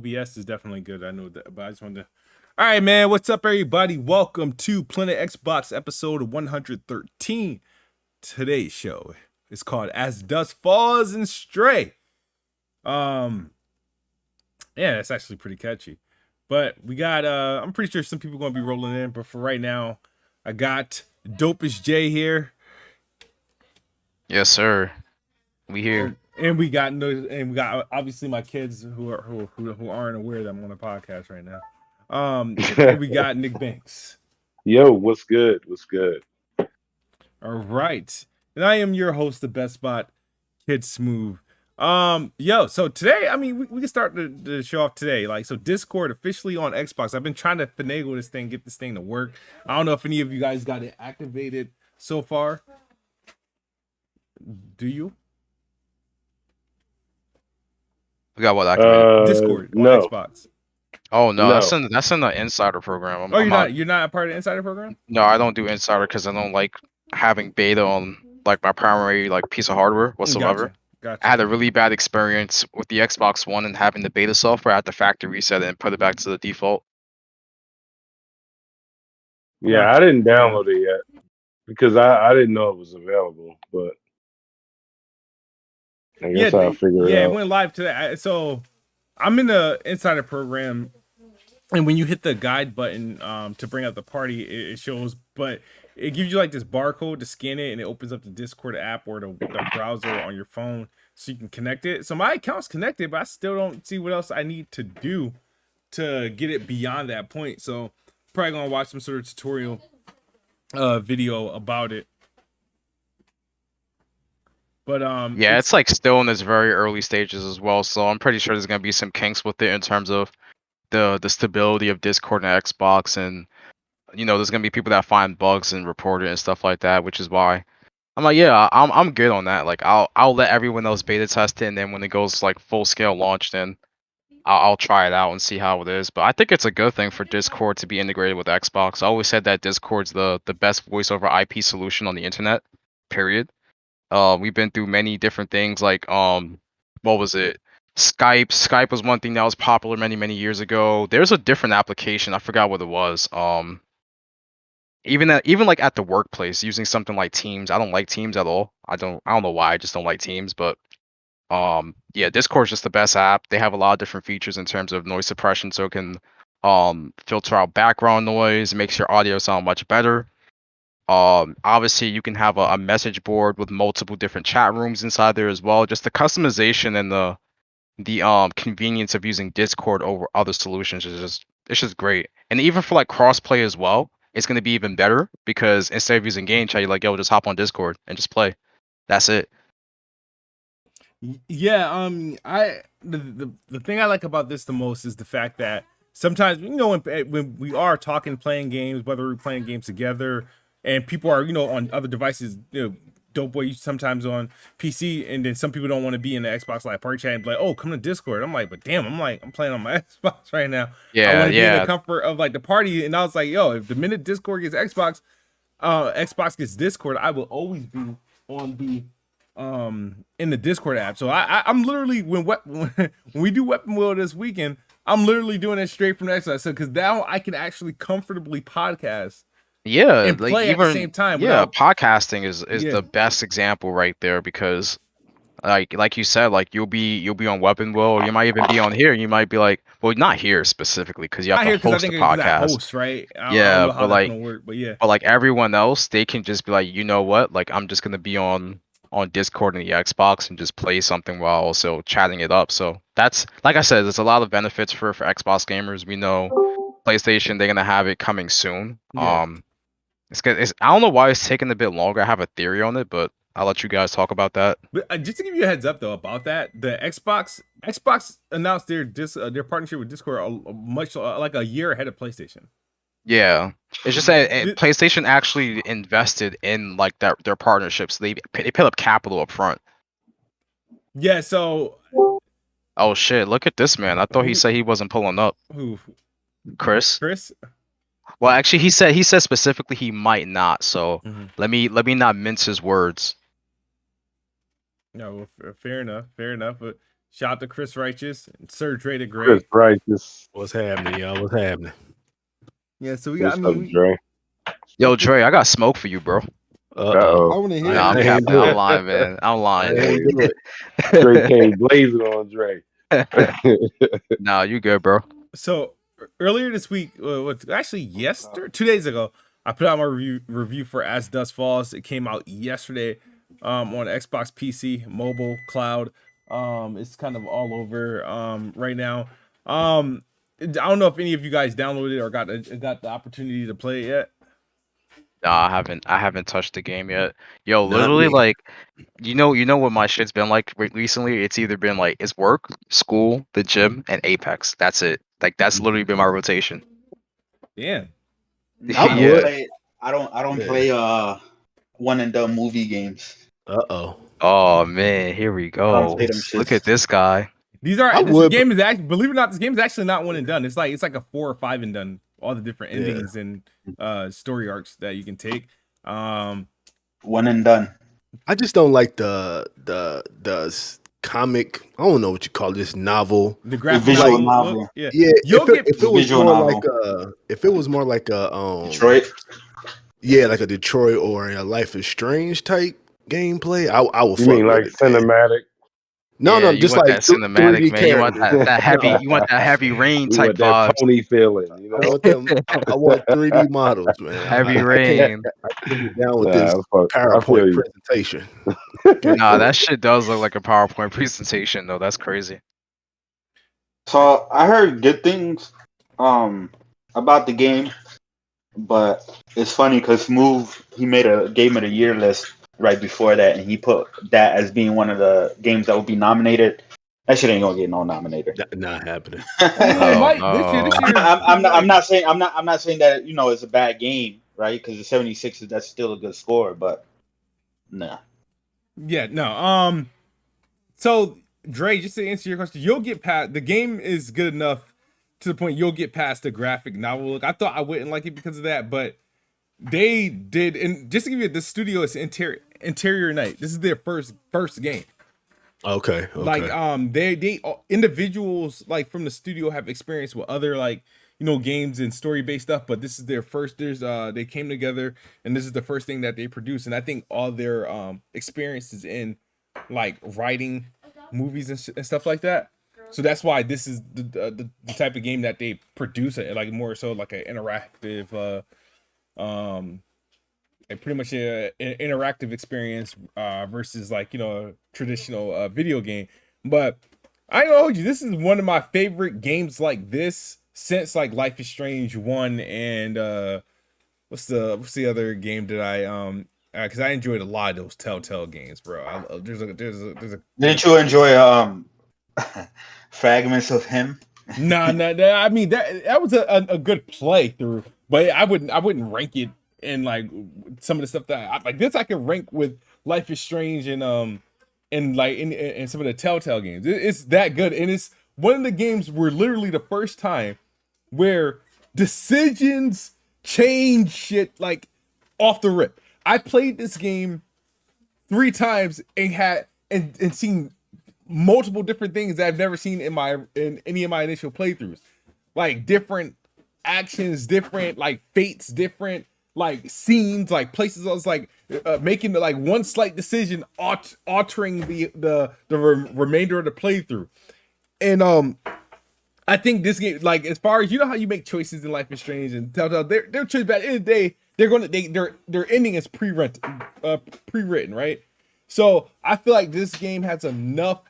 OBS is definitely good. I know that, but I just wanted to. All right, man. What's up, everybody? Welcome to Planet Xbox episode 113. Today's show is called As Dusk Falls and Stray. Yeah, that's actually pretty catchy. But we got I'm pretty sure some people are gonna be rolling in, but for right now, I got Dopest J here. Yes, sir. We here. And we got obviously my kids who aren't aware that I'm on a podcast right now. And we got NickBanks. Yo, what's good? What's good? All right. And I am your host, the best spot, Kid Smooth. So today, I mean, we can start the show off today. Like, so Discord officially on Xbox. I've been trying to finagle this thing, get this thing to work. I don't know if any of you guys got it activated so far. Do you? We got what activated? Discord on no. Xbox. Oh no, No. that's in the Insider program. You're not a part of the Insider program? No, I don't do Insider because I don't like having beta on like my primary like piece of hardware whatsoever. Gotcha. I had a really bad experience with the Xbox One and having the beta software. I had to factory reset it and put it back to the default. Yeah, I didn't download it yet because I didn't know it was available, but I guess I'll figure it out. It went live today. So I'm in the Insider program, and when you hit the guide button to bring up the party, it shows, but it gives you like this barcode to scan it, and it opens up the Discord app or the browser on your phone so you can connect it. So my account's connected, but I still don't see what else I need to do to get it beyond that point. So probably gonna watch some sort of tutorial video about it. But yeah, it's like still in its very early stages as well, so I'm pretty sure there's gonna be some kinks with it in terms of the stability of Discord and Xbox, and there's gonna be people that find bugs and report it and stuff like that, which is why I'm like, yeah, I'm good on that. Like I'll let everyone else beta test it, and then when it goes like full scale launch, then I'll try it out and see how it is. But I think it's a good thing for Discord to be integrated with Xbox. I always said that Discord's the best voice over IP solution on the internet. Period. We've been through many different things like what was it? Skype was one thing that was popular many years ago. There's a different application, I forgot what it was. Even like at the workplace using something like Teams. I don't like Teams at all. I don't know why, I just don't like Teams, but yeah, Discord's just the best app. They have a lot of different features in terms of noise suppression, so it can filter out background noise, makes your audio sound much better. Obviously you can have a message board with multiple different chat rooms inside there as well. Just the customization and the convenience of using Discord over other solutions is just great. And even for like crossplay as well, it's gonna be even better because instead of using game chat, you're like, yo, just hop on Discord and just play. That's it. Yeah, the thing I like about this the most is the fact that sometimes when we are playing games, whether we're playing games together, and people are on other devices, Dope Boy sometimes on PC, and then some people don't want to be in the Xbox Live party chat and be like, oh, come to Discord. I'm like, but damn, I'm playing on my Xbox right now. I want to be in the comfort of like the party, and I was like, yo, if the minute Discord gets Xbox, Xbox gets Discord, I will always be on the in the Discord app. So I'm literally when we do Weapon Wheel this weekend, I'm literally doing it straight from the Xbox. So because now I can actually comfortably podcast. Yeah, and like play even at the same time. yeah, podcasting is the best example right there because like you said, like you'll be on Weapon Wheel, or you might even be on here. You might be like, well, not here specifically because you have to host a podcast. Host, right? I Yeah, don't know how but that's like, gonna work, but yeah. but like everyone else, they can just be like, you know what? Like I'm just gonna be on Discord and the Xbox and just play something while also chatting it up. So that's, like I said, there's a lot of benefits for Xbox gamers. We know PlayStation, they're gonna have it coming soon. Yeah. It's good. I don't know why it's taking a bit longer. I have a theory on it, but I'll let you guys talk about that. But just to give you a heads up though about that, the Xbox announced their partnership with Discord much like a year ahead of PlayStation. Yeah, it's just that PlayStation actually invested in like their partnerships. They put up capital up front. Yeah. So. Oh shit! Look at this man. I thought he said he wasn't pulling up. Who? Chris. Well, actually, he said specifically he might not. So let me not mince his words. No, fair enough. But Shout out to Chris Righteous and Sir Dre the Great. Chris Righteous. What's happening, y'all? What's happening? Yeah, so we got. What's up, Dre? Yo, Dre, I got smoke for you, bro. Uh-oh. I want to hear. Nah, I'm ain't capping. do I'm it. lying, man. I'm lying. Hey, do it. Dre came blazing on Dre. Nah, you good, bro. So earlier this week, actually yesterday, 2 days ago, I put out my review for As Dusk Falls. It came out yesterday on Xbox, PC, mobile, cloud. It's kind of all over right now. I don't know if any of you guys downloaded it or got the opportunity to play it yet. Nah, I haven't touched the game yet. Yo, Not literally, me. like, you know what my shit's been like recently? It's either been like it's work, school, the gym, and Apex. That's it. Like that's literally been my rotation. Damn. I don't Yeah. play. I don't Yeah. play one and done movie games. Uh-oh. Oh man, here we go. play them Look shits. at this guy. These are I this would, game is actually, believe it or not, this game is actually not one and done. It's like a 4 or 5 and done. All the different Yeah. endings and story arcs that you can take. One and done. I just don't like the comic. I don't know what you call this novel. The graphic visual novel. novel. Yeah. Yeah, You'll if get it was visual more novel. like if it was more like a Detroit. yeah, like a Detroit or a Life is Strange type gameplay, I will. You fuck mean with like it, man. cinematic? No, Yeah, no, you just want like that cinematic, 3D man. You want characters. that heavy. You want that heavy rain You type want that vibes. pony feeling, you I know? want them. I want 3D models, man. Heavy I rain. can't get down with Nah, this I feel PowerPoint you. presentation. Nah, that shit does look like a PowerPoint presentation, though. That's crazy. So I heard good things about the game, but it's funny because Smooth he made a Game of the Year list right before that, and he put that as being one of the games that would be nominated. That shit ain't gonna get no nominator. Not happening. It might no. this year. I'm not saying that it's a bad game, right? Because the 76 that's still a good score, but nah. Yeah, no. So Dre, just to answer your question, you'll get past the game is good enough to the point you'll get past the graphic novel look. I thought I wouldn't like it because of that, but they did. And just to give you the studio is Interior Night. This is their first game. Okay. Like they individuals like from the studio have experience with other like games and story based stuff, but this is their first. They came together and this is the first thing that they produce, and I think all their experiences in like writing movies and stuff like that. So that's why this is the type of game that they produce, like more so like an interactive pretty much an interactive experience versus like a traditional video game. But I know you, this is one of my favorite games like this since like Life is Strange 1 and what's the other game that I because I enjoyed a lot of those Telltale games, bro. There's a Didn't you enjoy fragments of him? nah. I mean that was a good playthrough, but I wouldn't rank it in like some of the stuff that I like. This I can rank with Life is Strange and like in some of the Telltale games. It's that good, and it's one of the games where literally the first time where decisions change shit like off the rip. I played this game 3 times and had and seen multiple different things that I've never seen in any of my initial playthroughs. Like different actions, different like fates, different like scenes, like places. I was like making like one slight decision altering the remainder of the playthrough. And I think this game, like as far as how you make choices in Life is Strange and Telltale, their choice at the end of the day, their ending is pre-written, right? So I feel like this game has enough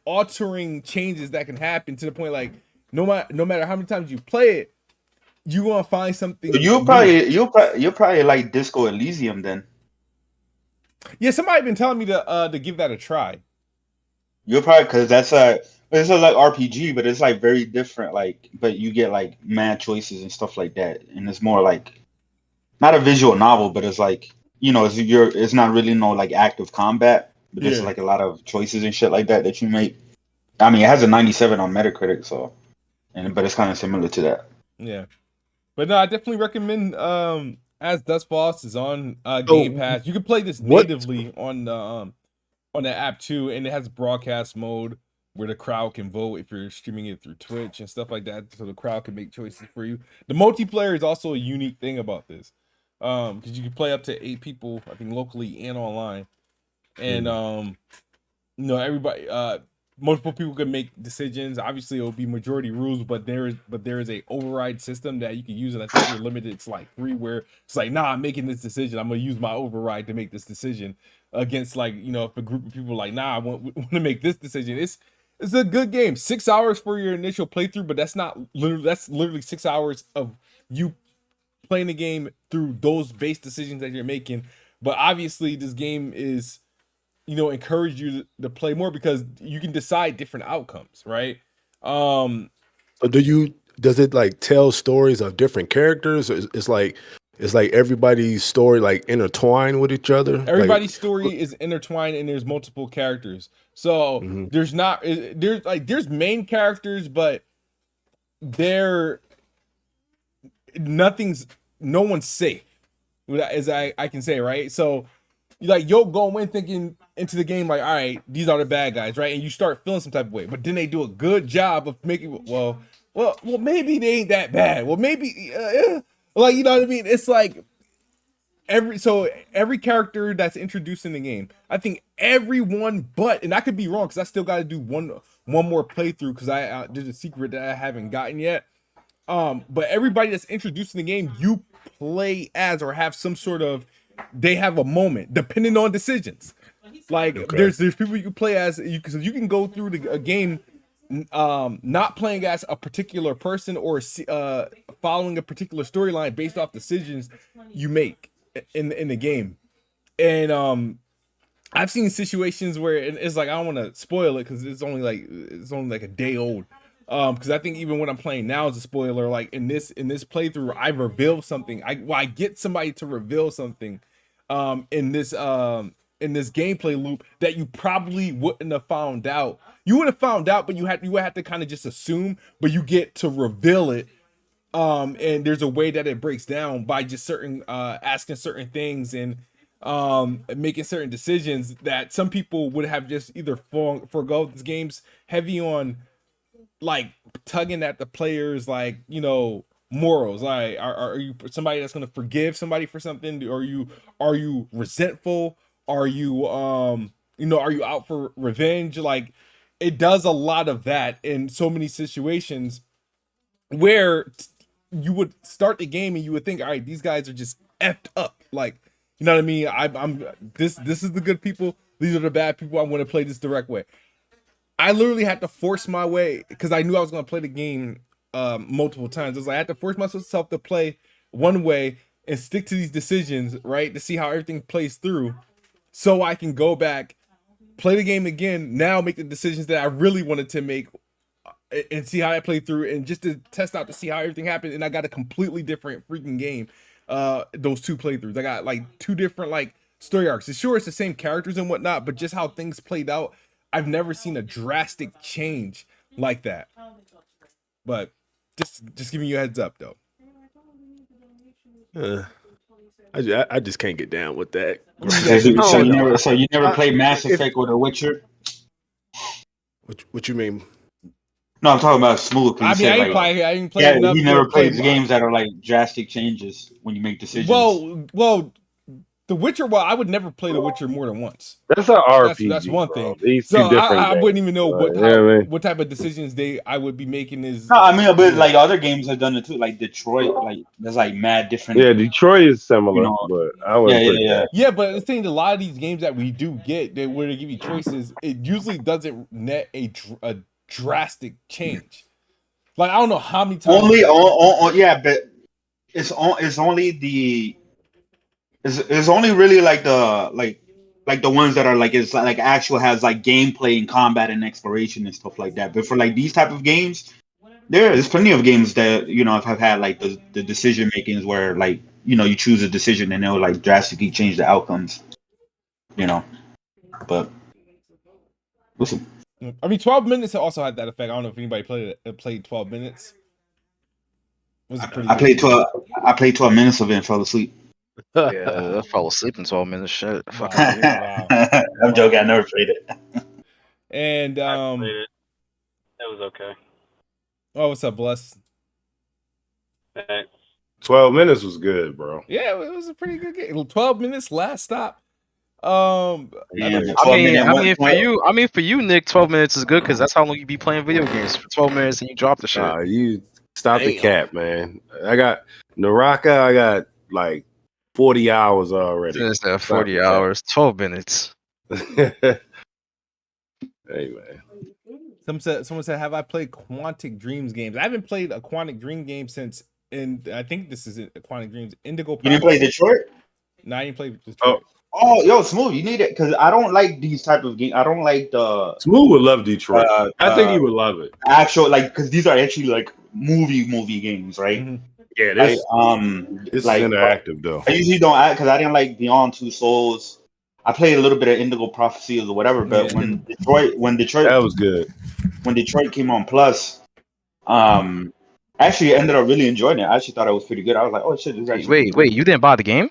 altering changes that can happen to the point like no matter how many times you play it, you want to find something. You'll probably like Disco Elysium then. Yeah, somebody been telling me to give that a try. You'll probably because it's a like RPG, but it's like very different. Like, but you get like mad choices and stuff like that, and it's more like not a visual novel, but it's like it's not really no like active combat, but there's like a lot of choices and shit like that you make. I mean, it has a 97 on Metacritic, so but it's kind of similar to that. Yeah, but no, I definitely recommend As Dusk Falls is on Game Pass. You can play this natively on the app too, and it has broadcast mode. where the crowd can vote if you're streaming it through Twitch and stuff like that, so the crowd can make choices for you. The multiplayer is also a unique thing about this, because you can play up to 8 people, I think locally and online, and everybody, multiple people can make decisions. Obviously, it will be majority rules, but there is a override system that you can use, and I think you're limited to like 3, where it's like, nah, I'm making this decision. I'm gonna use my override to make this decision against, like, if a group of people are like, nah, I want to make this decision. It's a good game. 6 hours for your initial playthrough, but that's literally 6 hours of you playing the game through those base decisions that you're making. But obviously, this game is, encourage you to play more because you can decide different outcomes, right? So does it like tell stories of different characters? Or it's like everybody's story like intertwined with each other. Everybody's story is intertwined, and there's multiple characters. So there's main characters, but no one's safe, as I can say, right? So you'll go in thinking into the game like, all right, these are the bad guys, right? And you start feeling some type of way, but then they do a good job of making, well, maybe they ain't that bad. Well, maybe, like, you know what I mean? It's like every character that's introduced in the game, I think everyone, and I could be wrong because I still got to do one more playthrough because there's a secret that I haven't gotten yet. But everybody that's introduced in the game, you play as or have some sort of, they have a moment depending on decisions. Like there's people you can play as, you can go through a game not playing as a particular person or following a particular storyline based off decisions you make in the game. And I've seen situations where it's like, I don't want to spoil it because it's only like a day old. Because I think even what I'm playing now is a spoiler. Like in this playthrough, I reveal something. I get somebody to reveal something in this gameplay loop that you probably wouldn't have found out. You would have found out, but you would have to kind of just assume, but you get to reveal it. And there's a way that it breaks down by just asking certain things and making certain decisions that some people would have just either forgo. This game's heavy on like tugging at the players, like, morals. Like, are you somebody that's going to forgive somebody for something? Are you resentful? Are you are you out for revenge? Like, it does a lot of that in so many situations where you would start the game and you would think, all right, these guys are just effed up. Like, you know what I mean? I'm this is the good people. These are the bad people. I want to play this direct way. I literally had to force my way because I knew I was going to play the game multiple times. I had to force myself to play one way and stick to these decisions, right? To see how everything plays through so I can go back, play the game again, now make the decisions that I really wanted to make and see how I played through, and just to test out to see how everything happened. And I got a completely different freaking game. Those 2 playthroughs, I got like 2 different like story arcs. It's the same characters and whatnot, but just how things played out, I've never seen a drastic change like that. But just giving you a heads up though. I just can't get down with that. So you never played Mass Effect or The Witcher? What you mean? No, I'm talking about Smooth. I didn't play enough. You never played games that are like drastic changes when you make decisions. Well, The Witcher. Well, I would never play The Witcher more than once. That's an RPG. That's one thing. These so two different I wouldn't even know what type of decisions I would be making. No, I mean, but like other games have done it too. Like Detroit, like there's like mad different. Yeah, Detroit is similar, but I wouldn't. Yeah, but the thing, a lot of these games that we do get, where they give you choices, it usually doesn't net a drastic change. Like, I don't know how many times. But it's only really like the ones that are like, it's like actual has like gameplay and combat and exploration and stuff like that. But for like these type of games, there's plenty of games that have had like the decision makings where like you choose a decision and it'll like drastically change the outcomes. But listen. I mean, 12 minutes also had that effect. I don't know if anybody played 12 minutes. I played 12 minutes of it and fell asleep. Yeah, I fell asleep in 12 minutes. Shit. Wow. I'm joking. I never played it. And It was okay. Oh, what's up, Bless? Hey. 12 minutes was good, bro. Yeah, it was a pretty good game. 12 minutes, last stop. Damn, the I 12 mean, minute one for you, Nick, 12 minutes is good because that's how long you be playing video games for 12 minutes and you drop the shit. You stop the Damn. cap, man. I got Naraka. I got like 40 hours already. It's that Stop 40 the cap. hours, 12 minutes. Hey, man. Someone said, have I played Quantic Dreams games? I haven't played a Quantic Dream game since, and I think this is a Quantic Dreams Indigo. You didn't play Prophecy. Detroit? No, I didn't play Detroit. Oh, yo, Smooth, you need it because I don't like these type of games. I don't like the Smooth would love Detroit. I think he uh, would love it. actual because these are actually like movie games, right? Mhm. Yeah, Like, this like is interactive though. I usually don't act because I didn't like Beyond Two Souls. I played a little bit of Indigo Prophecy or whatever, but Yeah. when Detroit That was good. when Detroit came on Plus, actually ended up really enjoying it. I actually thought it was pretty good. I was like, oh shit, this is actually Wait, you didn't buy the game?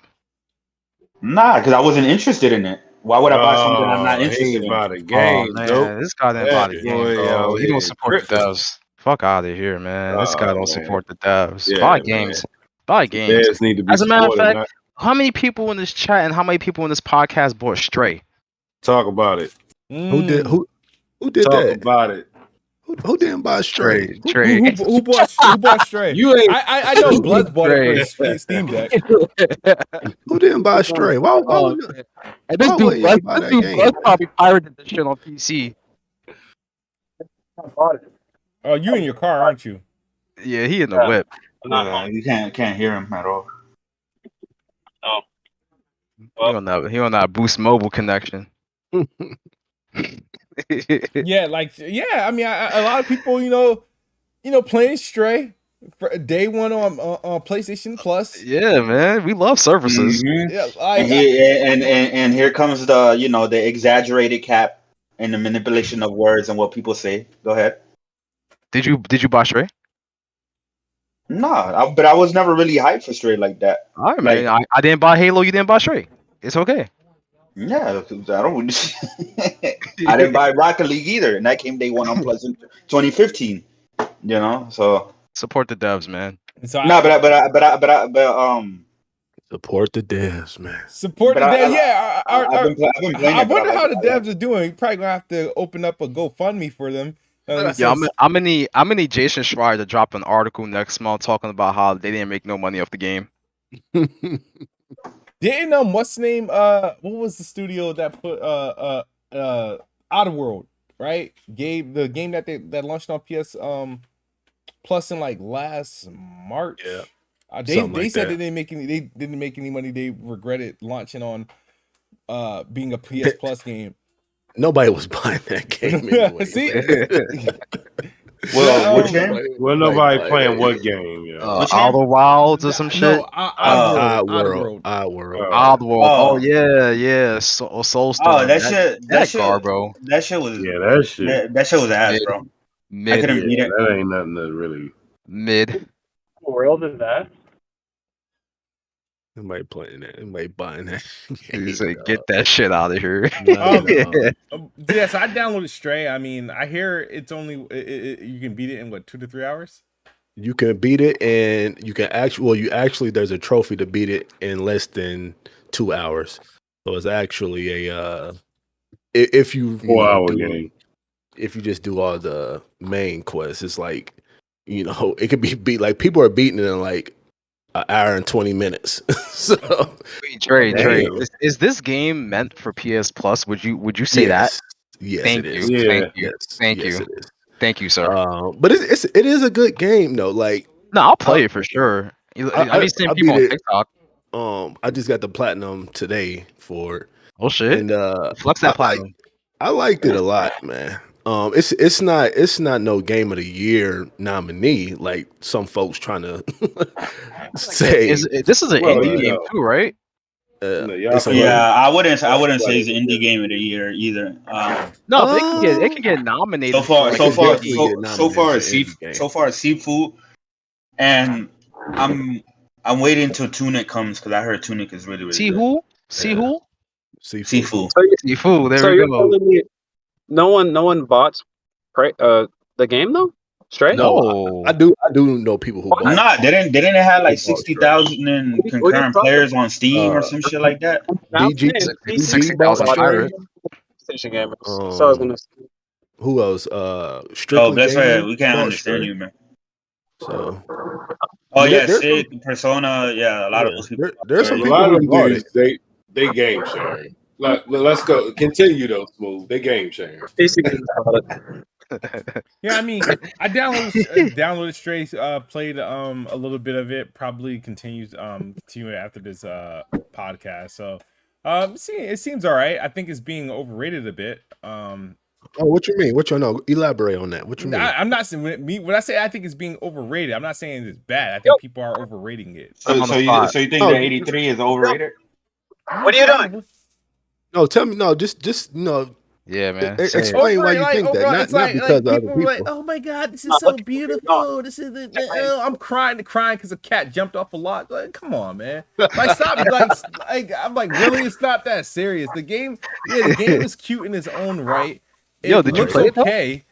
Nah, because I wasn't interested in it. Why would I buy something I'm not He interested ain't in? about the game, man, dope. this guy didn't buy the game, boy, bro. He yeah, don't support the Griffin. devs. Fuck out of here, man. This guy Oh, don't man. support the devs. Yeah, Buy man. games. Buy games. Devs need to be As a matter of supported, fact, how many people in this chat and how many people in this podcast bought Stray? talk about it. Who did Mm. who did Talk that? about it. Who didn't buy Stray? Stray. Who bought Stray? You ain't I know Blood bought it for Stray. his Steam Deck. Who didn't buy Stray? Why would And this why dude, wouldn't you buy that game? Blood probably pirated this shit on PC. Oh, you in your car, aren't you? Yeah, he in the whip. You can't hear him at all. He on that Boost Mobile connection. Yeah, I mean, a lot of people, playing Stray for day one on PlayStation Plus. Yeah, man, we love services. Mhm. Yeah, And here comes the the exaggerated cap and the manipulation of words and what people say. Go ahead. Did you buy Stray? Nah, but I was never really hyped for Stray like that. All right, man. I didn't buy Halo. You didn't buy Stray. It's okay. Yeah, 'cause I don't. I didn't buy Rocket League either, and that came day one on Plus in 2015. So Support the devs, man. so no, but support the devs, man? support the but devs. I've been playing I it, but wonder how the I like devs are doing. You're probably gonna have to open up a GoFundMe for them. Yeah, I'm gonna need Jason Schreier to drop an article next month talking about how they didn't make no money off the game. Didn't what's the name? What was the studio that put Outer World, right? The game that launched on PS Plus in like last March. Yeah. They said that they didn't make any money. They regretted launching on being a PS Plus game. Nobody was buying that game anyway. See? Well, which game? Well, nobody playing what game? Outer Wilds or some shit. No, Oddworld. Oddworld. Oddworld. Oh yeah. Soulstone. Oh, that shit, bro. That shit was that shit. that shit was ass, bro. I Mid. couldn't beat it. That ain't nothing to really. Mid. What world is that? Nobody playing that. Nobody buying that. He's like, get that shit out of here. Yes, I downloaded Stray. I mean, I hear it's only you can beat it in what 2 to 3 hours. You can beat it, and you can actually there's a trophy to beat it in less than 2 hours. So it's actually a if you 4-hour game. If you just do all the main quests, it's like it could be beat like people are beating it in like an hour and 20 minutes. So Wait, Trey, is this game meant for PS Plus? Would you say that? Yes, Thank it you. is. Yeah. Thank Yes, you. it is. Thank you, sir. But it is a good game though. Like No, I'll play it for sure. I've been seeing I people beat on it. TikTok. I just got the platinum today for it. Oh shit! And Flex that platinum. I liked it a lot, man. It's not no game of the year nominee like some folks trying to say. This is an Well, indie game too, right? It's a- Yeah, I wouldn't say it's an indie game of the year either. No, but it can get nominated. So far, for, so like, far, indie game. so far as Indie game. seafood, and I'm waiting till Tunic comes because I heard Tunic is really See good. who? See who? Seafood. See who? There So we you're go. telling me no one bought the The game though? Straight? No. I do know people who bought it. Nah, they didn't it have like 60,000 in What are you concurrent talking players on Steam or Uh, some shit like that? DG, Now, DG 60,000 bought pirates. Stray. PlayStation gamers. So I was gonna. Who else? Oh, Strictly that's right. Gaming We can't bought understand Stray. you, man. So Oh yeah, there's Sid, Persona. Yeah, a lot of those people. there's some A people lot who of them bought dudes, it. they game sharing. Like, let's go. Continue though, Smooth. They game sharing. PC gamers bought it. Yeah, I mean, I downloaded Stray, played a little bit of it. Probably continue after this podcast. So, it seems all right. I think it's being overrated a bit. Oh, what you mean? What you know? Elaborate on that. What you mean? I'm not saying when I say I think it's being overrated. I'm not saying it's bad. I think people are overrating it. So you think Oh, the 83 is overrated? What are you doing? No, tell me. No, just Yeah, man. explain why you think that. Not because of other people people. are like, oh my god, this is so beautiful. This is I'm crying because a cat jumped off a lot. Like, come on, man. Like, stop. like I'm like, really? It's not that serious. The game is cute in its own right. Yo, did you looks play it, though? okay.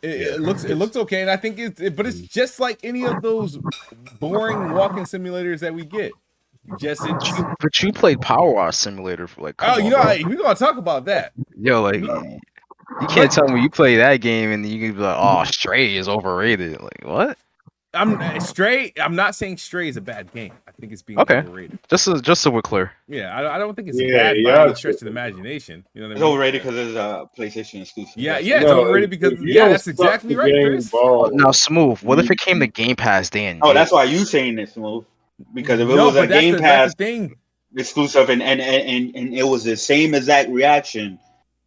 It looks okay, and I think but it's just like any of those boring walking simulators that we get. But you played PowerWash Simulator for like. We're gonna talk about that. Yo, like, you can't tell me you play that game and you can be like, oh, Stray is overrated. Like, what? I'm not saying Stray is a bad game. I think it's being overrated. Just so we're clear. Yeah, I don't think it's Yeah, bad by any stretch of the imagination. You know what I It's mean? overrated because it's a PlayStation exclusive. Yeah, it's overrated because that's exactly right, Chris. Now, Smooth. What if it came to Game Pass Day and Oh, that's why you saying this, Smooth. Because if it was a that's Game that's Pass the thing. exclusive and it was the same exact reaction,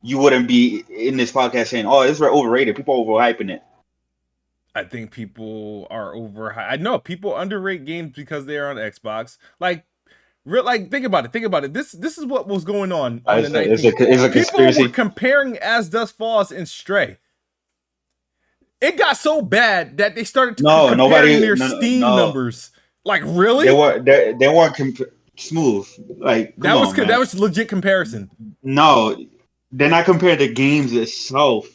you wouldn't be in this podcast saying, "Oh, it's overrated." People are overhyping it. I think people are I know people underrate games because they are on Xbox. Like, think about it. This is what was going on the 19th. It's a People conspiracy. were comparing As Dusk Falls and Stray. It got so bad that they started comparing their Steam numbers. Like, really? They weren't smooth. Like, that was legit comparison. No, they're not comparing the games itself.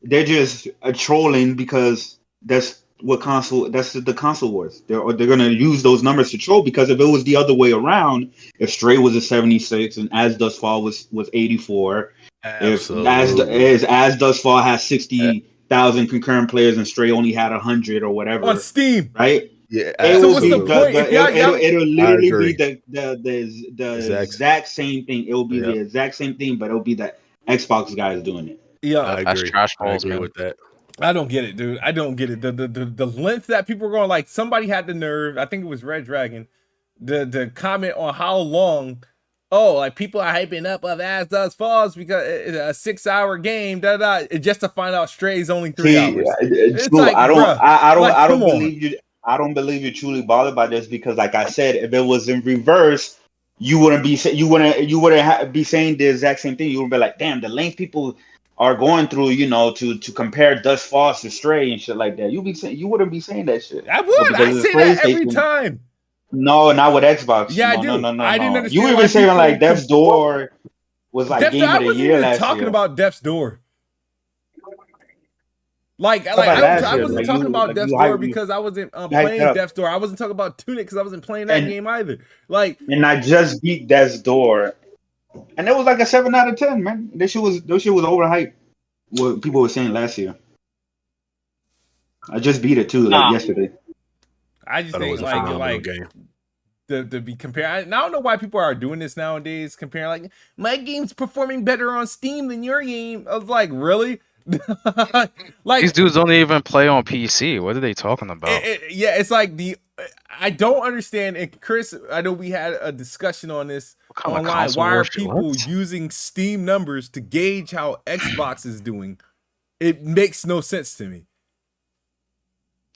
They're just trolling because that's the console wars. They're gonna use those numbers to troll, because if it was the other way around, if Stray was a 76 and As Dusk Fall was 84, Absolutely. if As Dusk Fall has 60,000 concurrent players and Stray only had 100 or whatever on Steam, right? Yeah. So what's the point? It'll literally be the exact same thing. It will be the exact same thing, but it'll be the Xbox guys doing it. Yeah, I agree. That's trash I balls, agree man. with that. I don't get it, dude. I don't get it. The length that people are going, like, somebody had the nerve, I think it was Red Dragon, the comment on how long, like, people are hyping up of As Dusk Falls because it's a 6-hour game, just to find out Stray's only 3 hours. It's True, like, I don't believe you. I don't believe you're truly bothered by this, because, like I said, if it was in reverse, you wouldn't be saying the exact same thing. You would be like, damn, the length people are going through, to compare Dusk Falls to Stray and shit like that. You wouldn't be saying that shit. I would. I say that every time. No, not with Xbox. Yeah, I do. No. I didn't understand. You even saying like Death's Door was like game of the year last year. I wasn't even talking about Death's Door. I wasn't talking about Death's Door because I wasn't playing Death's Door. I wasn't talking about Tunic because I wasn't playing that game either. And I just beat Death's Door, and it was like a 7 out of 10, man. This shit was overhyped. What people were saying last year. I just beat it too, yesterday. I just think to be comparing. I don't know why people are doing this nowadays. Comparing, like, my game's performing better on Steam than your game. I was like, really? Like, these dudes don't even play on PC. What are they talking about? It's like I don't understand. And Chris, I know we had a discussion on this online. Why are people using Steam numbers to gauge how Xbox is doing? It makes no sense to me.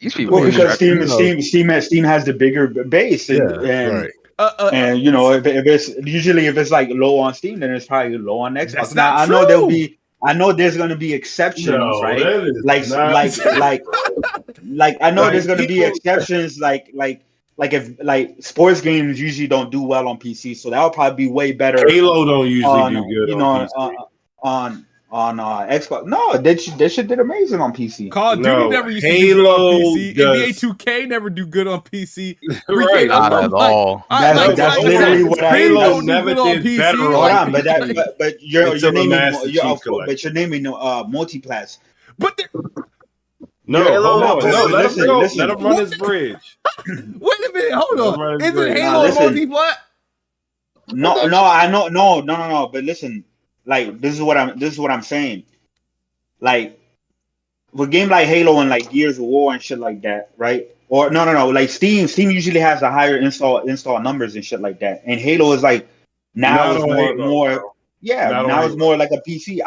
These people, because Steam has the bigger base, and right. And if it's like low on Steam, then it's probably low on Xbox. That's now not I know true. I know there's gonna be exceptions, right? Like I know there's gonna be exceptions, like if sports games usually don't do well on PC, so that'll probably be way better. Halo don't usually do good on PC. on Xbox. No, that shit did amazing on PC. Call of Duty No, never used to do good on Halo PC. does. NBA 2K never do good on PC. Right. Not at all. That's literally what I Halo don't do never good on did PC. better Hold on on, but you're Until the naming Master Chief but you're naming multiplats. But No, Halo- hold on. No, let him go. listen. Let him run his bridge. wait a minute, hold Well, on. right, Isn't right. Halo listen. multi-plat? No, I know, no. But listen, like this is what I'm saying. Like with a game like Halo and like Gears of War and shit like that, right? Or no, like Steam usually has a higher install numbers and shit like that. And Halo is like now Not it's on more Halo, bro. yeah, Not on now it's Halo. more like a PC.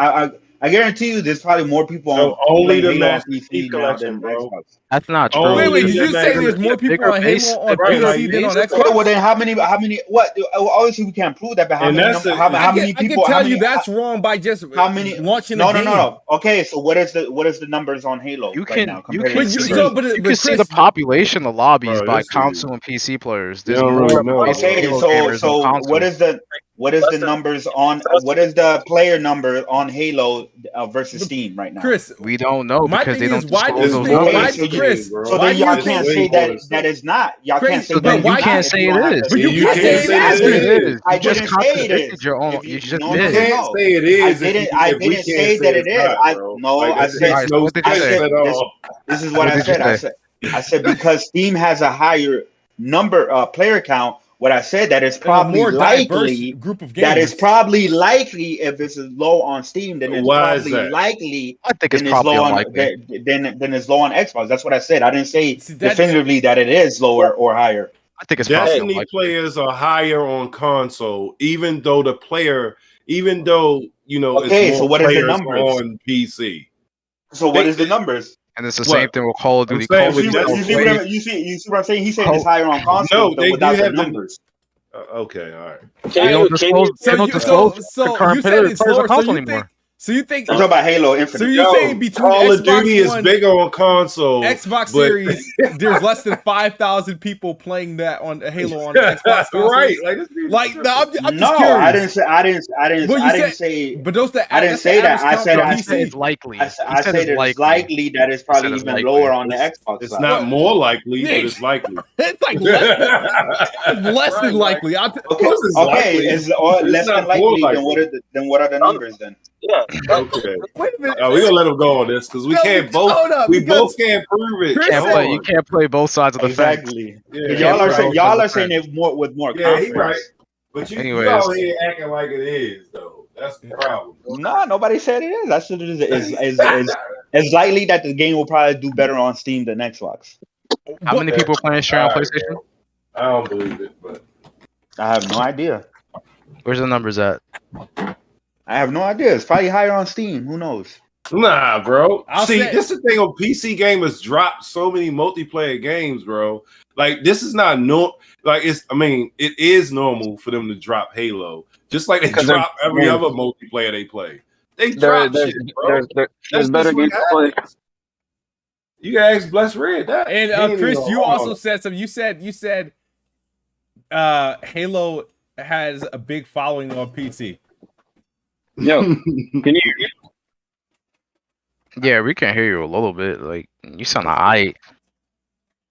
I guarantee you, there's probably more people No, on only playing the Halo on Master PC Chief now Collection, than bro. Xbox. That's not true. Oh, Wait, did you yeah, say man. there's more Bigger people on base- Halo on right, PC like, than on these- Xbox? Well, then how many? What? Obviously, we can't prove that. But how And many? that's the- How I many can people? tell how you many, that's wrong by just how many launching no, a game. No. Okay, so what is the numbers on Halo You right can now? you compared can to But you- see, so, Xbox? but- you but can see Chris- the population of lobbies Bro, by this console is- and PC players. You There's don't more really know, PC Okay, Halo so gamers on console. what is the numbers on what is the player number on Halo versus Steam right now? Chris, We don't know my because thing they is, don't why do disclose you those think? Okay, Why, numbers. so you- Chris? bro. So why then do you y'all think? can't way say more that it's not. Y'all Crazy, can't say but that it's why not can't if say you it don't have is. the- But you You can't can't say it say is. it It is. is. I You just didn't say it contradicted is. your own. If You just no, You did. can't say it is. I if didn't. you- I if we didn't can't say that it's it is. not, I bro. no. Like, I that said. makes no What did you sense say? at all. This is what What I did you said. I said because Steam has a higher player count. What I said that it's And a probably more diverse likely group of gamers. that it's probably likely if it's low on Steam, then it's Why is probably that? likely I think it's then it's probably low on unlikely. then it's low on Xbox. That's what I said. I didn't say See, that- definitively that it is lower or higher. I think it's probably Destiny unlikely. players are higher on console, even though Okay, it's so more what is the players numbers? on PC. So what is the numbers? And it's the What? same thing with Call of I'm Duty. saying Call of with Duty Destiny- You sells see what I'm saying? He's saying it's higher on console No, they without do the have the- numbers. Okay, all right. They don't disclose. So They don't you disclose so concurrent you said players it's on slower. So console you anymore. think? So you think? I'm talking about Halo So Infinite. you saying between Call of Xbox Duty One, is bigger on console. Xbox but- Series, there's less than 5,000 people playing that on Halo on Xbox consoles. right? Like, this dude's Like, no, I'm just No, curious. I didn't say. Well, you I didn't said- say. But those the I didn't that's say the that. average I count said- for I He said PC. it's likely. I He said said it's likely that it's probably said it's even likely. lower on the Xbox It's side. not more likely, Yeah. but it's likely. It's like less than likely. Okay, course it's okay, likely. it's It's less not than more likely. likely. Then what are the numbers then? Yeah. Okay. Wait a minute. We're gonna let him go on this because we No, can't hold up, we because both can't prove it. Chris Can't said- play. You can't play both sides of the fence. Exactly. Yeah, But he right. y'all are saying it more with more Yeah, he confidence. right. But you Anyways. out here acting like it is though. That's the problem. No, nobody said it is. I said it is likely that the game will probably do better on Steam than Xbox. How many people are playing straight on All right, PlayStation? bro. I don't believe it, but I have no idea. Where's the numbers at? I have no idea. It's probably higher on Steam. Who knows? nah, bro. I'll See, say- this is the thing on PC gamers drop so many multiplayer games, bro. Like this is not like it is normal for them to drop Halo. Just like they Because drop every yeah. other multiplayer they play. They There, drop there's, shit, bro. there's That's better just what games to play. happens. You can ask Bless Red that. And He ain't Chris, even you wrong. also said something. You said Halo has a big following on PC. Yo, can you hear me? Yeah, we can hear you a little bit. Like you sound alright.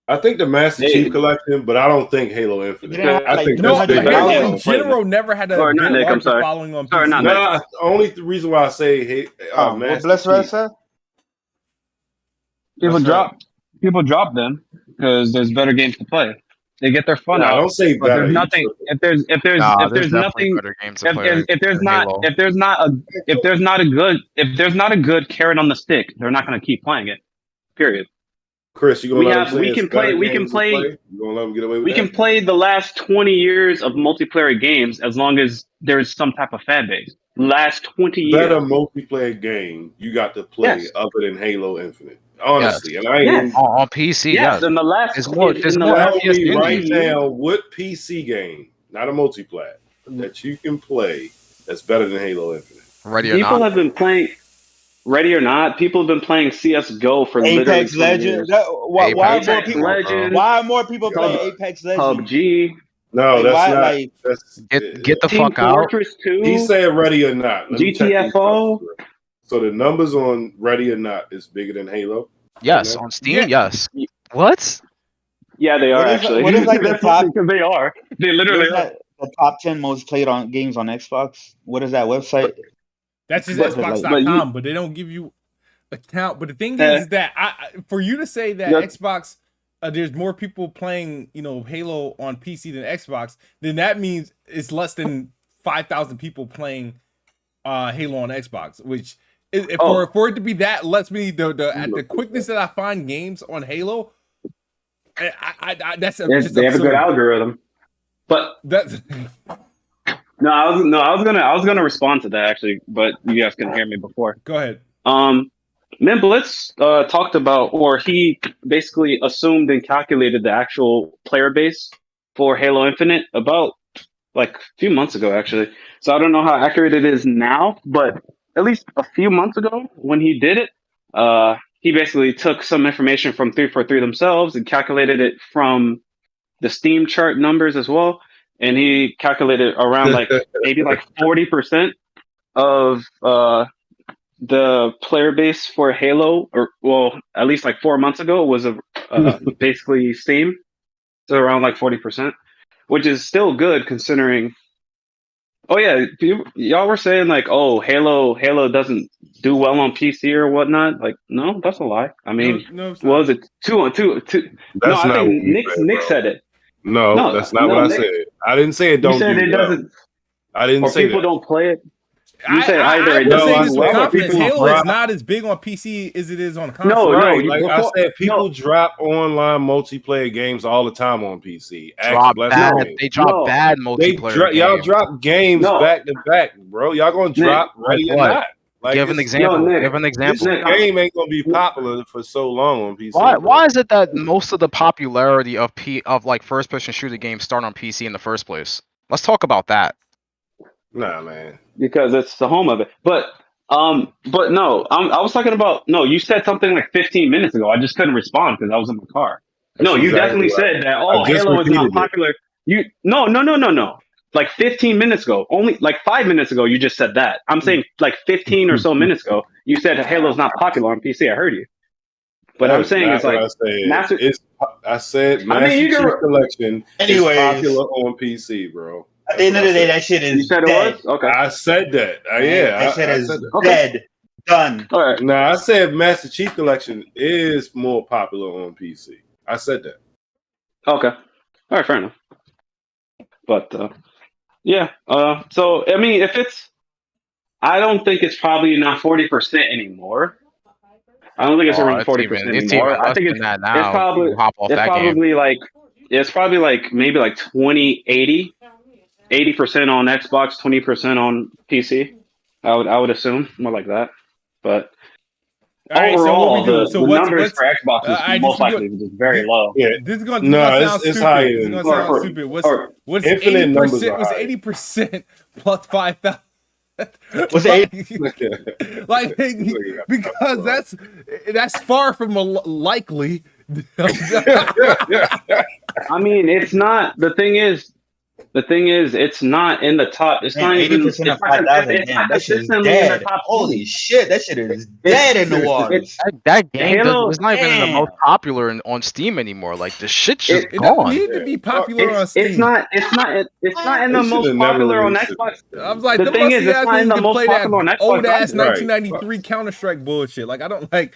I think the Master Yeah. Chief Collection, but I don't think Halo Infinite. You didn't have, I think No, that's but big. Halo Yeah. in general never had a Sorry, big not Nick, I'm larger sorry. following on Sorry, PC. not Nick. Nah, the only reason why I say what Master Bless Red Chief. said? People That's drop them because there's better games to play. They get their fun Nah, out. don't say But better. there's You nothing. tripping. If there's Nah, if there's definitely nothing better games to play. if there's than not Halo. if there's not a good carrot on the stick, they're not going to keep playing it. Period. Chris, you gonna We let have- him say we it's can better play- we can games to play- You gonna let him get away with We that? can play the last 20 years of multiplayer games as long as there's some type of fan base. Last 20 years. better multiplayer game you got to play Yes. other than Halo Infinite. Honestly, and I ain't Yes. On PC, Yes, yeah. in the last It's more- in it's the more last tell me 20 right years, now what PC game, not a multiplayer, that you can play that's better than Halo Infinite. Ready or people not. have been playing. Ready or not, people have been playing CS:GO for Apex literally 20 Legends. years. Why are more Apex people? Legends, Why are more people playing Pub- Apex Legends? PUBG, No, Like, that's why, not. like- That's Get the Team fuck out. Fortress 2. He said ready or not. Let me check these GTFO. numbers, bro. So the numbers on Ready or Not is bigger than Halo. Yes, Okay. on Steam. Yeah. Yes. What? Yeah, they are What is- actually. what is, like, the That's top- funny, 'cause they are. They literally What is are. that, the top 10 most played on games on Xbox? What is that website? That's just But- Xbox.com, but they don't give you a count. But the thing is that for you to say that Yeah. Xbox, there's more people playing, Halo on PC than Xbox, then that means it's less than 5,000 people playing Halo on Xbox, which is, for it to be that lets me at the quickness that I find games on Halo. That's They just have a good absurd. algorithm. But That's I was gonna respond to that actually, but you guys couldn't hear me before. go ahead. Nimblitz talked about, or he basically assumed and calculated the actual player base for Halo Infinite about like a few months ago, actually. So I don't know how accurate it is now, but at least a few months ago when he did it, he basically took some information from 343 themselves and calculated it from the Steam chart numbers as well. And he calculated around like maybe like 40% of the player base for Halo, or well, at least like 4 months ago, was basically Steam. So around like 40%, which is still good considering. Oh yeah, y'all were saying like, oh, Halo doesn't do well on PC or whatnot. Like, no, that's a lie. I mean, no, it's what not. was it 2-on-2? No, That's I not think what you Nick said, bro. said it. No, that's not what I said. I didn't say it You don't said do it well. doesn't, I didn't or say people that. don't play it. You said either I it would doesn't say do this with well or confidence. people don't Halo play is it. not as big on PC as it is on console. No, Right, you- like before- I said, people no. drop online multiplayer games all the time on PC. Drop Bless bad. me. They drop No. bad They multiplayer y'all games. drop games No. back to back, bro. Y'all gonna drop Ready or what? Not? Like, Give an it's- example. Nick, Give an This example. Nick, game ain't gonna be popular for so long on PC. Why? bro. Why is it that most of the popularity of like first person shooter games start on PC in the first place? Let's talk about that. Nah, man. because it's the home of it. But no, I was talking about. No, you said something like 15 minutes ago. I just couldn't respond because I was in my car. No, That's you exactly definitely what I- said that. I Oh, just Halo is not repeated it. popular. You no. Like 15 minutes ago, only like 5 minutes ago, you just said that. I'm saying like 15 or so minutes ago, you said Halo's not popular on PC. I heard you, but I'm That's saying not it's what like I said. Master- I said I Master mean, you Chief can- Collection Anyways. is popular on PC, bro. At the end of the day, that shit you is said it dead. was okay. I said that. That shit I is said that. Okay. dead. Done. All right, Nah, I said Master Chief Collection is more popular on PC. I said that. okay, all right, fair enough. But yeah, so I mean, if it's, I don't think it's probably not 40% anymore. I don't think it's around 40% It's anymore. even I less think than it's that now. probably You hop off it's that game. probably like it's probably like maybe like 20-80, 80% on Xbox, 20% on PC. I would assume more like that. But All right, so overall, what we do? the So what's numbers for Xbox is I most just likely just very low. Yeah. This is gonna No, sound it's stupid. higher This is than gonna that. sound Or- stupid. or- What's Infinite numbers 80%? are What's higher. 80% plus 5,000? What's like because that's far from a likely. I mean, it's not. The thing is, it's not in the top. It's not even. 80% It's of not 5,000. it's Damn, not that shit is consistently in the dead. top Holy 20. shit, that shit is dead in the waters. That game Halo- is not even the Damn. most popular on Steam anymore. Like the shit's just It doesn't gone. need to be popular on Steam. It's not in the They most should've never popular on released it. Xbox. I was like, The the thing is, musty it's ass not in niggas the can most play that popular on Xbox old ass either. 1993 Counter Strike bullshit. Like I don't like,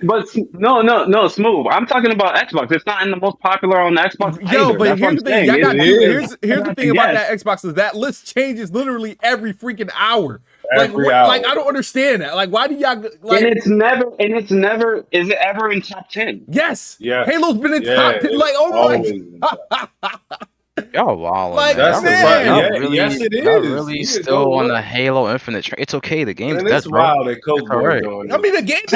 But no, Smooth. I'm talking about Xbox. It's not in the most popular on Xbox. yo. either. But That's what here's I'm the thing. saying. Y'all got It two, is. here's the That's thing a about guess. that Xbox is that list changes literally every freaking hour. Like Every what, hour. like I don't understand that. Like why do y'all like? And it's never. Is it ever in top 10? Yes, Yeah. Halo's been in Yeah, top 10. Like oh always. my. Y'all wow, Like, man. That's man. the Y'all yeah, really, yes, it y'all is. really Yeah, still go on look. the Halo Infinite train. It's okay. The game's And dead, it's bro. wild that Coke It's Boy alright. doing I mean the game is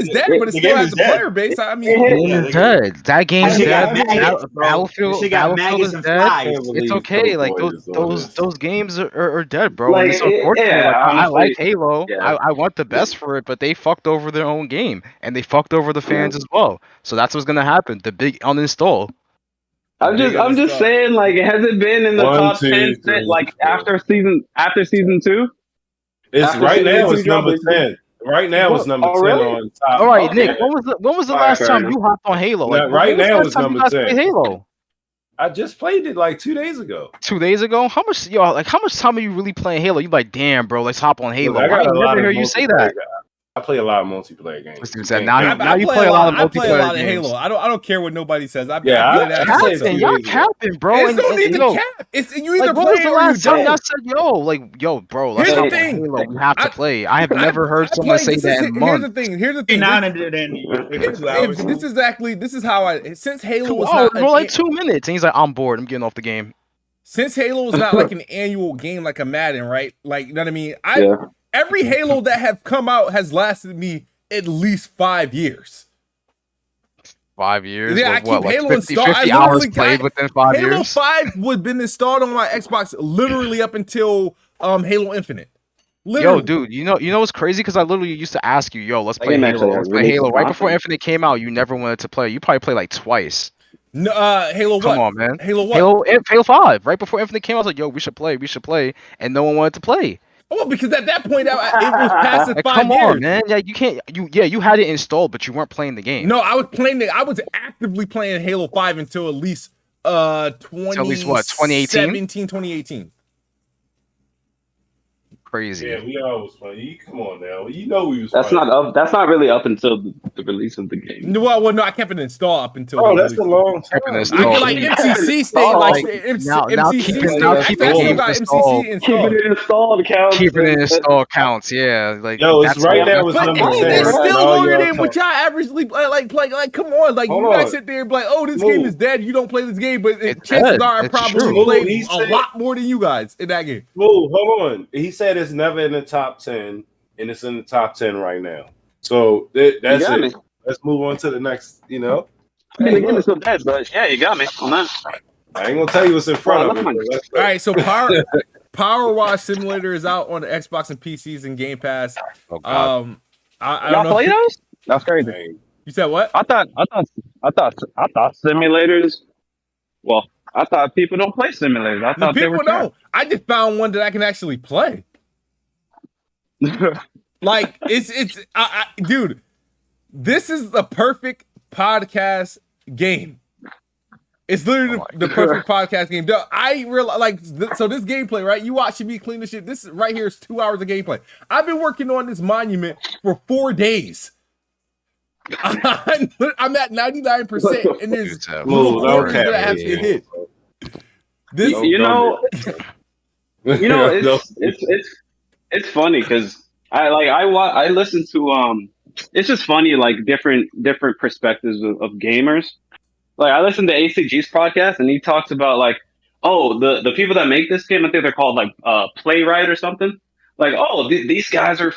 dead, but it the still game has is a dead. player base. I Yeah. mean, The game is dead. That game's That shit got dead. maggots, bro. That Battlefield shit got is maggots and dead. flies. Can't It's believe okay. Coke Like Boy is doing this. those games are dead, bro. Like, and it's unfortunate. yeah, like, I like honestly, Halo. yeah. I want the best for it, but they fucked over their own game and they fucked over the fans as well. So that's what's gonna happen. The big uninstall. I'm just saying, like, has it been in the One, top 10 two, since, like three, after season 2? It's After right now. Simulator It's number dropped, 10. Right now, it's number 10 really? on top. All right, Okay. Nick. When was the Alright, last fair time enough. you hopped on Halo? Now, Like, right when was the now last it's time you number guys 10. played Halo? I just played it like 2 days ago. 2 days ago? How much time are you really playing Halo? You like, damn, bro, let's hop on Halo. Look, I I got a lot never of hear you say multiplayer that. guys. I play a lot of multiplayer games. Listen, You said, can't- now I, he- now I you play play a a lot lot. of I play a lot multiplayer of games. Halo. I don't care what nobody says. I Yeah, play that. I played shit. a Capping, few y'all days ago. capping, bro. It's And, no and, need to yo, cap. It's you either like, when play was it the or you last time y'all don't. said, yo, bro, let's Here's the hop on thing. Halo. We have to I- play. I have never heard I someone play. say that in Here's months. the thing. Here's the thing. Now This, and then for if, 2 hours. this is how I since Halo 2 was hours, not bro, an, like 2 minutes. And he's like, I'm bored. I'm getting off the game. since Halo is not like an annual game like a Madden, right? Like, you know what I mean? Yeah. Every Halo that have come out has lasted me at least 5 years. 5 years? Yeah, I With what, keep like Halo 50, installed. 50 I hours literally played got within 5 Halo years? 5 would been installed on my Xbox literally up until Halo Infinite. Yo, Literally. dude, you know what's crazy? Because I literally used to ask you, yo, let's That play game Halo. actually Let's has play really Halo. good Right before content. Infinite came out, you never wanted to play. You probably played like twice. No, Halo what? Come on, man. Halo what? Halo 5. Right before Infinite came out, I was like, yo, we should play. And no one wanted to play. Oh, because at that point, it was past the Like, 5 come years. on, man. Yeah, you can't. You had it installed, but you weren't playing the game. No, I was actively playing Halo 5 until at least 2018? 2018. Crazy. Yeah, we always playing. Come on now. You know we was That's playing. not up. That's not really up until the release of the game. No, well, I kept it installed up until. Oh, the that's a release. long Kept it time. installed. I can like MCC stay like now MCC keeping- stay. now I keeping still games got installed. MCC installed. Keeping it installed counts. Keeping it installed counts. Yeah, like Yo, it's that's right all- now. that's It's But all number it's, 10. it's And still all longer y'all than what y'all averagely like. Come on, like Hold you guys on. sit there and be like, oh, this Move. game is dead. You don't play this game, but It's chances dead. are I It's probably true. played He a said- lot more than you guys in that game. Whoa, hold on. He said it's never in the top 10, and it's in the top 10 right now. So that's got it. me. Let's move on to the next. I mean, the game is still dead, but yeah, you got me on that. I ain't gonna tell you what's in front of it. Well, but let's go. All right, so PowerWash Simulator is out on the Xbox and PCs and Game Pass. Oh, God. I Y'all don't know. play those? That's crazy. Dang. You said what? I thought simulators. Well, I thought people don't play simulators. I The thought they people were know. I just found one that I can actually play. Like dude, this is the perfect podcast game. It's literally the perfect podcast game. I realize, so this gameplay, right? You watching me clean this shit. This right here is 2 hours of gameplay. I've been working on this monument for 4 days. I'm at 99%, and there's Dude, little Well, corners okay. that I have to hit. This, you know, it's funny because I listen to it's just funny, like different perspectives of gamers. Like I listen to ACG's podcast and he talks about like, oh, the people that make this game, I think they're called like Playwright or something. Like, oh, these guys are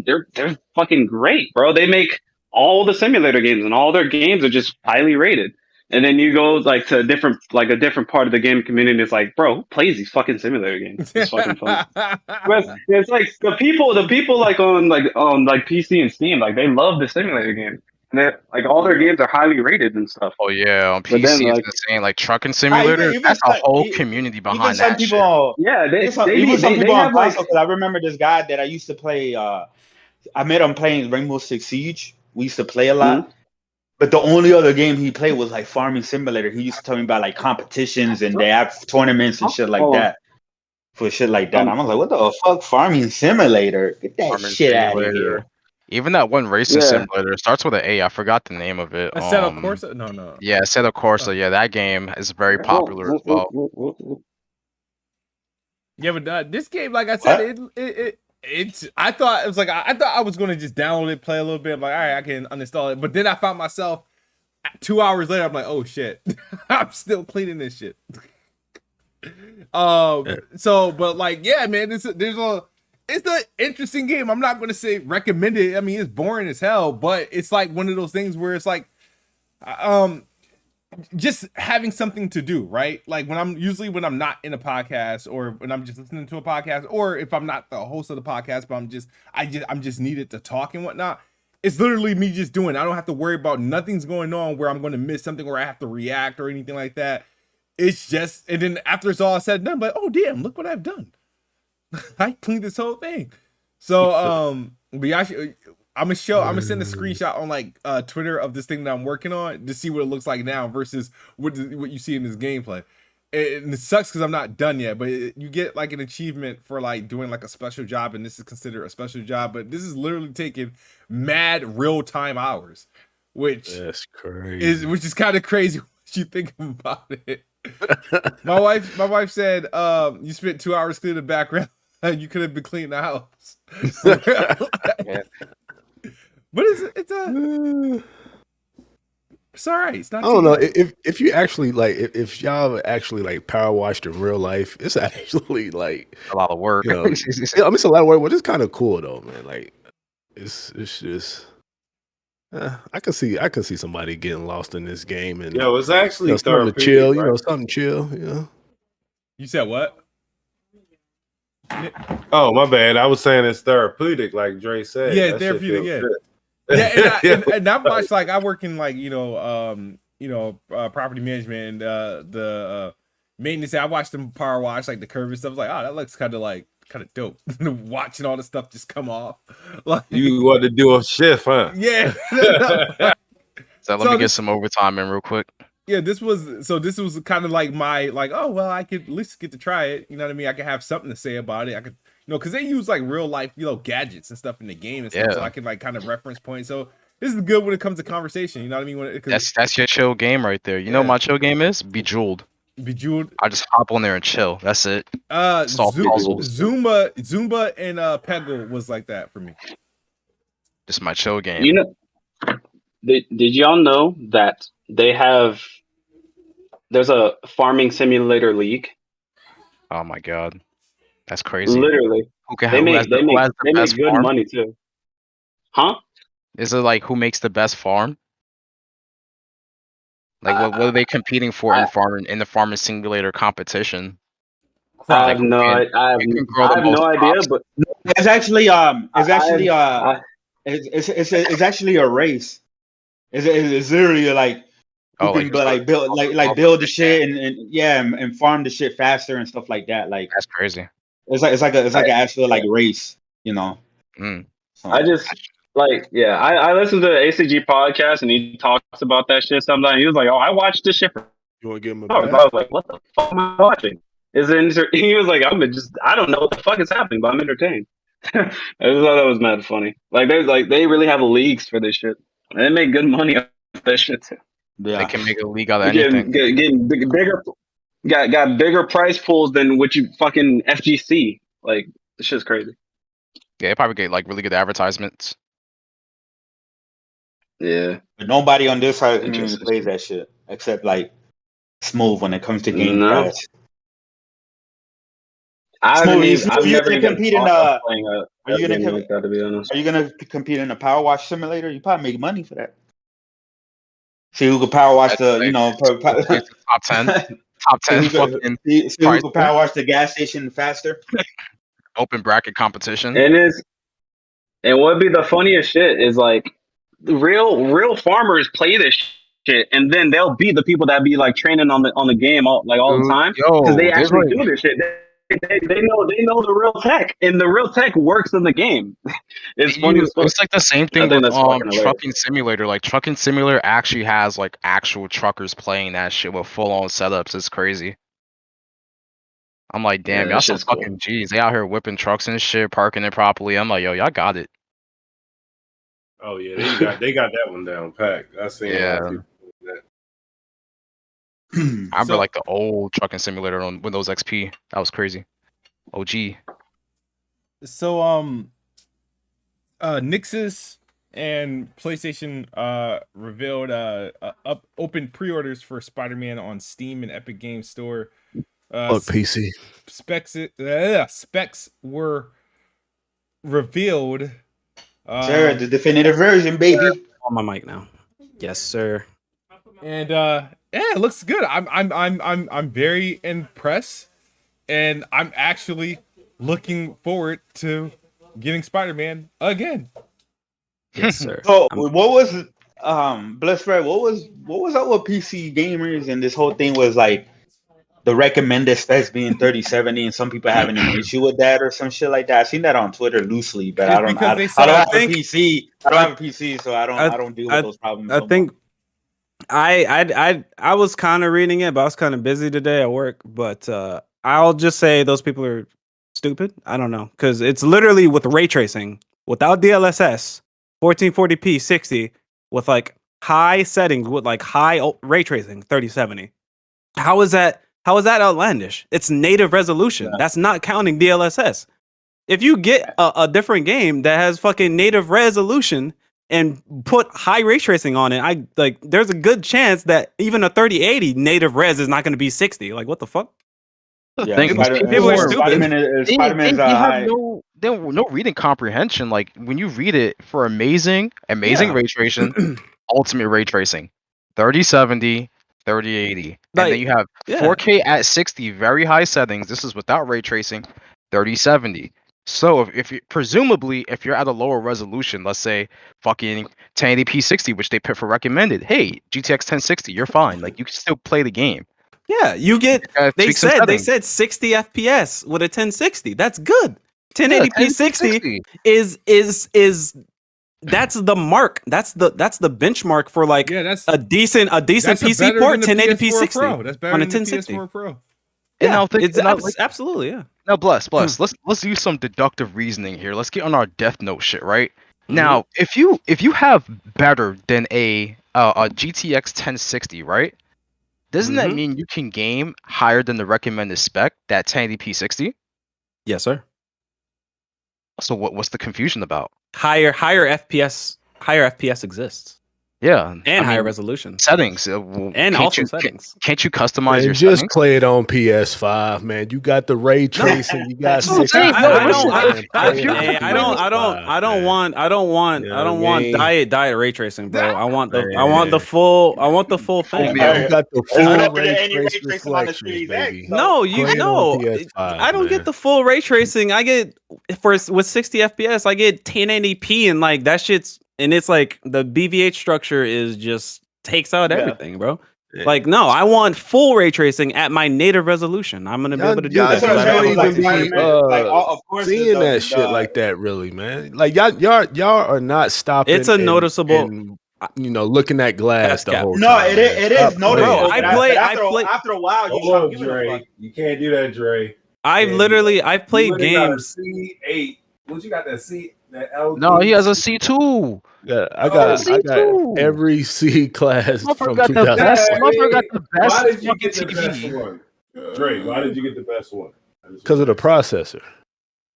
they're fucking great, bro. They make all the simulator games and all their games are just highly rated. And then you go like to a different part of the game community. It's like, bro, who plays these fucking simulator games? It's fucking fun. But it's like the people like on PC and Steam, like they love the simulator game. And like all their games are highly rated and stuff. Oh yeah, on But PC then, it's like- insane. Like Trucking Simulator, even that's a some- whole e- community Even behind some that shit. people, Yeah, they some they people have on like console, because I remember this guy that I used to play. I met him playing Rainbow Six Siege. We used to play a lot, but the only other game he played was like Farming Simulator. He used to tell me about like competitions and they have tournaments and shit like that. For shit like that, I'm like, what the fuck, Farming Simulator? Get that Farming shit out of Simulator. here. Even that one racing Yeah. simulator, it starts with an A. I forgot the name of it. Assetto Corsa? No. Yeah, Assetto Corsa. Yeah, that game is very popular as well. Yeah, but this game, like I said, it's. I thought it was like I thought I was gonna just download it, play a little bit. I'm like, all right, I can uninstall it. But then I found myself 2 hours later. I'm like, oh shit, I'm still cleaning this shit. So, but like, yeah, man, it's an interesting game. I'm not gonna say recommend it. I mean, it's boring as hell, but it's like one of those things where it's like, just having something to do, right? Like when I'm not in a podcast or when I'm just listening to a podcast, or if I'm not the host of the podcast, but I'm just needed to talk and whatnot. It's literally me just doing. I don't have to worry about nothing's going on where I'm going to miss something or I have to react or anything like that. It's just, and then after it's all said and done, I'm like, oh damn, look what I've done. I cleaned this whole thing. So but yeah, I'm gonna send a screenshot on like Twitter of this thing that I'm working on to see what it looks like now versus what you see in this gameplay. And it sucks because I'm not done yet, but you get like an achievement for like doing like a special job, and this is considered a special job. But this is literally taking mad real time hours, which That's crazy. is kind of crazy what you think about it. My wife said, you spent 2 hours cleaning the background. You could have been cleaning the house. But it's all right. It's not. I don't know bad. if you actually like if y'all actually like power washed in real life, it's actually like A lot of work. you know, I mean it's a lot of work, but it's kind of cool though, man. Like it's just I can see somebody getting lost in this game and Yo, it's actually something to therapeutic, chill, right? something chill, You said what? Oh, my bad. I was saying it's therapeutic, like Dre said. Yeah, That shit therapeutic. feels Yeah. good. And I've watched like I work in like property management and the maintenance. I watched them power wash like the curve and stuff. I was like, oh, that looks kind of dope. Watching all the stuff just come off. Like You want to do a shift, huh? yeah. So let So me this- get some overtime in real quick. Yeah, this was kind of like my like, oh well, I could at least get to try it. You know what I mean? I could have something to say about it. I could, because they use like real life, gadgets and stuff in the game and stuff, so Yeah. I can like kind of reference points. So this is good when it comes to conversation. You know what I mean? That's your chill game right there. You know what my chill game is? Bejeweled. Bejeweled. I just hop on there and chill. That's it. Solve puzzles. Zumba and Peggle was like that for me. Just my chill game. You know, did y'all know that there's a farming simulator league? Oh my god, that's crazy. Literally, Who can they who make has the- who has the best good farm? money too. Huh? Is it like who makes the best farm? Like what are they competing for in the farming simulator competition? I have who no, can- I have, who can grow the I have no most idea, crops? but It's actually I- it's actually a race. It's literally like who Oh, can like, build the shit and farm the shit faster and stuff like that. Like that's crazy. it's like an actual like race, Mm. So, I just I listen to the ACG podcast and he talks about that shit sometimes. He was like, "Oh, I watched this shit for You want to give him a hours." I pass? was like, "What the fuck am I watching?" He was like, I don't know what the fuck is happening, but I'm entertained." I just thought that was mad funny. Like they really have leagues for this shit. And they make good money off that shit too. yeah. They can make a league out of Getting, anything. getting bigger, got bigger prize pools than what you fucking FGC. Like this shit's crazy. Yeah, they probably get like really good advertisements. Yeah. But nobody on this side of the community Interesting. plays that shit except like Smooth when it comes to game No. pass. I've Smooth, never you gonna even compete in thought of playing a are you gonna game com- like that, to be honest. Are you gonna compete in a power wash simulator? You probably make money for that. See who can power wash That's the Top 10. Top 10 see who fucking can price. power wash the gas station faster. Open bracket competition. And what'd be the funniest shit is like real farmers play this shit, and then they'll be the people that be like training on the game all the time because they there's actually like- do this shit. They know the real tech, and the real tech works in the game. It's funny as fuck. It's like the same thing I think with that's fucking hilarious. Trucking Simulator. Like Trucking Simulator actually has like actual truckers playing that shit with full on setups. It's crazy. I'm like, damn, Yeah, y'all that some shit's cool. fucking G's. They out here whipping trucks and shit, parking it properly. I'm like, yo, y'all got it. Oh yeah, they got that one down packed. I seen a lot of people do that. I remember So- like the old Trucking Simulator on Windows XP. That was crazy. OG. So Nixus and PlayStation revealed open pre-orders for Spider-Man on Steam and Epic Games Store. PC. Specs were revealed. Sure, the definitive version, baby. On my mic now. Yes, sir. And yeah, it looks good. I'm very impressed, and I'm actually looking forward to getting Spider-Man again. Yes, sir. So what was Bless Red? What was up with PC gamers and this whole thing was like the recommended specs being 3070 and some people having an issue with that or some shit like that. I've seen that on Twitter loosely, but It's I don't because they I saw- don't have I a think- PC. I don't have a PC, so I don't deal with those problems. I no think more. I was kind of reading it, but I was kind of busy today at work. But I'll just say those people are stupid. I don't know, because it's literally with ray tracing without DLSS, 1440p 60 with like high settings with like high ray tracing 3070. How is that outlandish? It's native resolution. Yeah. That's not counting DLSS. If you get a different game that has fucking native resolution and put high ray tracing on it, there's a good chance that even a 3080 native res is not going to be 60. Like, what the fuck? Yeah, thing is, people are stupid. Spider-Man's they have high. no reading comprehension. Like when you read it for amazing Yeah. ray tracing, ultimate ray tracing, 3070, 3080, and Like, then you have yeah. 4K at 60, very high settings. This is without ray tracing, 3070. So if you, presumably if you're at a lower resolution, let's say fucking 1080p 60, which they put for recommended, hey, GTX 1060, you're fine. Like you can still play the game. Yeah, you get. They Tweak some said settings. 60 FPS with a 1060. That's good. 1080p Yeah, 60 is that's the mark. That's the benchmark for like Yeah, that's a decent that's PC better port. than the 1080p PS4 60 Pro. That's better on a than the 1060. PS4 Pro. And Yeah, now think, it's and now, like, absolutely yeah. now bless. Let's use some deductive reasoning here. Let's get on our Death Note shit, right? Mhm. Now, if you have better than a GTX 1060, right? Doesn't that Mhm. mean you can game higher than the recommended spec, that 1080p 60? Yes, sir. So what's the confusion about? Higher FPS exists Yeah, and I higher mean, resolution settings and can't also you, settings. Can't you customize Man, your just settings? play it on PS5, man. You got the ray tracing. You got That's what I'm 60 saying. No, frames, listen, man. if Play it you're- on Hey, I don't PS5, man. You know I don't what I want mean? diet ray tracing, bro. I want the Man. full thing. Yeah. You got the It's full better than ray any ray trace tracing on the reflections, Series X, baby. so- No, you Play it know, on PS5, I don't man. get the full ray tracing. I get with 60 FPS, I get 1080p and like that shit's and it's like the BVH structure is just takes out Yeah. everything, bro. Yeah. Like no, I want full ray tracing at my native resolution. I'm gonna be able to do Y'all that. That's what I'm don't saying. I Like, even be Spider-Man, like, of course, seeing that shit like that, really, man. Like y'all are not stopping. It's a noticeable- and, looking at glass That's the cap. whole No, time. it man. is Stop noticeable. playing, Bro, I but play- after a while, you Hold stop on, giving a Dre. fuck. You can't do that, Dre. I've played You literally got a games. C8. What you got that C? That L? No, he has a C2. Yeah, I Oh, got C2. every C class Motherfucker from got the 2000. best. Hey, Motherfucker got the Why best did you fucking get the best TV. one? Dre, why did you get the best one? Because of the processor.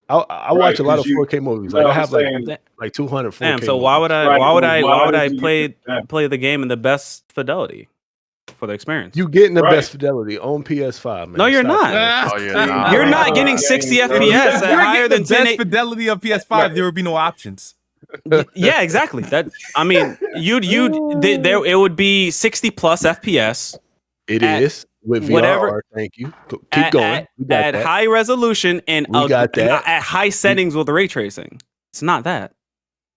I watch a lot of 'cause you- 4K movies. No, Like I I'm have saying- like 200 4K. Damn. So why would I? Right, Why would but I? why Why would did I you play get that? play the game in the best fidelity for the experience? you getting the Right. best fidelity on PS5, man? No, you're Stop not. that. Oh, you're not. You're Nah, not nah, getting nah, 60 yeah, FPS bro. at You're higher getting than the 10. best fidelity of PS5. There would be no options. Yeah, exactly. That I mean, there it would be 60 plus FPS It At is with VRR. whatever- Thank you. Keep at, going. We got at that. high resolution and We got that. at high settings with ray tracing. It's not that.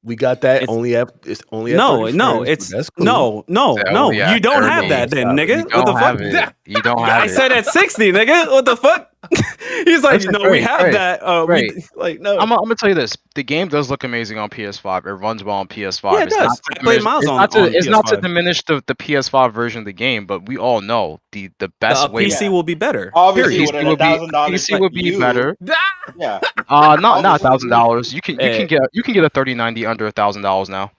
We got that. It's- It's only at No, 30 no, frames, it's but that's cool. no. You don't have that, then, nigga. You What don't the have fuck? it. You don't have I it. said at 60, nigga. What the fuck? He's like, Listen, no, we Ray, have Ray, that. Ray. Like, no. I'm gonna tell you this: the game does look amazing on PS5. It runs well on PS5. Yeah, it It's does. not to I played diminish- Miles it's on- not to, on It's not to PS5. diminish the PS5 version of the game, but we all know the best way. PC will be better. Obviously, Period. with PC a would be $1,000 PC would be CPU, better. Yeah, Not Obviously. $1,000. You can Hey. get a 3090 under $1,000 now.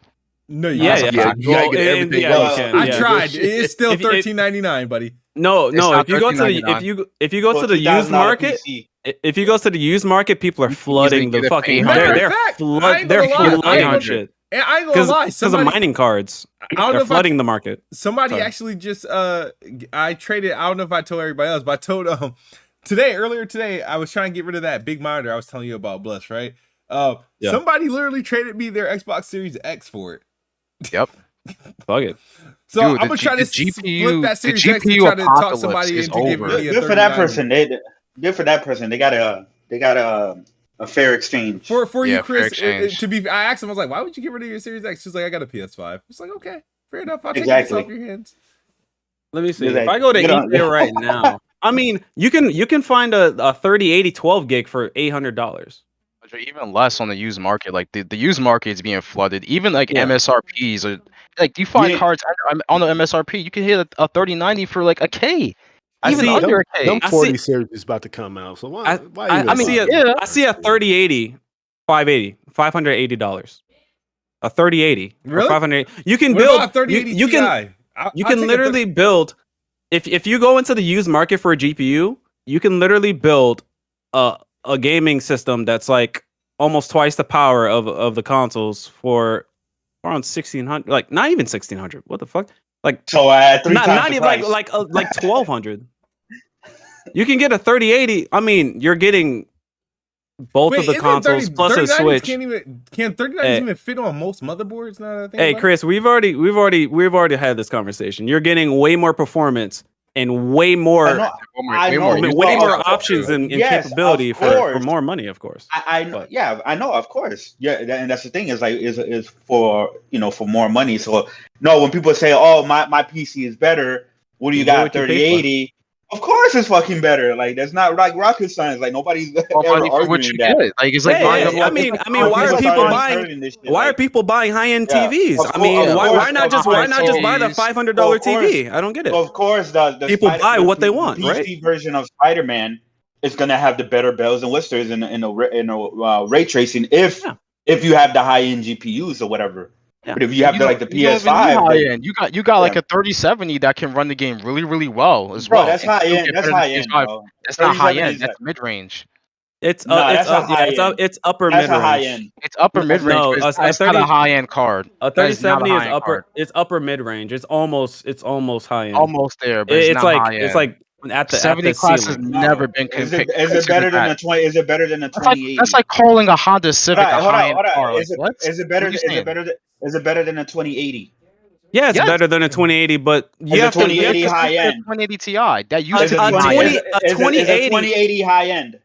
No, you Yeah, can't. yeah. Yeah, you gotta get everything yeah, else. you can, I yeah. tried. It's still If- if- $13.99, buddy. No, It's no. not If you go to the $13.99. if you go for to a the used $2,000 market, PC. if you go to the used market, people are You can flooding easily the get it for fucking. $800. Matter They're of fact, I ain't they're gonna lie, flooding 800. shit And I ain't gonna lie. because of mining cards. I don't know They're if flooding the market. Somebody Sorry. actually just I traded. I don't know if I told everybody else, but I told earlier today I was trying to get rid of that big monitor I was telling you about, Bless, right? Yeah. Somebody literally traded me their Xbox Series X for it. Yep. Fuck it. So Dude, I'm the gonna try to G- flip GPU that Series the X and GPU try to talk apocalypse somebody is into giving over. me a Good for that 3090. person. Good for that person. They got a fair exchange. For Yeah, you, fair Chris. exchange. To be, I asked him, I was like, "Why would you get rid of your Series X?" She's like, "I got a PS5." It's like, okay, fair enough. I'll take this Exactly. off your hands. Let me see. You're If like, I go to get on- eBay right now, I mean, you can find a 3080 12 gig for $800. Even less on the used market. Like the used market is being flooded. Even like Yeah. MSRPs are like you find Yeah. cards on the MSRP. You can hit a 3090 for like a K. I Even see- under a K. Them I 40 see- series is about to come out. So why? I even see bother? Yeah. I see a 3080 $580. A 3080 for Really? 500. You can What build about 3080 you can Ti? you can literally build if you go into the used market for a GPU, you can literally build a gaming system that's like almost twice the power of the consoles for around 1600, like not even 1600. What the fuck? Like So at 3 times not the even price. like 1200. You can get a 3080. I mean, you're getting both of the consoles plus a Switch. Can 3090s Hey. even fit on most motherboards? Now that I think Hey about it? Chris, we've already had this conversation. You're getting way more performance and way more I know. way Well, more of options course. and Yes, capability of for course. more money, of course. I know. But- Yeah, I know. Of course. Yeah, and that's the thing is like is for for more money. So no, when people say, "Oh, my PC is better," what do you You get got? what you pay for. 3080. Of course, it's fucking better. Like that's not like rocket science. Like nobody's Well, ever money for what arguing you that. get. Like it's like Yeah, buying yeah, a I mean, fucking- why are People people started buying? turning this shit, Why are like- people buying high-end Yeah, TVs? of I mean, course, why not just TVs. buy the $500 TV? I don't get it. So of course, the People Spider- buy the what they P- want, the PC right? version of Spider-Man is gonna have the better bells and whistles in ray tracing if you have the high-end GPUs or whatever. Yeah. But if you have the don't even need PS5, high then- end. You got like a 3070 that can run the game really, really well as bro, well. that's and high still end. get That's better than high end, PS5. bro. That's not high 3070 end. is That's mid range. It's Nah, that's a yeah, high-end. it's upper That's mid a high range. end. It's upper No, mid range. no, It's a not 30 a high end card. A That is not a 3070 is high-end upper. card. It's upper mid range. It's almost high end. Almost there, but it's It's not like high it's end. like at the 70 class has ceiling. never been Is it considered better than that. a 20? Is it better than a That's like 2080? that's like calling a Honda Civic a Hold high on, end hold on. car. Like, Is it what? is it better? What are you Is it saying? better? Is it better than a 2080? Yeah, it's Yes. better than a 2080, but you Is have a to. 2080 You have to high end? 2080 Ti. That used Is to it be a high 20 end. a 2080 2080 high end?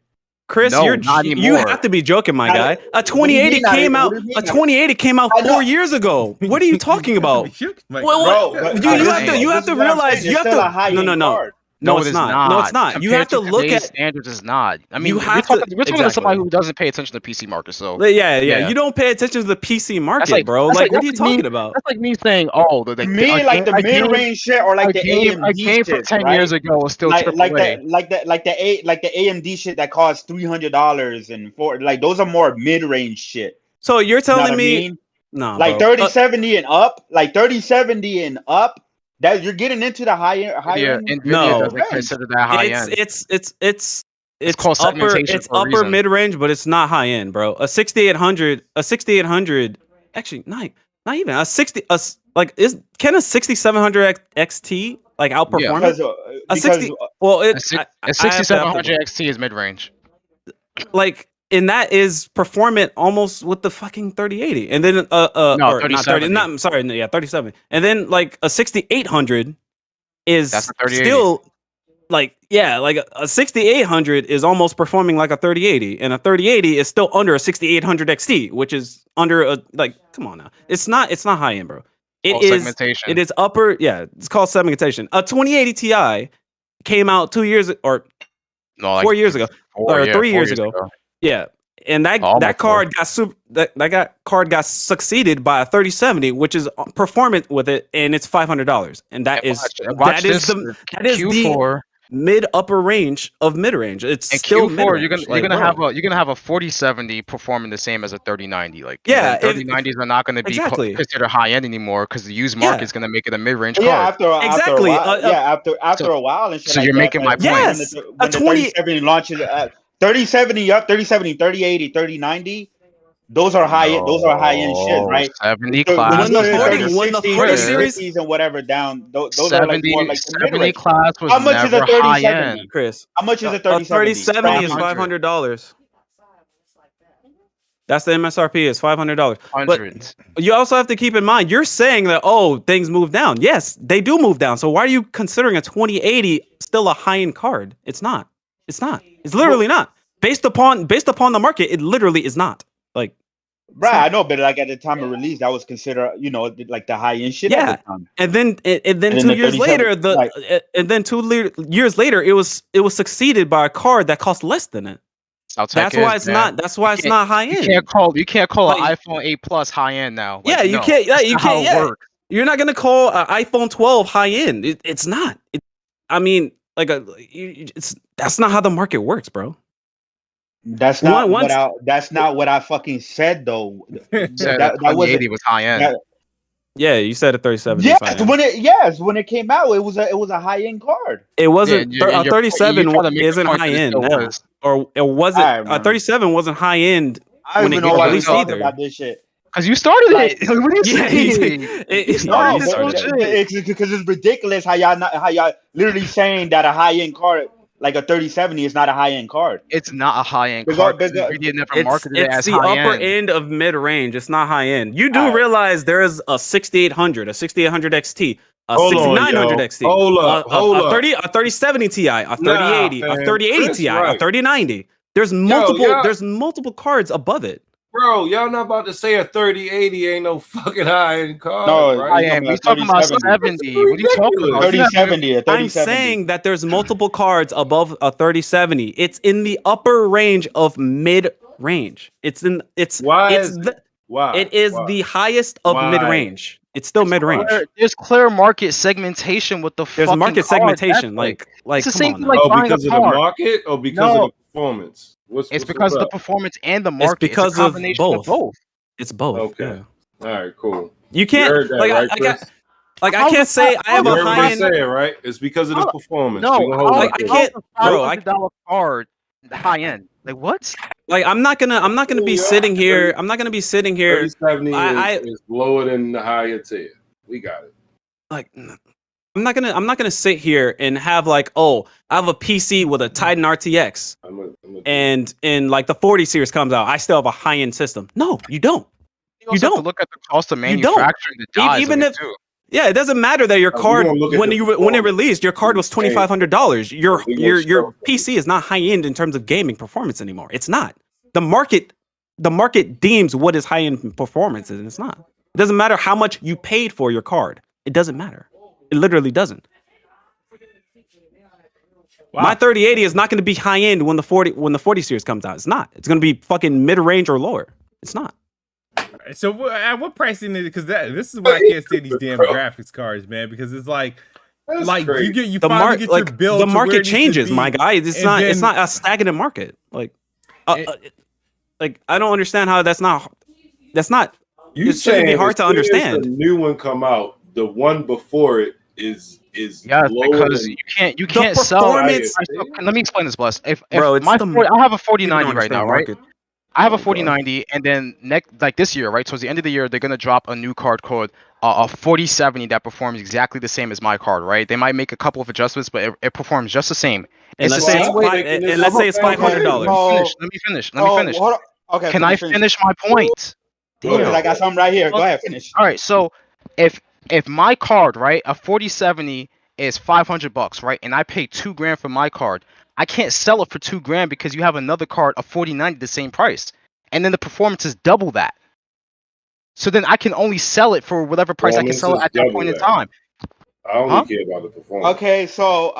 Chris, No, you're not you anymore. have to be joking, my Not- guy. A what do you 2080 mean not came anymore? out. What do you mean A not- 2080 came out I know. 4 years ago. What are you talking about? Like, Well, Bro, but you this have is- to this you is what I'm realize saying. you It's have still to a high-end no. card. No, it it's is not. No, it's not. You Compared have to look today's at. standards. Is not. I mean, You we're have talking, to- we're talking to somebody exactly. who doesn't pay attention to the PC market. So Yeah. Yeah. You don't pay attention to the PC market, like- bro. that's Like, like- what are you that's like me- talking about? that's like me saying, "Oh, the To me, like the mid-range shit or like the a AMD game from shit, 10 right? years ago was still like AAA." the AMD shit that costs $300 and like those are more mid-range shit. So you're You know what telling I me mean? no, Like bro. 3070 and up, that you're getting into the higher Nvidia No. doesn't consider that high end. It's called upper segmentation it's for a upper reason. mid range, but it's not high end, bro. A 6800 actually not even a 60 can a 6700 XT like outperform it? A 60 well it A I have to 6700 XT is mid range. like and that is performant almost with the fucking 3080 and then No, or not 30 3070. not I'm sorry no, yeah 37 and then like a 6800 is That's a 3080. still like a 6800 is almost performing like a 3080 and a 3080 is still under a 6800 XT which is under a like come on now it's not high end bro Segmentation. it is upper it's called segmentation. A 2080 Ti came out 2 years or No, like 4 years ago or 3 years ago. Yeah, and Almost that card got card got succeeded by a 3070, which is performant with it, and it's $500, and that is Watch that is this. the Q4 mid upper range of mid range. It's and still Q4 mid-range. you're gonna have a 4070 performing the same as a 3090. Like Yeah, 3090s are not gonna be exactly. considered high end anymore because the used market is gonna make it a mid range Yeah, card. after Exactly. a while, after a while and shit. so like you're that, making my but point. Yes, when a the 20 3070 launches, 3070 up, 3070, 3080, 3090. Those are high end shit, right? 70 So class. When the is 40 never- when the 40 Chris, series and whatever down, those are like 70, more like the 70 mid-range. class was How much is a never high 3070? end. Chris, How much is a a 3070? 3070 is $500. $500. That's the MSRP is $500. But Hundreds. you also have to keep in mind, you're saying that, things move down. Yes, they do move down. So why are you considering a 2080 still a high-end card? It's not. It's not. It's literally not. Based upon the market, it literally is not. Like, Right, I know, but like at the time of release, that was considered, like the high end shit Yeah. at the time. And then then 2 the years 37 later, like- years later, it was succeeded by a card that cost less than it. That's why it's not. That's why it's not high end. You can't call an Like- iPhone 8 Plus high end now. Yeah, you no, can't. Yeah, that's you not how can't. it Yeah, works. you're not gonna call an iPhone 12 high end. It's not. I mean, like that's not how the market works, bro. That's not Once- that's not what I fucking said though. Said that wasn't- 2080 was high end. that- Yeah, you said a 37. was high Yes, end. when it came out, it was a high end card. It wasn't. Yeah, a 37 you're trying to make the isn't point high that it end still now, was. or it wasn't. Alright, A man. 37 wasn't high end. I don't When even it know got why you released talking either. about this shit. Because you started Like- it. What are you Yeah, saying? it's No, not. but it's because it's ridiculous how y'all literally saying that a high end card like a 3070 is not a high end card. It's not a high end Because- card. because- Nvidia never marketed it It's as the high upper end. end of mid range. It's not high end. You do Alright. realize there's a 6800, a 6800 XT, a Hold on, 6900 yo. XT, Hold up, hold a up. 3070 Ti, a 3080, Nah, a fam. 3080 Chris Ti, a right. 3090. There's multiple. yeah. There's multiple cards above it. Bro, y'all not about to say a 3080 ain't no fucking high end card. No, right? High end. He's talking about 70. What are you talking about? 3070, a 3070. I'm saying that there's multiple cards above a 3070. It's in the upper range of mid range. It's in. It's. Why It's is the, Why? It is Why? the highest of Why? mid range. It's still mid range. There's clear market segmentation with the There's fucking market card. segmentation. That's Like it's the come same on thing now. like Oh, buying because a of the car. market or because No. of the performance? It's because of the performance and the market. because a of combination both. It's both. Okay. Yeah. All right, cool. You You can't heard that, like right, I Chris? I can't say I have You a heard what high he end. said, right? It's because of the performance. No, You gonna hold like, up I to it. can't- bro, I- $500 card high end. Like what? Like I'm not gonna be Yeah. sitting here. I'm not gonna be sitting here 3070 I- is lower than the higher tier. We got it. like I'm not gonna sit here and have like, oh, I have a PC with a Titan RTX I'm and like the 40 series comes out, I still have a high end system. No, you don't. You also have don't. to look at the cost of You don't. manufacturing the dies. Even of it, if- too. Yeah, it doesn't matter that your Oh, we card gonna look at when the it performance. released, your card was $2,500. Your We gonna your show. PC is not high end in terms of gaming performance anymore. It's not. The market deems what is high end performance, and it's not. It doesn't matter how much you paid for your card. It doesn't matter. It literally doesn't. Wow. My 3080 is not going to be high end when the 40 series comes out. It's not. It's going to be fucking mid range or lower. It's not. So at what pricing is it? Because this is why I can't say these damn graphics cards, man. Because it's like That's you crazy. get you The finally market, get your like bill. the to where it market needs to changes, be, my guy. It's and not. It's then- not a stagnant market. Like, And- like I don't understand how that's not. That's not. You It shouldn't be saying hard as to soon as understand. The new one come out. The one before it is Yes, lower because than- you can't sell. performance- Let me explain this, Bless. If Bro, it's my the- I have a People don't 4090 right now, understand right? market. I have a Oh, God. 4090, and then like this year, right? Towards the end of the year, they're gonna drop a new card called a 4070 that performs exactly the same as my card, right? They might make a couple of adjustments, but it performs just the same. And It's let's the say it's same way. Wait, and let's say it's $500. Let me finish. Let me finish. Hold on. Okay. Can I finish my point? Go ahead. Because I got something right here. Go ahead, finish. All right, so if my card, right, a 4070 is $500, right, and I pay $2,000 for my card, I can't sell it for $2,000 because you have another card, a 4090, the same price, and then the performance is double that. So then I can only sell it for whatever price I can Performance sell it is at that double point in that. time. I only Huh? care about the performance. Okay, so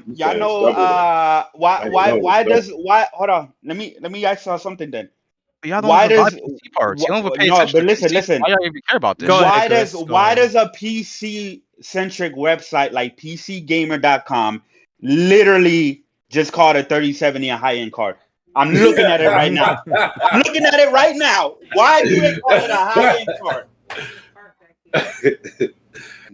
You y'all said know it's double that. why hold on. Let me ask y'all something then. But y'all don't Why even buy does- PC parts. You don't even pay no, attention but to listen, PC. listen. Why y'all even care about this? Go ahead, why Chris, does go why ahead. does a PC centric website like PCgamer.com literally just call a 3070 a high end card? I'm looking at it right now. I'm looking at it right now. Why do they call it a high end card?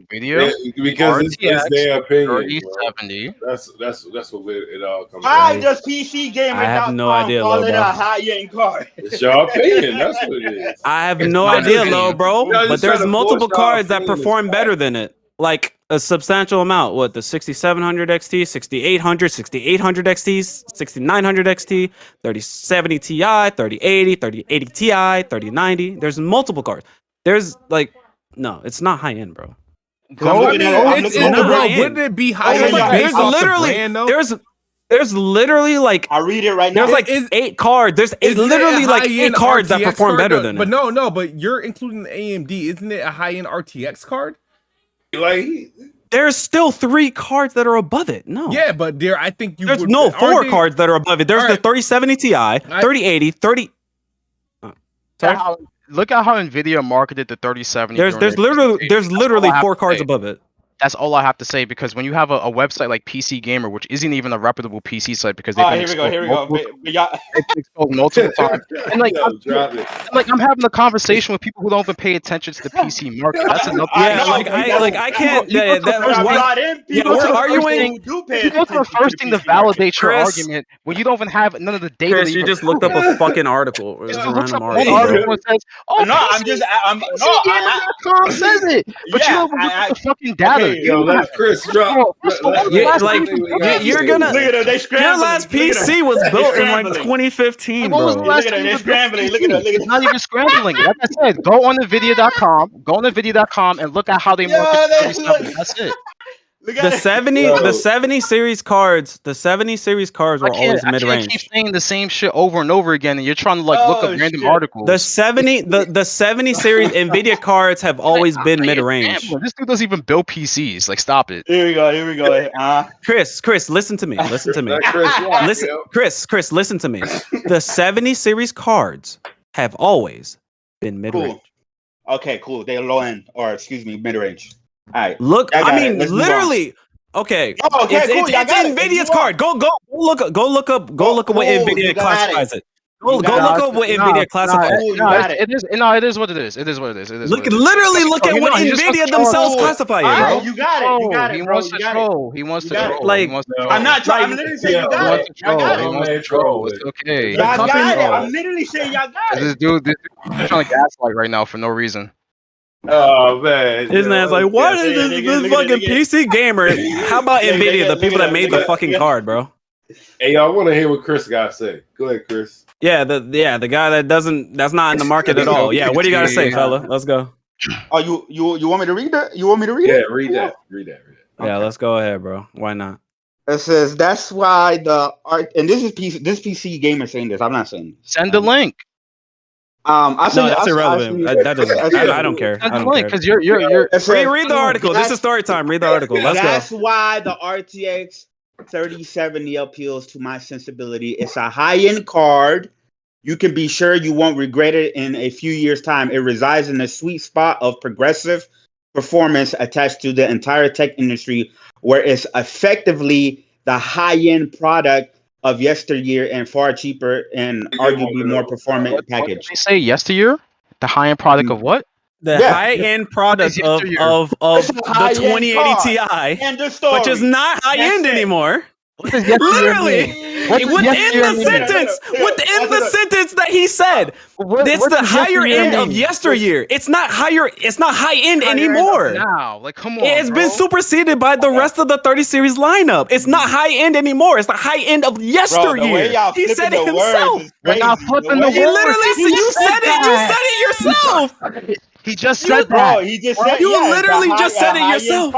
Video Because it's their opinion. bro. 3070. That's what it all comes Why down. does PCgamer.com I have no idea, call Lil it bro. a high end card? It's your opinion. That's what it is. I have no my idea, opinion. though, bro. No, But just there's trying to multiple force y'all cards that opinion perform is better fine. than it. Like a substantial amount. What, the 6700 XT, 6800, 6800 XT, 6900 XT, 3070 Ti, 3080, 3080 Ti, 3090. There's multiple cards. There's like, no, it's not high end, bro. I'm looking at it- I'm It's looking in at the it. bro. high end. Wouldn't it be high Oh, end yeah, based there's off the literally brand, though? there's There's literally like I read it right now. there's like 8 cards. There's literally like 8 cards that perform better than it. But no, but you're including the AMD. Isn't it a high-end RTX card? Like, There's still 3 cards that are above it. No. Yeah, but I think There's no 4 cards that are above it. There's the 3070 Ti, 3080, 30. Sorry? Look at how Nvidia marketed the 3070. There's literally 4 cards above it. That's all I have to say, because when you have a website like PC Gamer, which isn't even a reputable PC site because they've been here we go. But y'all, exposed multiple times, and like, drop it. I'm having a conversation with people who don't even pay attention to the PC market. That's enough. Yeah, I can't. We're arguing. People are first thing to validate your argument when you don't even have none of the data. Chris, you just looked up a fucking article. It was a random article. Gamer.com says it, but you don't look at the fucking data. Yo, let Chris drop. You're gonna. Look at them, they scrambling. Your last PC was built in like 2015, What was bro. the last Look at time them, you they scrambling. Look at them. It's not even scrambling. Like I said, go on Nvidia.com and look at how they market the 37. That's it. The 70 series cards. The 70 series cards were always mid range. I can't keep saying the same shit over and over again, and you're trying to like look up random articles. The 70 series Nvidia cards have always been mid range. This dude doesn't even build PCs. Like, stop it. Here we go. Chris, listen to me. Listen to me. Chris, listen to me. The 70 series cards have always been mid range. Cool. Okay, cool. They're low end, or excuse me, mid range. All right. Look, I mean, literally. Okay. Oh, okay, cool. It's Nvidia's card. Go look up what Nvidia classifies it. Go look up what Nvidia classifies it. It is what it is. It is what it is. Look at what Nvidia themselves classify it, bro. You got it. He wants to troll. He wants to troll. Like, I'm not trolling. I'm literally saying you got it. Y'all got it. He wants to troll. It's okay. Y'all got it. I'm literally saying y'all got it. This dude is trying to gaslight right now for no reason. Oh man, his man's like, what is this fucking PC Gamer? How about Nvidia, the people that made the fucking card, bro? Hey, y'all want to hear what Chris got to say? Go ahead, Chris. Yeah, the guy that's not in the market at all. Yeah, what do you got to say, fella? Let's go. Oh, you want me to read that? You want me to read it? Yeah, read that. Yeah, let's go ahead, bro. Why not? It says that's why the art, and this PC Gamer saying this. I'm not saying this. Send the link. That's irrelevant. That doesn't. I don't care. I don't care. Because you're. Read the article. This is story time. Read the article. Let's go. That's why the RTX 3070 appeals to my sensibility. It's a high-end card. You can be sure you won't regret it in a few years' time. It resides in the sweet spot of progressive performance attached to the entire tech industry, where it's effectively the high-end product of yesteryear and far cheaper and arguably more performant package. What did they say yesteryear? The high-end product of what? The high-end product of the 2080 Ti, which is not high-end anymore. Literally, within the sentence that he said, it's the higher end of yesteryear. It's not high end anymore. Now, like, come on, it's been superseded by the rest of the 30 series lineup. It's not high end anymore. It's the high end of yesteryear. He said it himself. We're not flipping the words. He literally said, you said it. You said it yourself. He just said that. He just said you literally just said it yourself.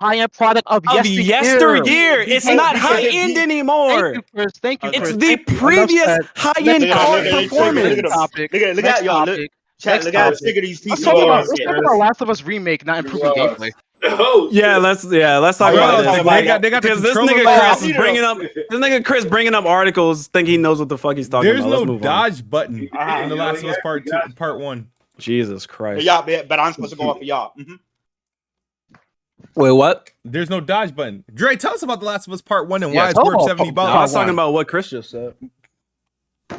High-end product of yesteryear. It's not high-end anymore. Thank you, Chris. It's the previous high-end card performance. Look at y'all. Look at how figure these pieces are. Let's talk about Last of Us Remake, not improving gameplay. Yeah, let's talk about this. They got because this nigga Chris bringing up articles, think he knows what the fuck he's talking about. There's no dodge button in The Last of Us Part 1. Jesus Christ. But I'm supposed to go off for y'all. Wait, what? There's no dodge button. Dre, tell us about The Last of Us Part 1 and why it's worth $70. I was talking about what Chris just said.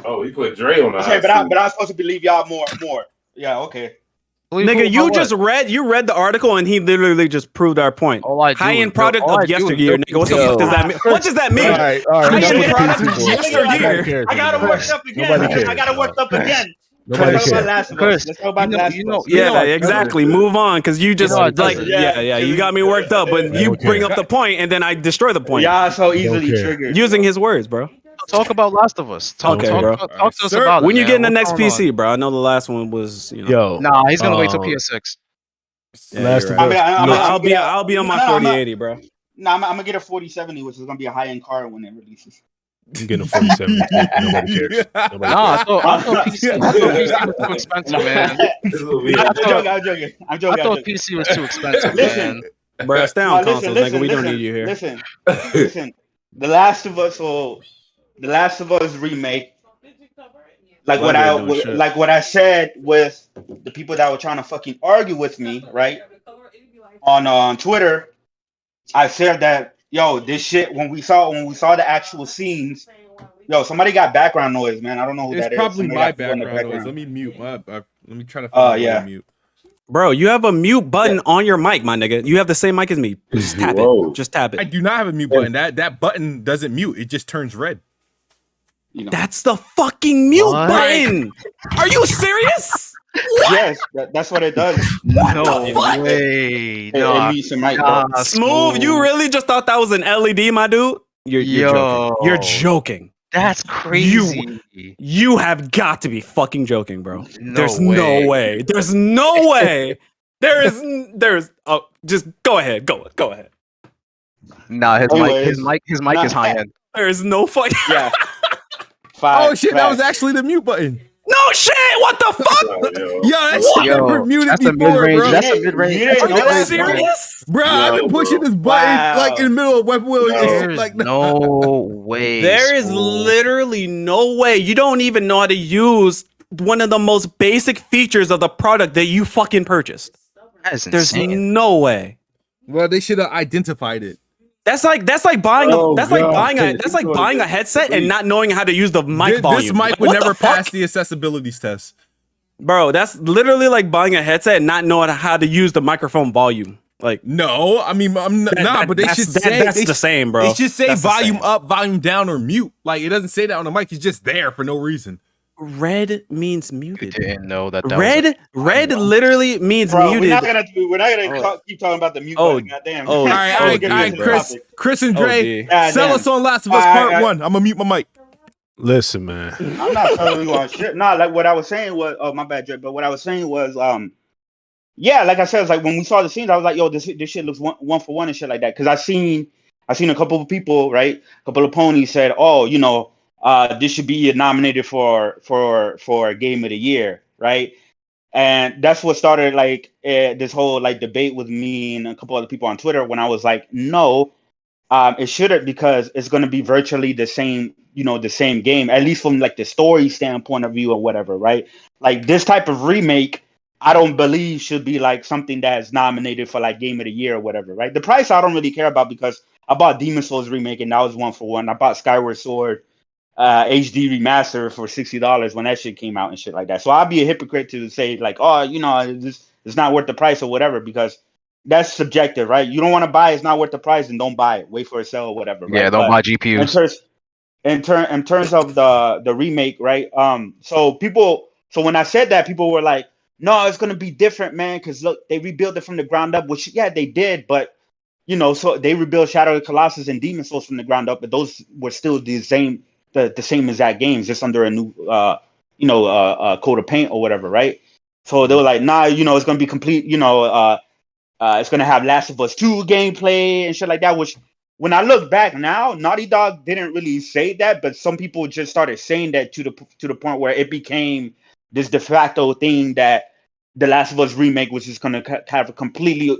Oh, he put Dre on the okay, but I'm supposed to believe y'all more. Yeah, okay. Nigga, you read the article and he literally just proved our point. High-end product of yesteryear, nigga. What the fuck does that mean? What does that mean? High-end product of yesteryear. I gotta work up again. Let's talk about Last of Us. Yeah, exactly. Move on, because you just you got me worked up, but you bring up the point and then I destroy the point. Y'all so easily triggered. Using his words, bro. Talk about Last of Us. Talk to us about it. When you get in the next PC, bro. I know the last one was, Nah, he's gonna wait till PS6. I'll be on my 4080, bro. No, I'm gonna get a 4070, which is gonna be a high end car when it releases. I'm getting a 47. Nobody cares. Nobody Nah, cares. I thought PC was too expensive, man. This will be I'm joking. I thought PC was too expensive, Listen. man. Bro, stay No, on consoles, nigga. We don't listen, need you here. listen. The Last of Us, The Last of Us remake, like Well, I didn't know shit. like what I said with the people that were trying to fucking argue with me, right? On Twitter, I said that this shit when we saw the actual scenes, somebody got background noise, man. I don't know who It's that is. probably Somebody my got people in the background noise. Let me mute. Let me try to find yeah. mute. Bro, you have a mute button on your mic, my nigga. You have the same mic as me. Just tap Whoa. it. Just tap I it. do not have a mute button. That button doesn't mute. It just turns red. That's the fucking mute What? button. Are you serious? Yes, that's what it does. No the fuck? way. It Nah, mutes your mic, bro. nah, Smooth, you really just thought that was an LED, my dude? You're joking. You're joking. That's crazy. You have got to be fucking joking, bro. No There's way. no way. There's no way. There's just go ahead. Go ahead. Nah, his Anyways, mic is high end. There's no fucking Yeah. Oh shit, that was actually the mute button. No shit. What the fuck? Yo, that shit never muted That's a before, mid-range. bro. That's a mid-range. You didn't Are know you that? serious? Bro, I've been pushing this button like in the middle of Weapon Wheel and shit There's like no way. There is Smooth. literally no way. You don't even know how to use one of the most basic features of the product that you fucking purchased. That is There's insane. no way. Well, they should have identified it. That's like buying Oh, buying a headset and not knowing how to use the mic This volume. mic Like, would what the never fuck? pass the accessibilities test. Bro, that's literally like buying a headset and not knowing how to use the microphone volume. Like, No, I mean, but they should say that's the same, bro. They should say That's the volume same. up, volume down, or mute. Like it doesn't say that on the mic. It's just there for no reason. Red means You muted. didn't know that. Red literally means Bro, muted. we're not gonna keep talking about the mute Oh, button. Goddamn. oh, All right, Oh, all right, dude. Chris and Oh, Dre, D. sell us on Last of Us Part 1. I'm gonna mute my mic. Listen, man. I'm not telling you on shit. Nah, like what I was saying was, my bad, Drake. But what I was saying was, yeah, like I said, it's like when we saw the scenes, I was like, yo, this shit looks one for one and shit like that. Because I seen a couple of people, right? A couple of ponies said, oh, this should be nominated for Game of the Year, right? And that's what started like this whole like debate with me and a couple other people on Twitter when I was like, no, it shouldn't, because it's going to be virtually the same, the same game, at least from like the story standpoint of view or whatever, right? Like this type of remake, I don't believe should be like something that's nominated for like Game of the Year or whatever, right? The price I don't really care about, because I bought Demon Souls remake and that was one for one. I bought Skyward Sword HD remaster for $60 when that shit came out and shit like that. So I'd be a hypocrite to say like, oh, it's not worth the price or whatever, because that's subjective, right? You don't want to buy it's not worth the price, and don't buy it. Wait for a sale or whatever. Yeah, right? don't But buy GPUs. in terms of the remake, right? So when I said that, people were like, no, it's gonna be different, man, because look, they rebuilt it from the ground up, which yeah, they did, but so they rebuilt Shadow of the Colossus and Demon Souls from the ground up, but those were still the same exact games, just under a new coat of paint or whatever, right? So they were like, nah, it's gonna be complete, it's gonna have Last of Us 2 gameplay and shit like that, which when I look back now, Naughty Dog didn't really say that, but some people just started saying that to the point where it became this de facto thing that the Last of Us remake was just gonna have a completely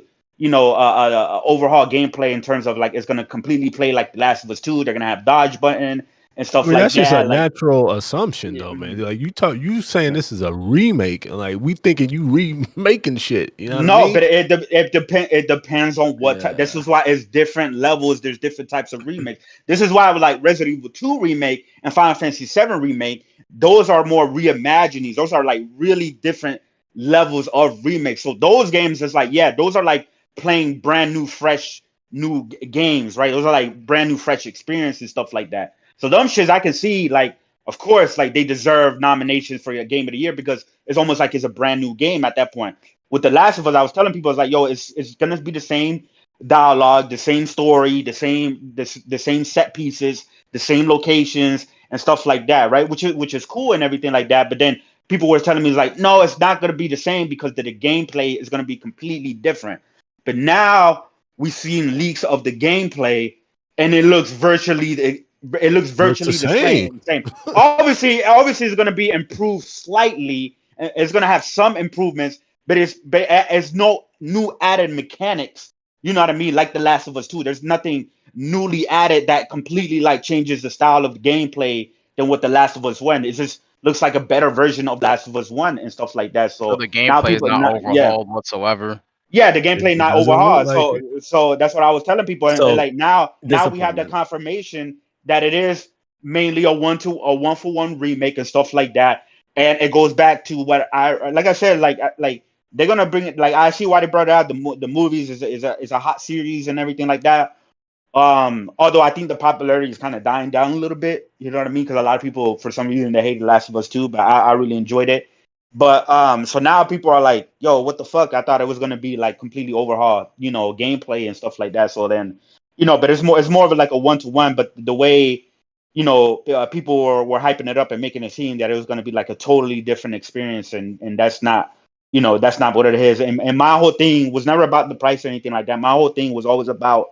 overhaul gameplay in terms of like it's gonna completely play like the Last of Us 2. They're gonna have dodge button and stuff like that's that. just a like, natural assumption, though, man. Like you saying this is a remake, and like we thinking you remaking shit. You know? What I mean? But it depends on what. This is why it's different levels. There's different types of remakes. This is why I would like Resident Evil 2 remake and Final Fantasy 7 remake. Those are more reimaginings. Those are like really different levels of remakes. So those games is like, yeah, those are like playing brand new, fresh, new games, right? Those are like brand new, fresh experiences, stuff like that. So them shits I can see, like, of course, like they deserve nominations for your Game of the Year, because it's almost like it's a brand new game at that point. With The Last of Us, I was telling people, it's like, yo, it's gonna be the same dialogue, the same story, the same set pieces, the same locations and stuff like that, right? Which is cool and everything like that. But then people were telling me like, no, it's not gonna be the same, because the gameplay is gonna be completely different. But now we've seen leaks of the gameplay, and it looks virtually the same. Obviously, it's going to be improved slightly. It's going to have some improvements, but it's no new added mechanics. You know what I mean? Like The Last of Us 2. There's nothing newly added that completely like changes the style of the gameplay than what The Last of Us 1. It just looks like a better version of Last of Us 1 and stuff like that. So So the now gameplay is people, not overhauled whatsoever. yeah, the gameplay not doesn't look overhauled. like So that's what I was telling people. And So like now we have the disappointment. confirmation that it is mainly a one for one remake and stuff like that. And it goes back to what I said, like they're gonna bring it. Like I see why they brought it out. The movies is a hot series and everything like that. Although I think the popularity is kind of dying down a little bit. You know what I mean? Because a lot of people, for some reason, they hate The Last of Us too. But I really enjoyed it. But so now people are like, "Yo, what the fuck?" I thought it was gonna be like completely overhauled, gameplay and stuff like that. So then, but it's more of like a 1-to-1. But the way, people were hyping it up and making it seem that it was gonna be like a totally different experience, and that's not, that's not what it is. And my whole thing was never about the price or anything like that. My whole thing was always about.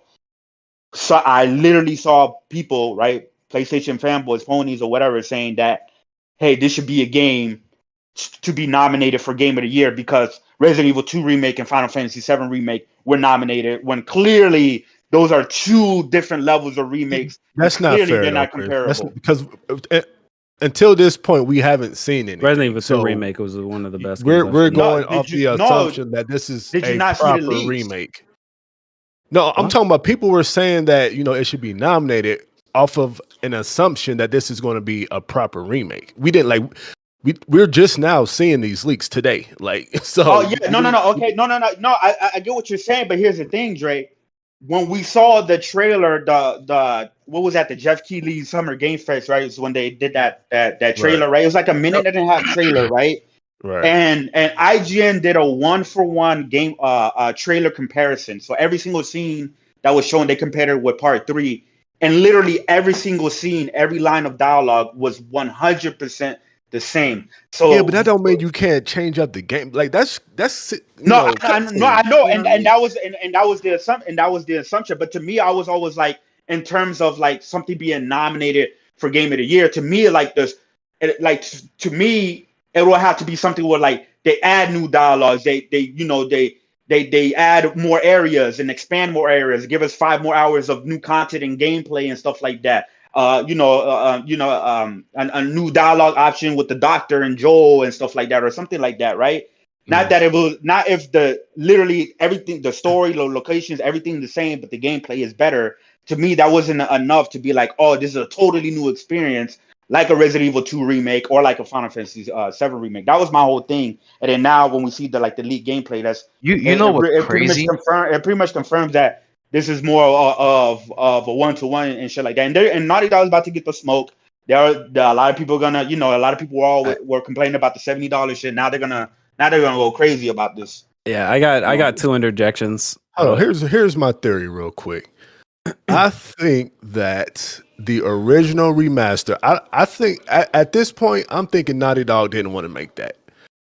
So I literally saw people, right, PlayStation fanboys, ponies, or whatever, saying that, hey, this should be a game to be nominated for Game of the Year because Resident Evil 2 Remake and Final Fantasy 7 Remake were nominated when clearly those are two different levels of remakes. That's not Clearly fair, they're though, not Chris. comparable. Because until this point, we haven't seen anything. Resident Evil 2 So Remake was one of the best. We're games I've seen. going No, off the assumption that this is did you a not see the proper leaks? remake. No, I'm What? talking about people were saying that it should be nominated off of an assumption that this is going to be a proper remake. We didn't like. We're just now seeing these leaks today. Like so. Oh yeah, no. Okay, no. I get what you're saying, but here's the thing, Dre. When we saw the trailer, the what was that? The Jeff Keighley Summer Game Fest, right? It's when they did that trailer, right? It was like a minute and a half trailer, right? Right. And IGN did a 1-for-1 game trailer comparison. So every single scene that was shown, they compared it with part 3, and literally every single scene, every line of dialogue was 100% the same. So yeah, but that don't mean you can't change up the game. Like that's no, I know, and that was the assumption. But to me, I was always like, in terms of like something being nominated for Game of the Year, to me, like this, to me, it will have to be something where like they add new dialogues, they add more areas and expand more areas, give us 5 more hours of new content and gameplay and stuff like that. A new dialogue option with the Doctor and Joel and stuff like that, or something like that, right? Not that it was not if literally everything, the story, the locations, everything the same, but the gameplay is better. To me, that wasn't enough to be like, oh, this is a totally new experience, like a Resident Evil 2 remake or like a Final Fantasy 7 remake. That was my whole thing. And then now when we see the leaked gameplay, that's What's crazy? It pretty much confirms that this is more of a 1-to-1 and shit like that. And Naughty Dog is about to get the smoke. There are a lot of people a lot of people were complaining about the $70 shit. Now they're gonna go crazy about this. Yeah, I got 2 interjections. Hold on, here's my theory real quick. I think that the original remaster, I think at this point, I'm thinking Naughty Dog didn't want to make that.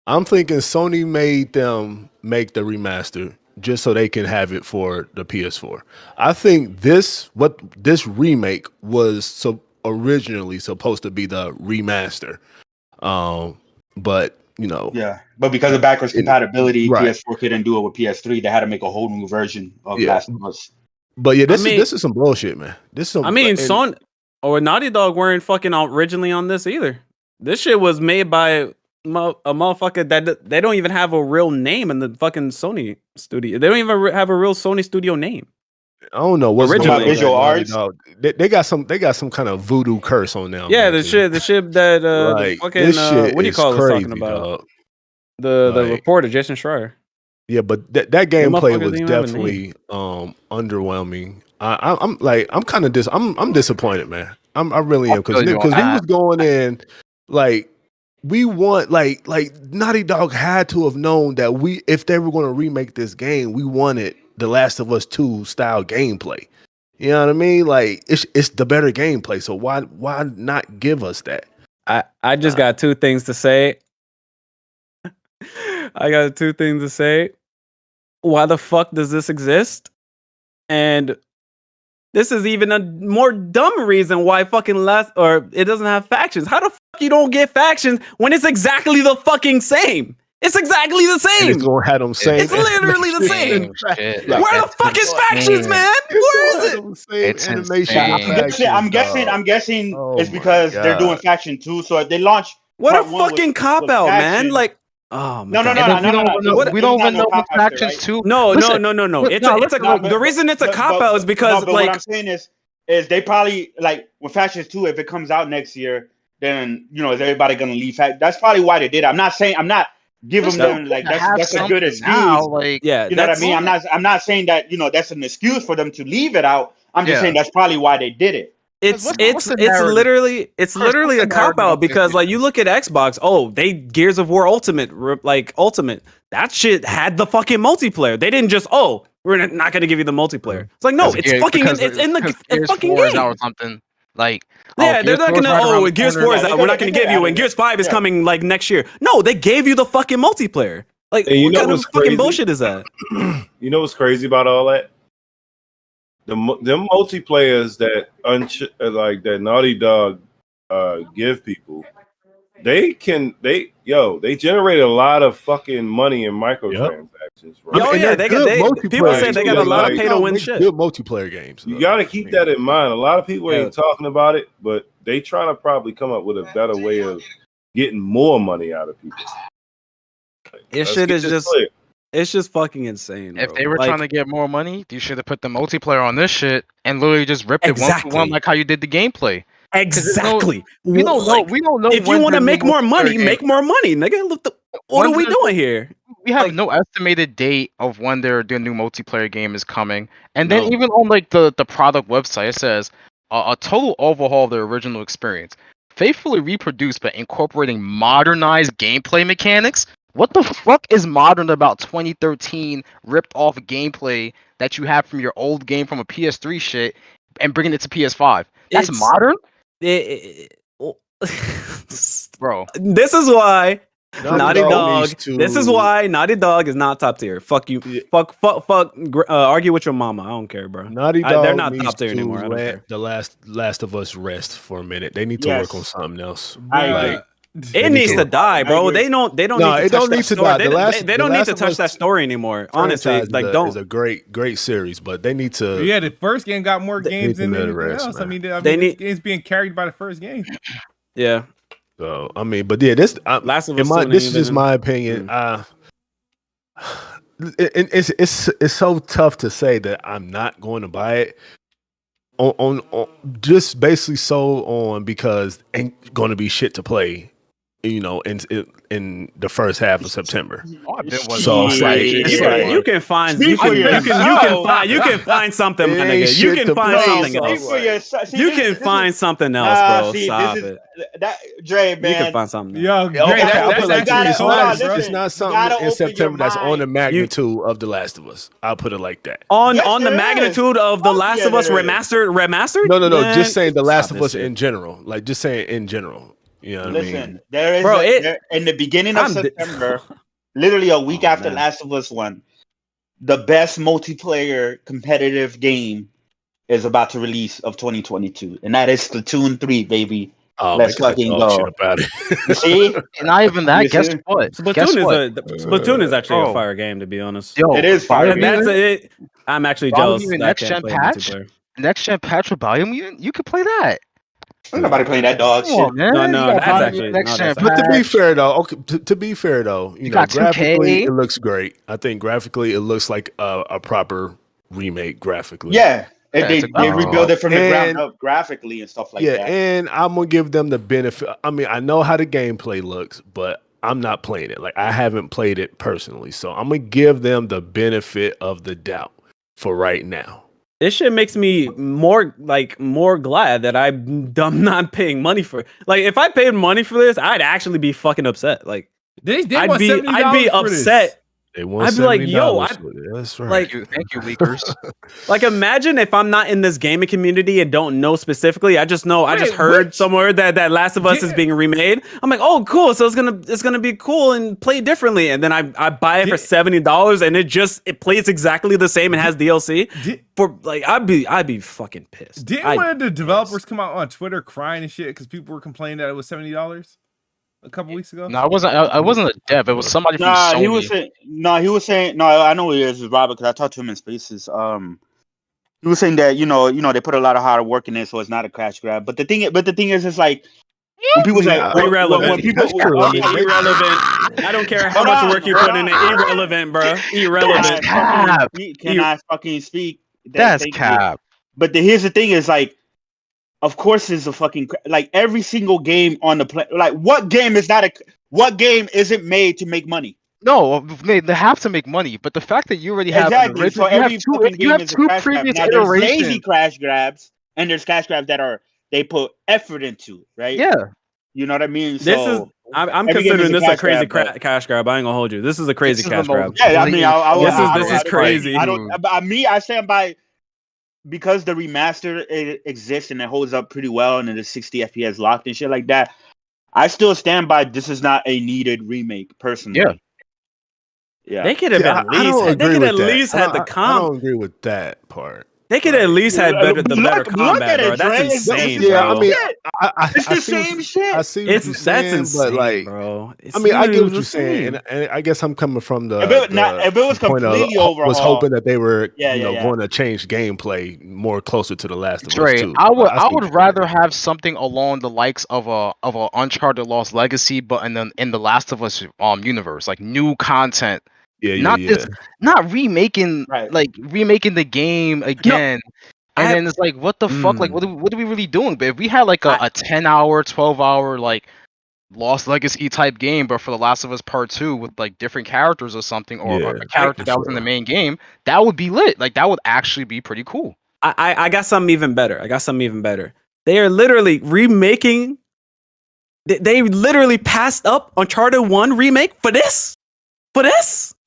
I'm thinking Sony made them make the remaster just so they can have it for the PS4. I think this remake was originally supposed to be the remaster. But yeah, but because of backwards compatibility, right. PS4 couldn't do it with PS3. They had to make a whole new version of Last of Us. But yeah, this is some bullshit, man. Sony or Naughty Dog weren't fucking originally on this either. This shit was made by a motherfucker that they don't even have a real name in the fucking Sony studio. They don't even have a real Sony studio name. I don't know what's going on. Visual Arts. They got some kind of voodoo curse on them. Yeah, the shit that the fucking this shit what do you call it talking about? Dog. The reporter Jason Schreier. Yeah, but that gameplay was definitely underwhelming. I'm disappointed, man. I really am because we was going in like we want like Naughty Dog had to have known that if they were going to remake this game, we wanted The Last of Us 2 style gameplay. You know what I mean? Like it's the better gameplay. So why not give us that? I just got 2 things to say. I got 2 things to say. Why the fuck does this exist? And this is even a more dumb reason why fucking it doesn't have factions. How the fuck you don't get factions when it's exactly the fucking same? It's exactly the And same. it's gonna have them same. It's literally the same. Shit. Where the fuck is factions, man? Where is it? It's animation. insane. I'm guessing Oh it's because my they're doing God. faction 2. So if they launch What a part 1 fucking with cop out, man! faction- Like, oh my No, God. We don't even know what factions too. No. Listen, No. It's no, a the reason it's a cop out is because but what I'm saying is they probably like with factions 2. If it comes out next year, then is everybody gonna leave? That's probably why they did it. I'm not giving them like that's a good excuse. Now, like, yeah, You know what I mean? I'm not saying that that's an excuse for them to leave it out. I'm just Yeah. saying that's probably why they did it. It's What's the it's narrative? literally What's a the cop narrative out of this? because like you look at Xbox, they Gears of War Ultimate that shit had the fucking multiplayer. They didn't just we're not gonna give you the multiplayer. It's like no, it's fucking it's in the fucking Gears 4 is out or game. something. Like Yeah, they're not gonna Gears 4 is out. We're not gonna give you and Gears 5 is Yeah. coming like next year. No, they gave you the fucking multiplayer. Like And you what know kind of what's fucking crazy? bullshit is that? You know what's crazy about all that? Them multiplayers that that Naughty Dog give people, they generate a lot of fucking money in microtransactions, right? Oh, And yeah, they're they good got- people multiplayer say they got a games. lot of Like, pay-to-win they shit. Good multiplayer games. You though. got to keep that in mind. A lot of people Yeah. ain't talking about it, but they trying to probably come up with a better way of getting more money out of people. This Let's shit get is this just clear. it's just fucking insane. if bro. they were Like, trying to get more money, you should have put the multiplayer on this shit and literally just ripped it one Exactly. for one, like how you did the gameplay. exactly. We don't know. Like, We don't know. if you when want to the new make more money, multiplayer game- make more money, nigga. Look, what When's are we the- doing here? We have like- no estimated date of when their new multiplayer game is coming, and then No. even on like the product website, it says a total overhaul of the original experience, faithfully reproduced but incorporating modernized gameplay mechanics. What the fuck is modern about 2013 ripped off gameplay that you have from your old game from a PS3 shit and bringing it to PS5? That's It's- modern, bro. This is why Naughty Dog. needs to- This is why Naughty Dog is not top tier. Fuck you. Yeah. Fuck. Argue with your mama. I don't care, bro. Naughty Dog They're not needs top tier to anymore. I don't let care. the Last of Us rest for a minute. They need to Yes. work on something else. I Bruh. agree. It need needs to- to die, bro. agree. They don't. They don't. No, need to it touch don't that need to story. die. They, The Last- they The don't need Last to of touch Us that story anymore. Honestly, Franchise like is don't. a great series, but they need to. Yeah, the first game got more games need than to let it anything rest, else. man. I mean, They this need- game's being carried by the first game. Yeah. So I mean, but yeah, this Last of in Us my 2 this ain't is just even- my opinion. It's so tough to say that I'm not going to buy it on just basically so on because ain't going to be shit to play, in the first half of September. Oh, I bet was So it's like- Yeah. it's You like- can, you can find Speak you for can, you yourself. can find something, my It ain't nigga. You shit can to find play, something so- else. You can find something else, bro. Stop it. That Dre, man. You can find something else. Yo, Okay, Dre, I'll that's put it like actually this. hold on, hard, bro. listen. It's not You something gotta in open your September that's on the mind. magnitude of The Last of Us. I'll put it like that. On Yes, the there is. magnitude of the Fuck Last yeah, of Us there is. remastered? No, Man, just saying The Last stop of this Us shit. in general. Like just saying in general. You know what I mean? Listen, there is Bro, in the beginning of I'm di- September, literally a week Oh, after man. Last of Us 1, the best multiplayer competitive game is about to release of 2022, and that is Splatoon 3, baby. Oh, Let's man, get fucking that dog go. shit about it. You see, Not even that. You Guess see? what? Guess Splatoon is actually a bro. fire game, to be honest. Yo, It is fire. Bio And that's Mutant- it. I'm actually Bio jealous Mutant that I Next can't Gen play patch? multiplayer. Next gen patch for Biomutant, you could play that. ain't nobody playing that dog Come shit. on, man. No, You got that's Biomutant actually- Next no, Gen that's But to be patch. fair though, to be fair though, You got 2K. graphically it looks great. I think graphically it looks like a proper remake graphically. Yeah, and Yeah, they it's a- rebuild it from the ground And- up graphically and stuff like yeah, that. and I'm gonna give them the benefit. I mean, I know how the gameplay looks, but I'm not playing it. Like I haven't played it personally, so I'm gonna give them the benefit of the doubt for right now. This shit makes me more glad that I'm not paying money for it. Like if I paid money for this, I'd actually be fucking upset. Like They I'd want be $70 for this. upset. They want I'd be like, $70 yo, for it. That's right. like- Thank you, leakers. Like, imagine if I'm not in this gaming community and don't know specifically. I just know I just Wait, heard what? somewhere that Last of Us is Yeah. being remade. I'm like, oh, cool. So it's gonna be cool and play differently. And then I buy it for $70, and it plays exactly the same and has DLC. For like, I'd be fucking pissed. Didn't one of the developers come out on Twitter crying and shit because people were complaining that it was $70 a couple weeks ago? No, I wasn't a dev. It was somebody from Nah, Sony. he was saying. No, I know who he is. It's Robert because I talked to him in Spaces. He was saying that you know they put a lot of hard work in it, so it's not a cash grab. But the thing is, it's like when people say irrelevant. when people Irrelevant. I don't care how much work you put in it. Irrelevant, bro. Irrelevant. Can I fucking speak? That's Thank you. cap. But here's the thing: is like, of course, it's a fucking like every single game on the play. Like, what game isn't made to make money? No, they have to make money, but the fact that you already have Exactly. So every fucking you game have is a two crash grab. previous Now, there's lazy iterations. crash grabs, and there's cash grabs that they put effort into, right? Yeah, You know what I mean? I'm every game considering is a this a cash crazy grab, cash grab. I ain't gonna hold you. This is a crazy This is cash the grab. most- yeah, I mean, This is crazy. I don't. But me, I stand by because the remaster exists and it holds up pretty well, and it is 60 FPS locked and shit like that. I still stand by this is not a needed remake, personally. Yeah. Yeah. They could have Yeah, at I least. don't They agree could with at that. least had the I comp. don't agree with that part. They could at least had the better Look combat, at bro. it, That's Dre. insane, Yeah, bro. I mean, It's I the see what same you- shit. I see what you're That's saying, insane, but like, bro. I mean, I get what It's you're saying, insane. and I guess I'm coming from the If it was point of completely was overhauled, hoping that they were Yeah. going to change gameplay more closer to the Last of Us Dre, 2. I see what would you're rather saying. saying. have something along the likes of a Uncharted Lost Legacy, but in the Last of Us universe, like new content, not this, not remaking Right. remaking the game again. And then it's like, what the fuck? Like, what are we really doing? But if we had like a 10-hour, 12-hour like Lost Legacy type game, but for The Last of Us Part 2 with like different characters or something, or Yeah, a character for that was in the sure. main game, that would be lit. Like that would actually be pretty cool. I got something even better. They are literally remaking. They literally passed up Uncharted 1 remake for this.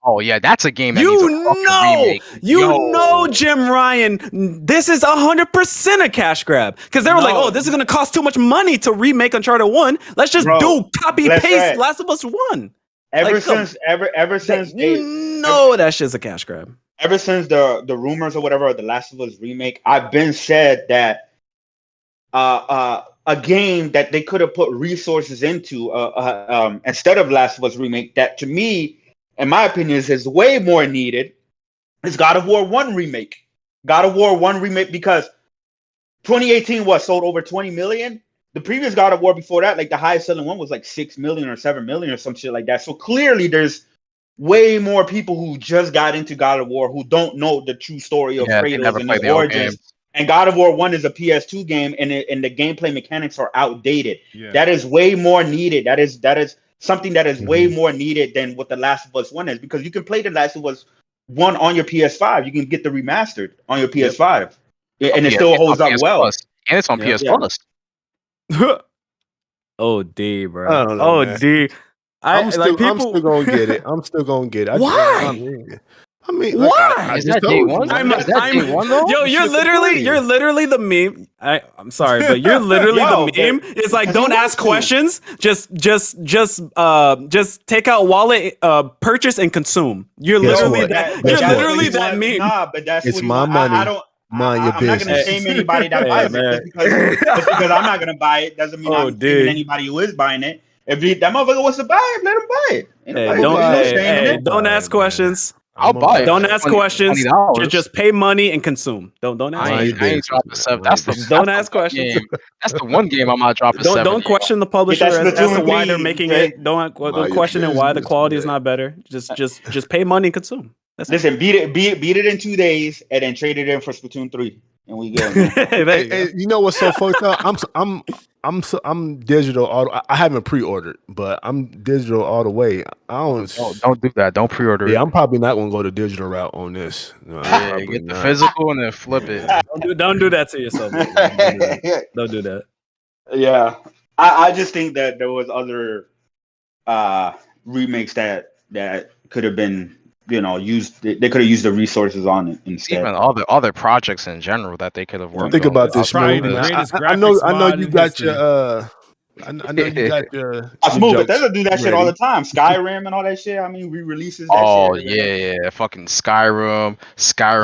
Oh yeah, that's a game that needs a fucking remake. You know, Jim Ryan, this is 100% a cash grab because they were like, "Oh, this is gonna cost too much money to remake Uncharted 1. Let's just do copy paste Last of Us 1." Ever since that shit's a cash grab. Ever since the rumors or whatever of the Last of Us remake, I've been said that a game that they could have put resources into instead of Last of Us remake, that to me, in my opinion, is way more needed, is God of War 1 remake. God of War 1 remake, because 2018 sold over 20 million. The previous God of War before that, like the highest selling one was like 6 million or 7 million or some shit like that. So clearly there's way more people who just got into God of War who don't know the true story of Kratos and his origins. And God of War 1 is a PS2 game, and the gameplay mechanics are outdated. Yeah. That is way more needed. That is something that is way more needed than what The Last of Us 1 is, because you can play The Last of Us 1 on your PS5. You can get the remastered on your PS5. And it still holds up well. And it's on PS Plus. Oh, D, bro. I don't know, man. D. I'm still gonna get it. I'm still gonna get it. Why? I mean, why? Is that day one? Is that day one though? Yo, you're literally the meme. I'm sorry, but you're literally the meme. It's like, don't ask questions. Just take out wallet, purchase and consume. You're literally that. You're literally that meme. Nah, but that's It's what my money. I don't. Mind your I'm not going to business. shame anybody that buys it. Just because I'm not going to buy it doesn't mean I'm shaming anybody who is buying it. If that motherfucker wants to buy it, let him buy it. Don't ask questions. I'll buy it. Don't ask questions. $20. Just pay money and consume. Don't ask. I ain't dropping $7. Don't ask questions. That's the one game I'm not dropping $7. Don't question the publisher as to why they're making it. Don't question it why the quality is not better. Just pay money and consume. Listen, beat it in 2 days and then trade it in for Splatoon 3, and we go. Hey, you know what's so fucked up? I'm digital all. I haven't pre-ordered, but I'm digital all the way. Don't do that. Don't pre-order. Yeah, I'm probably not gonna go the digital route on this. No, yeah, get the physical and then flip it. Don't do that to yourself. Don't do that. Yeah, I just think that there was other remakes that could have been used they could have used the resources on it instead. Even other projects in general that they could have worked Think on. about this, Probably Smooth. the greatest I know graphics mod you in got history. your I know you got your Smooth, but jokes they do that shit all ready. the time. Skyrim and all that shit. I mean, re-releases that Oh shit. yeah, fucking Skyrim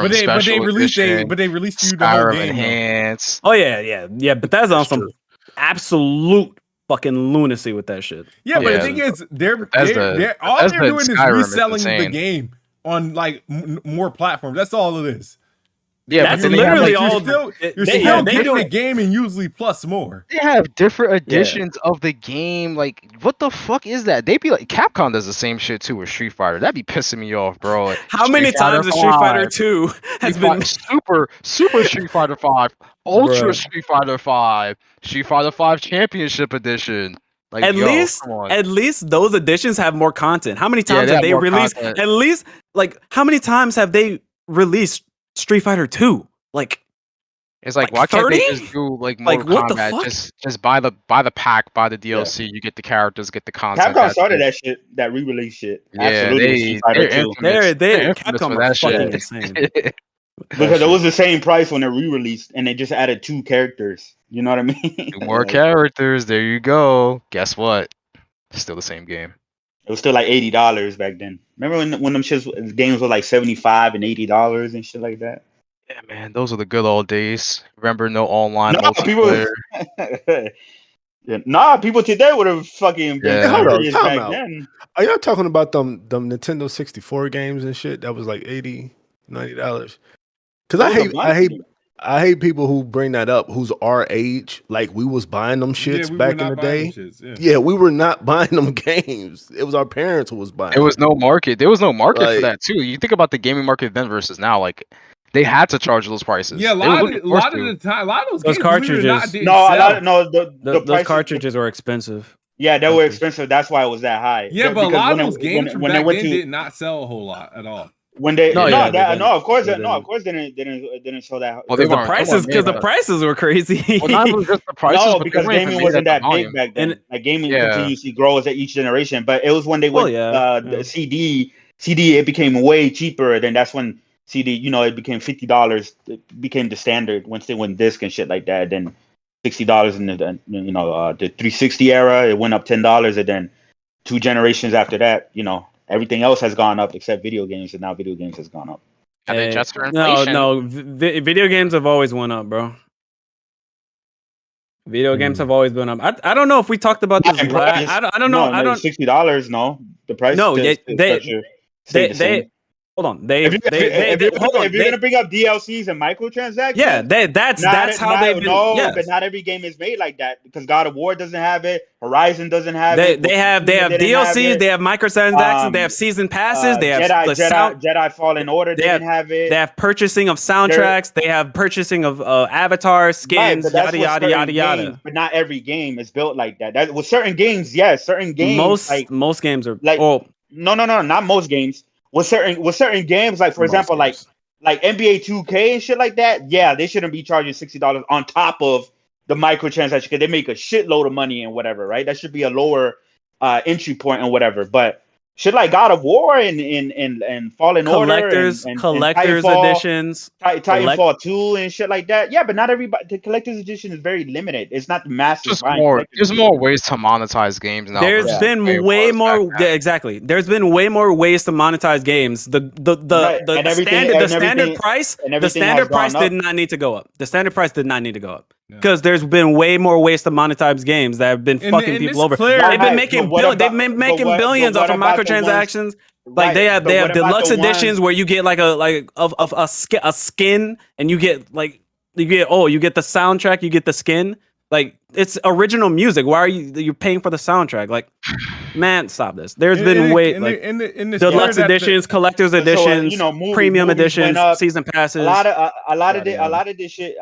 But they Special released Edition, they released you the whole Skyrim game though. Enhanced. Oh yeah. But that's on That's some true. absolute fucking lunacy with that shit. Yeah, but Yeah. the thing is, they're Bethesda doing is Skyrim is reselling the insane. game on like more platforms. That's all it is. Yeah, That's but then they have, literally like, all. You're They still do getting the it. game and usually plus more. They have different editions of the game. Like, what the fuck is that? They be like, Capcom does the same shit too with Street Fighter. That'd be pissing me off, bro. Like, How many times has Street Fighter 5, 2 has been? Super Street Fighter 5, Ultra Bruh. Street Fighter 5, Street Fighter 5 Championship Edition. Like, At yo, come on. least those editions have more content. How many times they have have they more released? content. At least, like, how many times have they released Street Fighter 2? Like, It's like, like why can't they 30? just do like Like, Mortal what the Kombat? fuck? Just buy the pack, buy the DLC. You get the characters, get the content. Capcom that's started it. that shit, that re-release shit. Yeah, Absolutely, Street Fighter they're 2. infamous. they're infamous Capcom for are that shit. fucking insane. Because it was the same price when it re-released, and they just added 2 characters. You know what I mean? 2 more characters. There you go. Guess what? Still the same game. It was still like $80 back then. Remember when them games were like $75 and $80 and shit like that? Yeah, man, those are the good old days. Remember, no online No, multiplayer. People today would have fucking been Yeah. Hold on, furious time back out. then. Are y'all talking about them Nintendo 64 games and shit that was like $80, $90? Because Those are I hate people who bring that up who's our age. Like we was buying them shits we were back in not the buying day. them shits, Yeah, we were not buying them games. It was our parents who was buying. There was no market. There was no market Like- for that too. You think about the gaming market then versus now. Like, they had to charge those prices. Yeah, a They were lot literally of forced the to. time, a lot of Those games, believe it or not, cartridges. didn't No, a sell. lot of the Those prices, cartridges are expensive. Yeah, they were cartridges. expensive. That's why it was that high. Yeah, but a Because lot of when those games from when back they went then to did not sell a whole lot at all. when they No, no, yeah, that, they no, of course, didn't. no, of course, didn't show that. Well, they Because weren't made the at- prices were crazy. Well, not even just the prices, No, but because they weren't even gaming made wasn't at that the big volume. back then. And- Like gaming Yeah. continuously grows at each generation. But it was when they Well, went yeah. the CD it became way cheaper. Then that's when CD, it became $50. It became the standard once they went disc and shit like that. Then $60 in the the 360 era. It went up $10, and then 2 generations after that, everything else has gone up except video games, and now video games has gone up. And then just for No, inflation. no. Video games have always went up, bro. Video games have always been up. I don't know if we talked about this And last. prices- I don't know. No, I don't. $60. No, the price. No, still- yeah, still they- structure stayed the same. Hold on. They If you're hold on. gonna bring up DLCs and microtransactions, Yeah, that's how they've been. No, Yes. but not every game is made like that because God of War doesn't have it. Horizon doesn't have it. They have didn't DLCs. have it. They have microtransactions. They have season passes. They have the sound. Jedi Fallen Order they didn't have it. They have purchasing of soundtracks. They have purchasing of avatars, skins, but that's yada with yada certain yada yada. games, but not every game is built like that. That with certain games, yes, certain games Most games are like- oh, no, not most games. With certain games, like for most example, games. like NBA 2K and shit like that, yeah, they shouldn't be charging $60 on top of the microtransaction because they make a shitload of money and whatever, right? That should be a lower entry point and whatever. But shit like God of War and Fallen collectors, Order and collectors Titanfall, editions. Titanfall 2 and shit like that. Yeah, but not everybody. The collector's edition is very limited. It's not the masses. buying collector's There's more ways to monetize games now. There's versus been the way was more. back then. Yeah, exactly. There's been way more ways to monetize games. The Right, and everything- and standard everything- price. and The everything standard has gone price up. did not need to go up. The standard price did not need to go up Yeah. because there's been way more ways to monetize games that have been And- fucking and people it's over. clear- They've been Right, making but what they've about- been but making what- billions but off of what about the microtransactions. Like Right, they have but what about deluxe the editions ones- where you get like a skin and you get you get the soundtrack, you get the skin. Like it's original music. Why are you're paying for the soundtrack? Like, man, stop this. There's been way like deluxe editions, collector's editions, premium movies editions, went up. season passes. A lot of yada. this shit,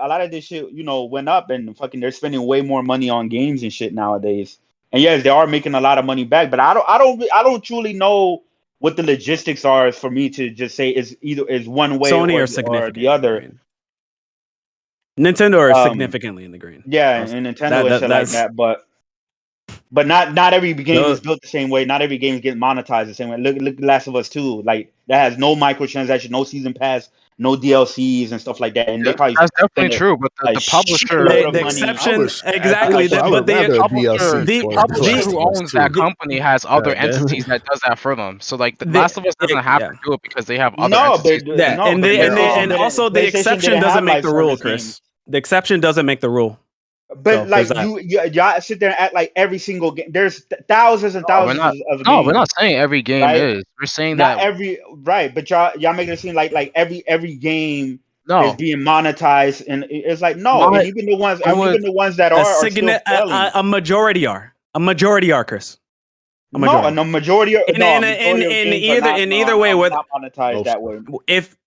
went up, and fucking they're spending way more money on games and shit nowadays. And yes, they are making a lot of money back, but I don't truly know what the logistics are for me to just say is one way Sony or are significant the other. Nintendo are significantly in the green. Yeah, and Nintendo and shit like that's- that. But But not every game No. is built the same way. Not every game gets monetized the same way. Look Last of Us 2. Like that has no microtransaction, no season pass, no DLCs and stuff like that. And they probably That's definitely spend true. But a the publisher, shitload of The money. exception, I exactly. would But the rather a publisher, DLC the- for publisher Last who of Us owns 2. that company has other God damn it. entities that does that for them. So like the The- Last of Us doesn't have yeah. to do it because they have other No, entities. but Yeah, no, and but and also the PlayStation exception didn't doesn't have make live the rule, service Chris. games. The exception doesn't make the rule. But So, like there's y'all sit there and act like every single game. There's thousands and No, we're thousands not. of No, games. we're not saying every game right? is. We're saying Not that every right, but y'all making it seem like every game is no. being monetized, and it's like no, My- and even the ones I would- even the ones that a, are still failing. a majority are. A majority are, Chris. A No, majority. and the majority of In either way, whether not monetized Most. that way. if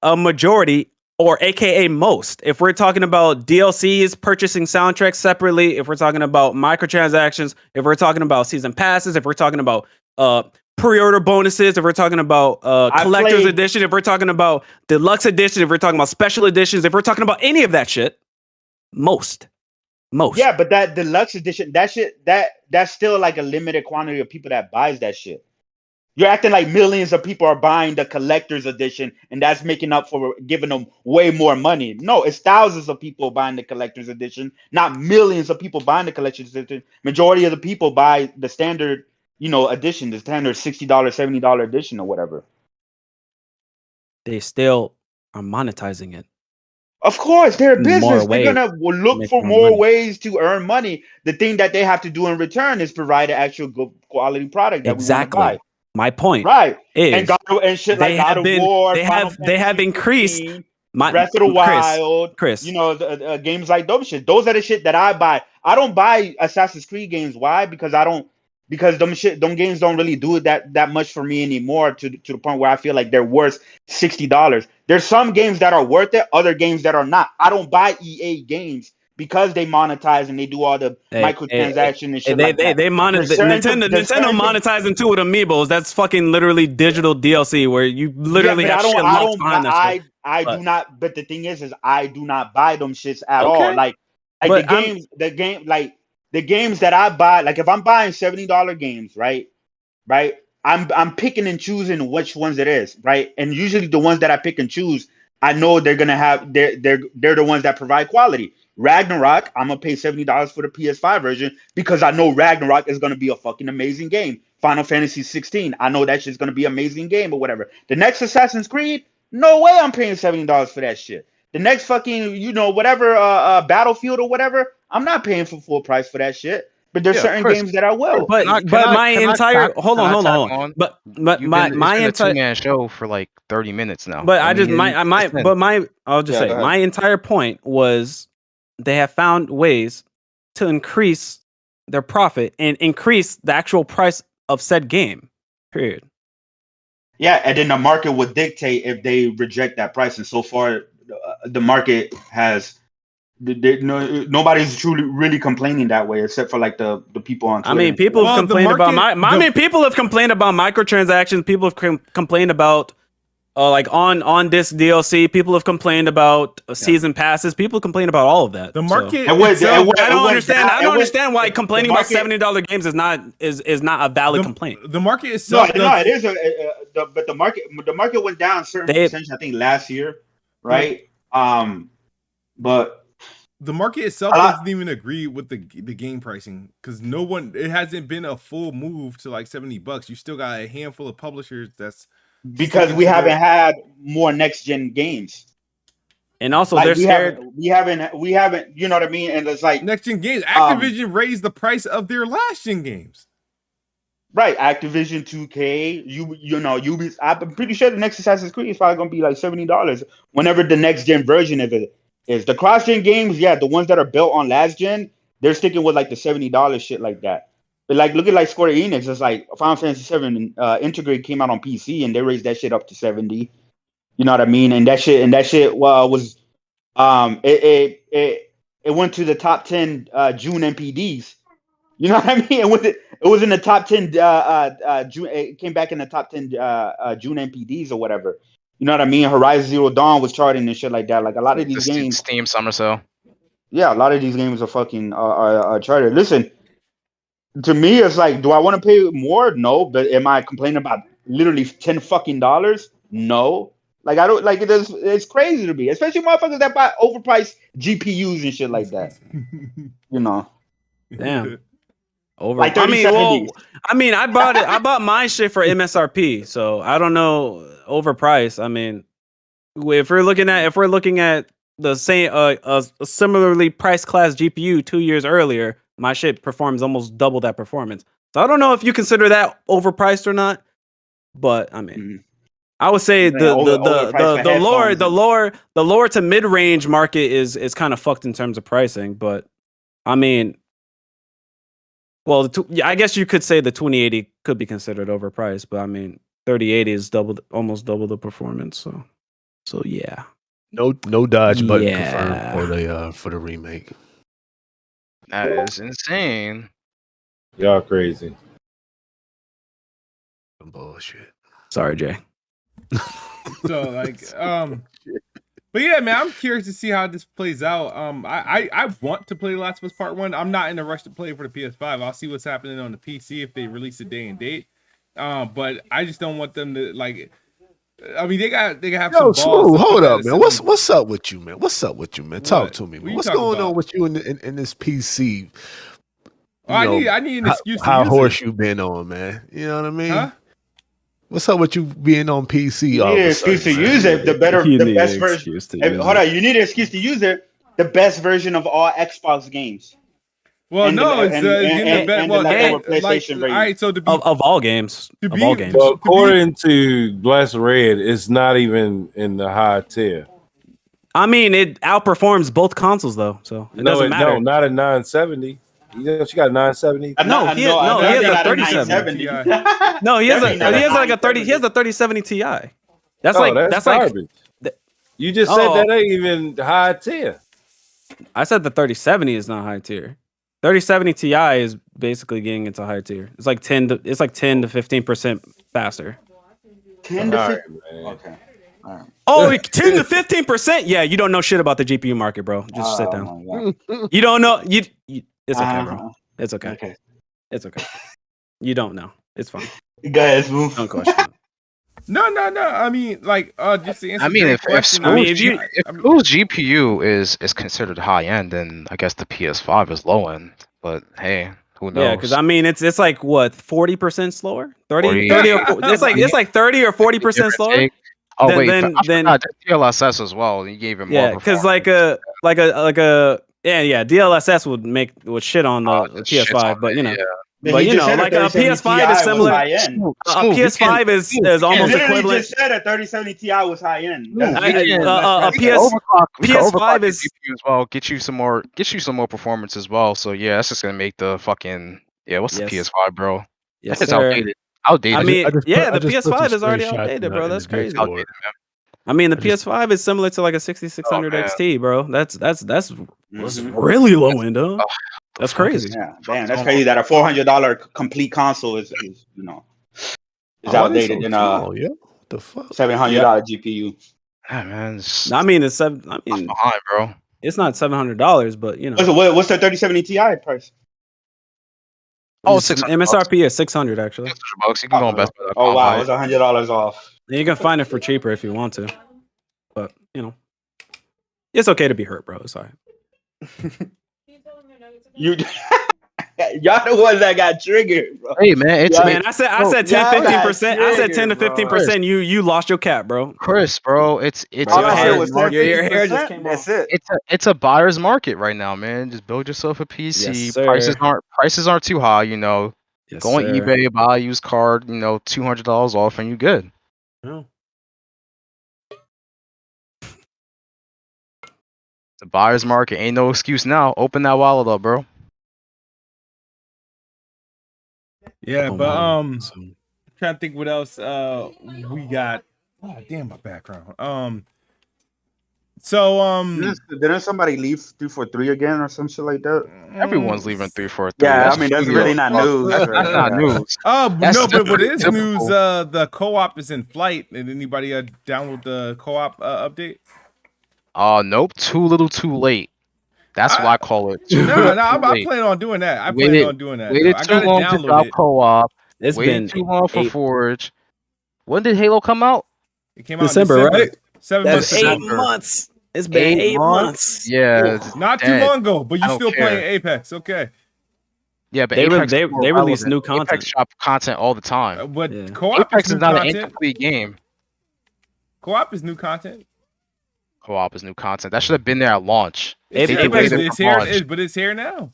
a majority or aka most, if we're talking about DLCs, purchasing soundtracks separately, if we're talking about microtransactions, if we're talking about season passes, if we're talking about pre-order bonuses, if we're talking about collector's played- edition, if we're talking about deluxe edition, if we're talking about special editions, if we're talking about any of that shit, most. Yeah, but that deluxe edition, that's still like a limited quantity of people that buys that shit. You're acting like millions of people are buying the collector's edition, and that's making up for giving them way more money. No, it's thousands of people buying the collector's edition, not millions of people buying the collector's edition. Majority of the people buy the standard, edition, the standard $60, $70 edition or whatever. They still are monetizing it. Of course, they're a More business. They're ways gonna look make for more more money. ways to earn money. The thing that they have to do in return is provide an actual good quality product that we want to Exactly. buy. My point Right. is And shit they like God have of been- War, they Final have Fantasy increased 15, my Breath of the Wild, Chris. Games like those shit. Those are the shit that I buy. I don't buy Assassin's Creed games. Why? Because them games don't really do it that much for me anymore to the point where I feel like they're worth $60. There's some games that are worth it, other games that are not. I don't buy EA games because they monetize and they do all the microtransaction and shit like that. Nintendo monetizing too with amiibos. That's fucking literally digital DLC where you literally have shit locked behind that shit. I do not. But the thing is I do not buy them shits at Okay. all. Like But the games that I buy, like if I'm buying $70 games, right, I'm picking and choosing which ones it is, right, and usually the ones that I pick and choose, I know they're gonna have they're the ones that provide quality. Ragnarok, I'm gonna pay $70 for the PS5 version because I know Ragnarok is gonna be a fucking amazing game. Final Fantasy 16, I know that shit's gonna be an amazing game or whatever. The next Assassin's Creed, no way I'm paying $70 for that shit. The next fucking, whatever Battlefield or whatever, I'm not paying for full price for that shit. But there's certain Chris, games that I will. But hold on. But my entire two-man show for like 30 minutes now. But I'll just say my entire point was they have found ways to increase their profit and increase the actual price of said game. Period. Yeah, and then the market would dictate if they reject that price. And so far, the market has nobody's truly really complaining that way, except for like the people on Twitter. I mean, people have complained about people have complained about microtransactions. People have complained about like on this DLC. People have complained about season passes. People complain about all of that. The market. I don't understand why complaining about $70 games is not a valid complaint. The market itself. No, it is but the market went down a certain percentage, I think, last year, right? But the market itself doesn't even agree with the game pricing because it hasn't been a full move to like $70. You still got a handful of publishers that's because we haven't had more next gen games. And also they're scared. We haven't, you know what I mean? And it's like next gen games. Activision raised the price of their last gen games. Right, Activision, 2K, I'm pretty sure the next Assassin's Creed is probably gonna be like $70 whenever the next gen version of it is. The cross gen games, the ones that are built on last gen, they're sticking with like the $70 shit like that. But like, look at like Square Enix. It's like Final Fantasy 7 Integrate came out on PC and they raised that shit up to 70. You know what I mean? And that shit was it went to the top 10 June MPDs. You know what I mean? It was in the top 10 June. It came back in the top 10 June MPDs or whatever. You know what I mean? Horizon Zero Dawn was charting and shit like that. Like a lot of these games, Steam Summer Sale. Yeah, a lot of these games are fucking are charted. Listen, to me, it's like, do I want to pay more? No. But am I complaining about literally $10 No. Like I don't like it. It's crazy to me, especially motherfuckers that buy overpriced GPUs and shit like that. You know, Damn. Over. like I mean, 3070s. I bought it. I bought my shit for MSRP, so I don't know overpriced. I mean, if we're looking at the same a similarly priced class GPU 2 years earlier, my shit performs almost double that performance. So I don't know if you consider that overpriced or not. But I mean, I would say the lower to mid range market is kind of fucked in terms of pricing. But I mean, well, I guess you could say the 2080 could be considered overpriced. But I mean, 3080 is almost double the performance. So yeah. No dodge button confirmed for the remake. That is insane. Y'all crazy. Some bullshit. Sorry, Jay. So like, but yeah, man, I'm curious to see how this plays out. I want to play Last of Us Part 1. I'm not in a rush to play for the PS5. I'll see what's happening on the PC if they release a day and date. But I just don't want them to like. I mean, they got have some balls. Smooth, hold up, man. What's up with you, man? What's up with you, man? Talk to me. Man. What's going on with you in this PC? I need an excuse. How horse you been on, man? You know what I mean? Huh? What's up with you being on PC? You need an excuse to use it. The best version. Hold on, you need an excuse to use it. The best version of all Xbox games. Well, and no, it's getting the best. Well, PlayStation version. All right, so of all games, all games. Well, according to Bless Red, it's not even in the high tier. I mean, it outperforms both consoles though, so it doesn't matter. No, not a 970. You got a 970. No, he has a 3070. No, he has like a 30. He has a 3070 Ti. That's garbage. You just said that ain't even high tier. I said the 3070 is not high tier. 3070 Ti is basically getting into high tier. It's like 10 to 15% faster. 10 to 15. Okay. All right. Oh, 10 to 15%. Yeah, you don't know shit about the GPU market, bro. Just sit down. You don't know. It's okay, bro. It's okay. It's okay. You don't know. It's fine. Guys, move. Don't question it. No. I mean, like, just to answer. I mean, if School's GPU is considered high end, then I guess the PS5 is low end. But hey, who knows? Yeah, because I mean, it's like what 40% slower, 30 or 40, it's like 30 or 40% slower. Oh wait, then DLSS as well. You gave him more. Yeah, because like a DLSS would shit on the PS5, but you know. Yeah. But you know, like a PS5 is similar. A PS5 is almost equivalent. Just said a 3070 Ti was high end. PS5 is as well. Get you some more performance as well. So yeah, that's just gonna make the fucking what's the PS5, bro? Yes, it's outdated. I mean, the PS5 is already outdated, bro. That's crazy. Outdated, man. I mean, the PS5 is similar to like a 6600 XT, bro. That's really low end, though. That's crazy. Yeah, damn, that's crazy that a $400 complete console is outdated in the fuck? $700 GPU. Yeah, man. I mean, it's behind, bro. It's not $700, but you know. What's the 3070 Ti price? Oh, MSRP is $600 actually. $600. You can go on Best Buy. Oh wow, it's $100 off. You can find it for cheaper if you want to, but you know, it's okay to be hurt, bro. It's alright. Y'all the ones that got triggered, bro. Hey man, I said 10-15%. I said 10 to 15%. You lost your cap, bro. Chris, bro, it's your hair just came off. That's it. It's a buyer's market right now, man. Just build yourself a PC. Yes, prices aren't too high, you know. Yes, go on eBay, buy a used card, you know, $200 off, and you good. No. The buyer's market ain't no excuse now. Open that wallet up, bro. Yeah, but I'm trying to think what else we got. Oh damn, my background. Didn't somebody leave 343 again or some shit like that? Everyone's leaving 343. Yeah, I mean that's really not news. That's not news. No, but what is news? The co-op is in flight. Did anybody download the co-op update? Nope. Too little, too late. That's why I call it. No, I'm late. planning on doing that. I Waited- plan on doing that. Waited Though. I too gotta long to download drop it. co-op. It's Waited been too long for 8 Forge. When did Halo come out? It came out December, in December, right? 7 That's months 8 ago. December. months. It's been 8 months. Yeah, Oof. Not too dead. long ago, but I you don't still care. playing Apex. Okay. Yeah, but They re- Apex they- is more they release relevant. new content. Apex drop content all the time. But Yeah. co-op Apex is new is not an content. incomplete game. Co-op is new content. Co-op is new content. That should have been there at launch. It's, It- They it- Apex, delayed it it's from here, launch. but it's here now.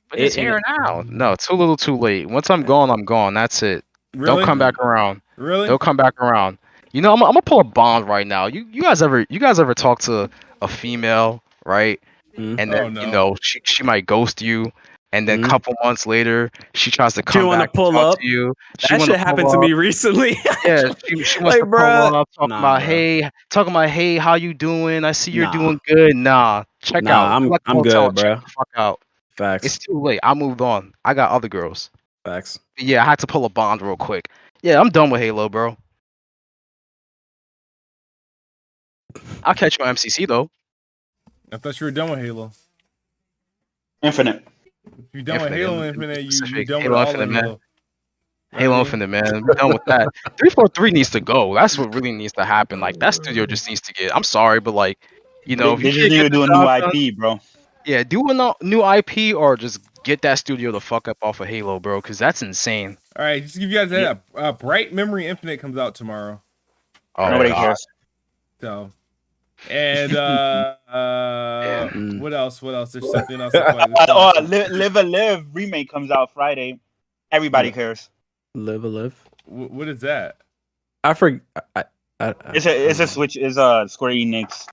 But it's it- here now. No, too little, too late. Once I'm gone, I'm gone. That's it. Really? Don't come back around. Really? Don't come back around. You know, I'm gonna pull a bond right now. You guys ever talk to a female, right? Mhm. And then Oh, no. you know she might ghost you, and then a Mhm. couple months later she tries to come wanna back pull and talk up? to you. She That wanna shit happened pull to up. me recently. Yeah, she wants Like, to pull bruh. up, talking Nah, about bruh. hey, how you doing? I see you're Nah. doing good. Nah, check Nah, out. I'm- Like I'm hotel, good, check bruh. the fuck out. Facts. It's too late. I moved on. I got other girls. Facts. Yeah, I had to pull a bond real quick. Yeah, I'm done with Halo, bro. I'll catch you on MCC though. I thought you were done with Halo. Infinite. If you're done with Infinite, Halo in Infinite, you're specific. done with Halo all Infinite, of man. Halo. Halo Infinite, man. We're done with that. 343 needs to go. That's what really needs to happen. Like that studio just needs to get. I'm sorry, but like, you know, if They you just can't need get to the do a new job done, IP, bro. yeah, do a new IP or just get that studio the fuck up off of Halo, bro, because that's insane. All right, just to give you guys that, Bright Memory Infinite comes out tomorrow. Oh, Nobody God. cares. So, and Mm. what else? What else? There's something else. To play. There's Oh, something- Live a Live remake comes out Friday. Everybody cares. Live a live. What is that? I forget. It's a Switch. It's a Square Enix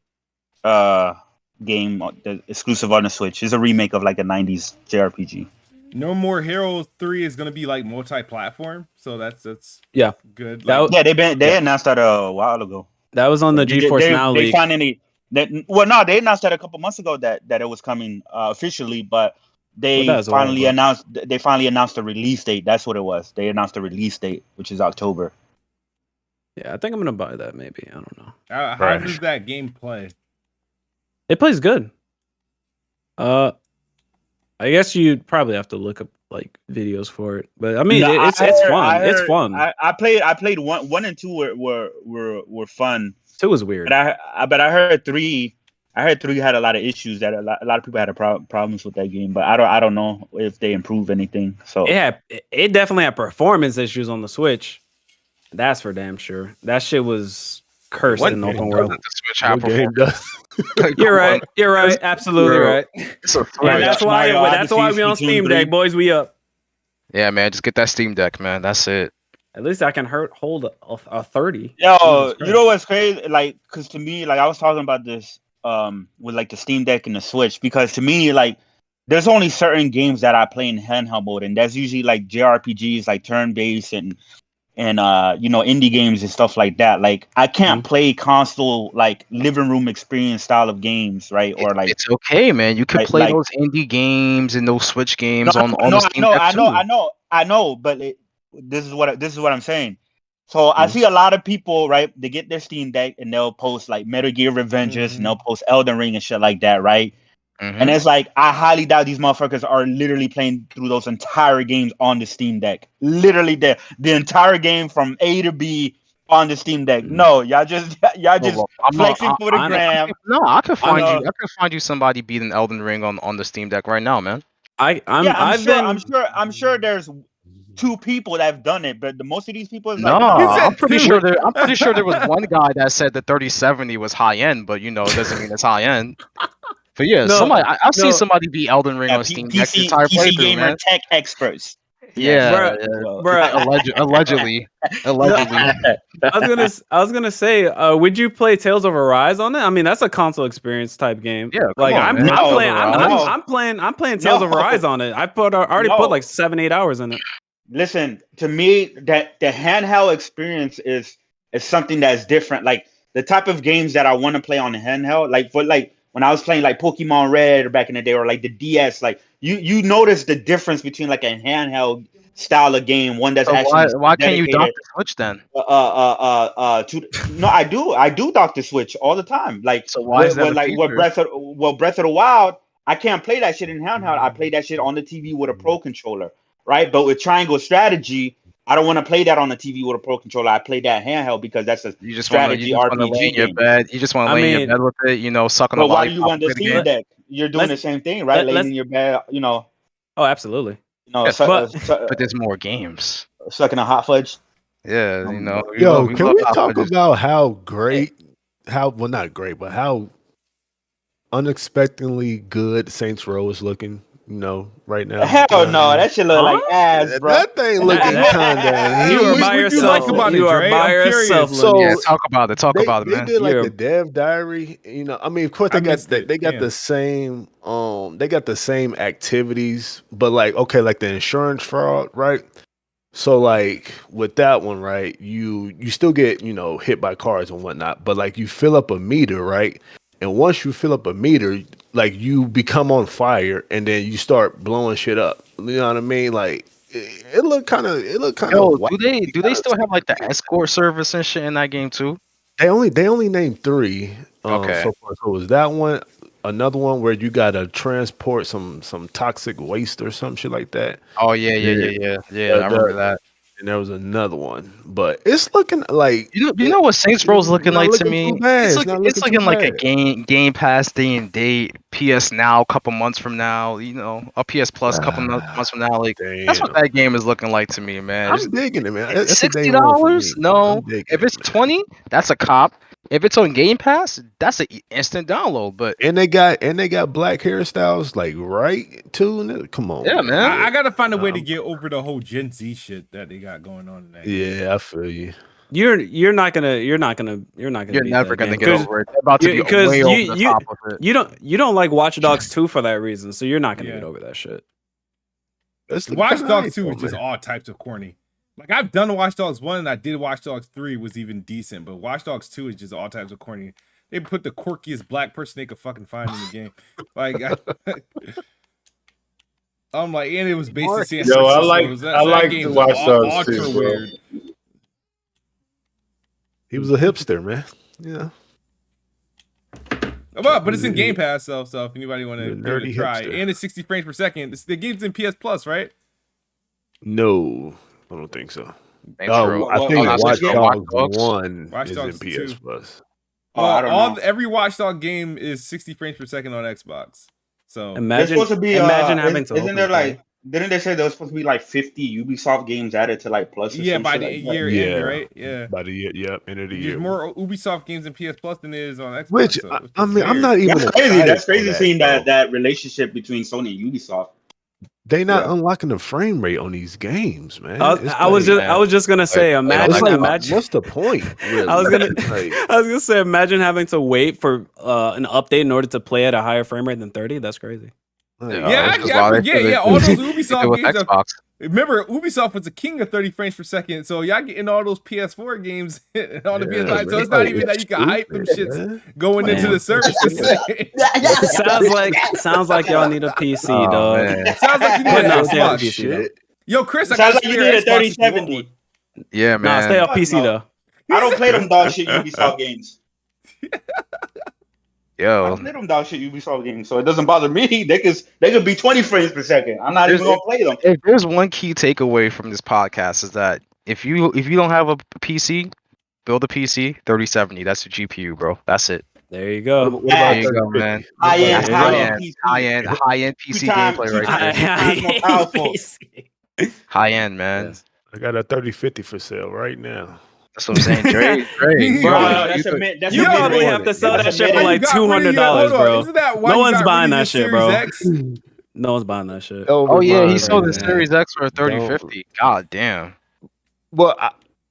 game exclusive on the Switch. It's a remake of like a '90s JRPG. No More Heroes 3 is gonna be like multi-platform, so that's Yeah. good. That Like, w- They announced that a while ago. That was on the They- GeForce they, Now they leak. finally they announced that a couple months ago that it was coming officially, but they Well, that was a while finally ago. announced the release date. That's what it was. They announced the release date, which is October. Yeah, I think I'm gonna buy that. Maybe I don't know. how Right. does that game play? It plays good. I guess you'd probably have to look up like videos for it, but I mean, No, it's I fun. heard- It's fun. I played one and two were fun, 2 was weird. but I heard three. I heard three had a lot of issues that a lot of people had problems with that game, but I don't know if they improve anything. So It definitely had performance issues on the Switch. That's for damn sure. That shit was cursed What in game open doesn't world. the Switch have What game performance? does? You're right. You're right. Absolutely Bro. right. It's a And Switch. that's why. Mario That's why we on Odyssey, Steam Splatoon Deck, 3. boys. We up. Yeah, man, just get that Steam Deck, man. That's it. At least I can hold a 30. Yo, Jesus you know what's crazy? Like, cause to me, like I was talking about this with like the Steam Deck and the Switch, because to me, like, there's only certain games that I play in handheld mode, and that's usually like JRPGs, like turn-based and indie games and stuff like that. Like, I can't play console like living room experience style of games, right? Or like It's okay, man. You could like- play like- those indie games and those Switch games on no, the Steam Deck too. I know, but this is what I'm saying. So I see a lot of people, right? They get their Steam Deck and they'll post like Metal Gear Revengeance and they'll post Elden Ring and shit like that, right? Mhm. And it's like I highly doubt these motherfuckers are literally playing through those entire games on the Steam Deck. Literally, the entire game from A to B on the Steam Deck. No, y'all just I'm not- flexing for the I'm- gram. No, I could find know. you. I could find you somebody beating Elden Ring on the Steam Deck right now, man. I'm sure there's two people that have done it, but the most of these people is No, like, He said I'm pretty two. sure there. I'm pretty sure there was one guy that said the 3070 was high end, but you know, it doesn't mean it's high end. But yeah, No, somebody I've seen no. somebody beat Elden Ring yeah, on Steam Deck the PC, entire PC playthrough, gamer man. tech experts. Yeah, Bruh, yeah. Bruh, Allegedly. I was gonna say, would you play Tales of Arise on it? I mean, that's a console experience type game. Yeah, come like on, I'm, man. I'm No, playing, no. I'm playing Tales of No. Arise on it. I already No. put like 7-8 hours in it. Listen, to me, that the handheld experience is something that's different. Like the type of games that I want to play on the handheld, like when I was playing like Pokemon Red or back in the day, or like the DS, like you notice the difference between like a handheld style of game, one that's So actually why can't you dock dedicated- the Switch then? no, I do dock the Switch all the time. Like So why is that a like feature? Breath of the Wild, I can't play that shit in handheld. I play that shit on the TV with a pro controller, right? But with Triangle Strategy, I don't want to play that on the TV with a pro controller. I play that handheld because that's a You just want to lay RPG in your game. bed. You just want to lay in your bed with it, you know, sucking But a why do you lollipop want the and play the Steam game. Deck? You're doing the same thing, right? Laying in your bed, you know. Oh, absolutely. You know, But there's more games. Sucking a hot fudge. Yeah, you know. Yo, we can love we hot talk fudges. about how great, well, not great, but how unexpectedly good Saints Row is looking, you know, right now? Hell You know what I no, mean? that shit look like ass, bro. That thing looking kind of. You are by What do you yourself. like about it, You are Dre? by I'm curious. yourself. So- Lenny. Yeah, talk about it. They Man. did like You're- the dev diary, you know. I mean, of course I they got missed it. they got Damn. the same activities, but like okay, like the insurance fraud, right? So like with that one, right, you still get, you know, hit by cars and whatnot, but like you fill up a meter, right? And once you fill up a meter, like you become on fire and then you start blowing shit up. You know what I mean? Like it looked kind of Yo, do they still have like the escort service and shit in that game too? They only named 3 Okay. so far. So it was that one, another one where you gotta transport some toxic waste or some shit like that. Oh yeah. I remember that. And there was another one, but it's looking like You know what Saints Row's looking not like to looking me? too bad. It's It's not looking looking too like a bad. Game Pass day and date, PS Now a couple months from now, you know, a PS Plus a couple months from now. Like that's what Damn. that game is looking like to me, man. I'm digging it, man. That's a day $60? one for me. No. I'm digging If it, it's man. $20, that's a cop. If it's on Game Pass, that's an instant download. But And they got black hairstyles like right too. Come on, yeah, man. I gotta find a way to get over the whole Gen Z shit that they got going on in that. Yeah, I feel you. You're never gonna You're beat never that gonna game. get 'Cause over it. They're about to be because way over the top with it. you don't like Watch Dogs 2 for that reason, so you're not gonna Yeah. get over that shit. Watch Dogs 2 is just all types of corny. Like I've done Watch Dogs 1 and I did Watch Dogs 3 was even decent, but Watch Dogs 2 is just all types of corny. They put the quirkiest black person they could fucking find in the game. Like I'm like, and it was based in San Yo, I Francisco. like game's the Watch Dogs ultra too, bro. weird. He was a hipster, man. Yeah. Well, but it's in Game Pass, so if anybody want You're a to nerdy try, hipster. and it's 60 frames per second. The game's in PS Plus, right? No, I don't think so. Saints Row. I think that's Watch what- Dogs Dogs. 1 Watch is Dogs in PS 2. Plus. Oh, I don't know. Every Watch Dog game is 60 frames per second on Xbox. So There's Imagine supposed to be having to isn't open there the like game. didn't they say there was supposed to be like 50 Ubisoft games added to like Plus? Or yeah, some by shit the like that? year Yeah. end, right? Yeah. By the year, yep, end of the There's year. more Ubisoft games in PS Plus than there is on Xbox. Which so it's I mean, I'm weird. not even. That's crazy. excited That's for crazy seeing bro. that relationship between Sony and Ubisoft. They not Yeah. unlocking the frame rate on these games, man. I It's was like- just gonna say, Like, imagine, it's like, imagine. what's the point? Really? I was gonna, Like, I was gonna say, imagine having to wait for an update in order to play at a higher frame rate than 30. That's crazy. like, Yeah, that's actually, just I why they forget. do it. Yeah, all those They do Ubisoft with games. Xbox. Remember, Ubisoft was the king of 30 frames per second. So y'all getting all those PS4 games on the yeah, PS5. So man. it's not Like, even that you can hype them stupid, shits man. going into Man. the service. sounds like y'all need a PC, Oh, dog. man. Sounds like you need But an no, stay on Xbox. PC though. Shit. Yo, Chris, I Sounds got like you need a 3070. Yeah, Nah, man. stay on Fuck PC no. though. I don't play them dog shit Ubisoft games. I Yo, don't play them dog shit Ubisoft games, so it doesn't bother me. They could be 20 frames per second. I'm not even gonna play them. if there's one key takeaway from this podcast is that if you don't have a PC, build a PC 3070. That's your GPU, bro. That's it. There you go. What about There you go, 3050? man. High-end, Yeah. high-end PC. High-end PC times- gameplay two right times- there. times more powerful. High-end, man. Yes. I got a 3050 for sale right now. That's what I'm saying. Dre, Bro, That's a mid. That's You a mid probably range. have to sell that That's a shit for mid-range. like You got rid of your- $200, hold on, bro. Isn't that why No you one's got buying rid of that your shit, bro. Series X? No one's buying that shit. Oh yeah, he mine, sold the man. Series X for 3050. God damn. Well,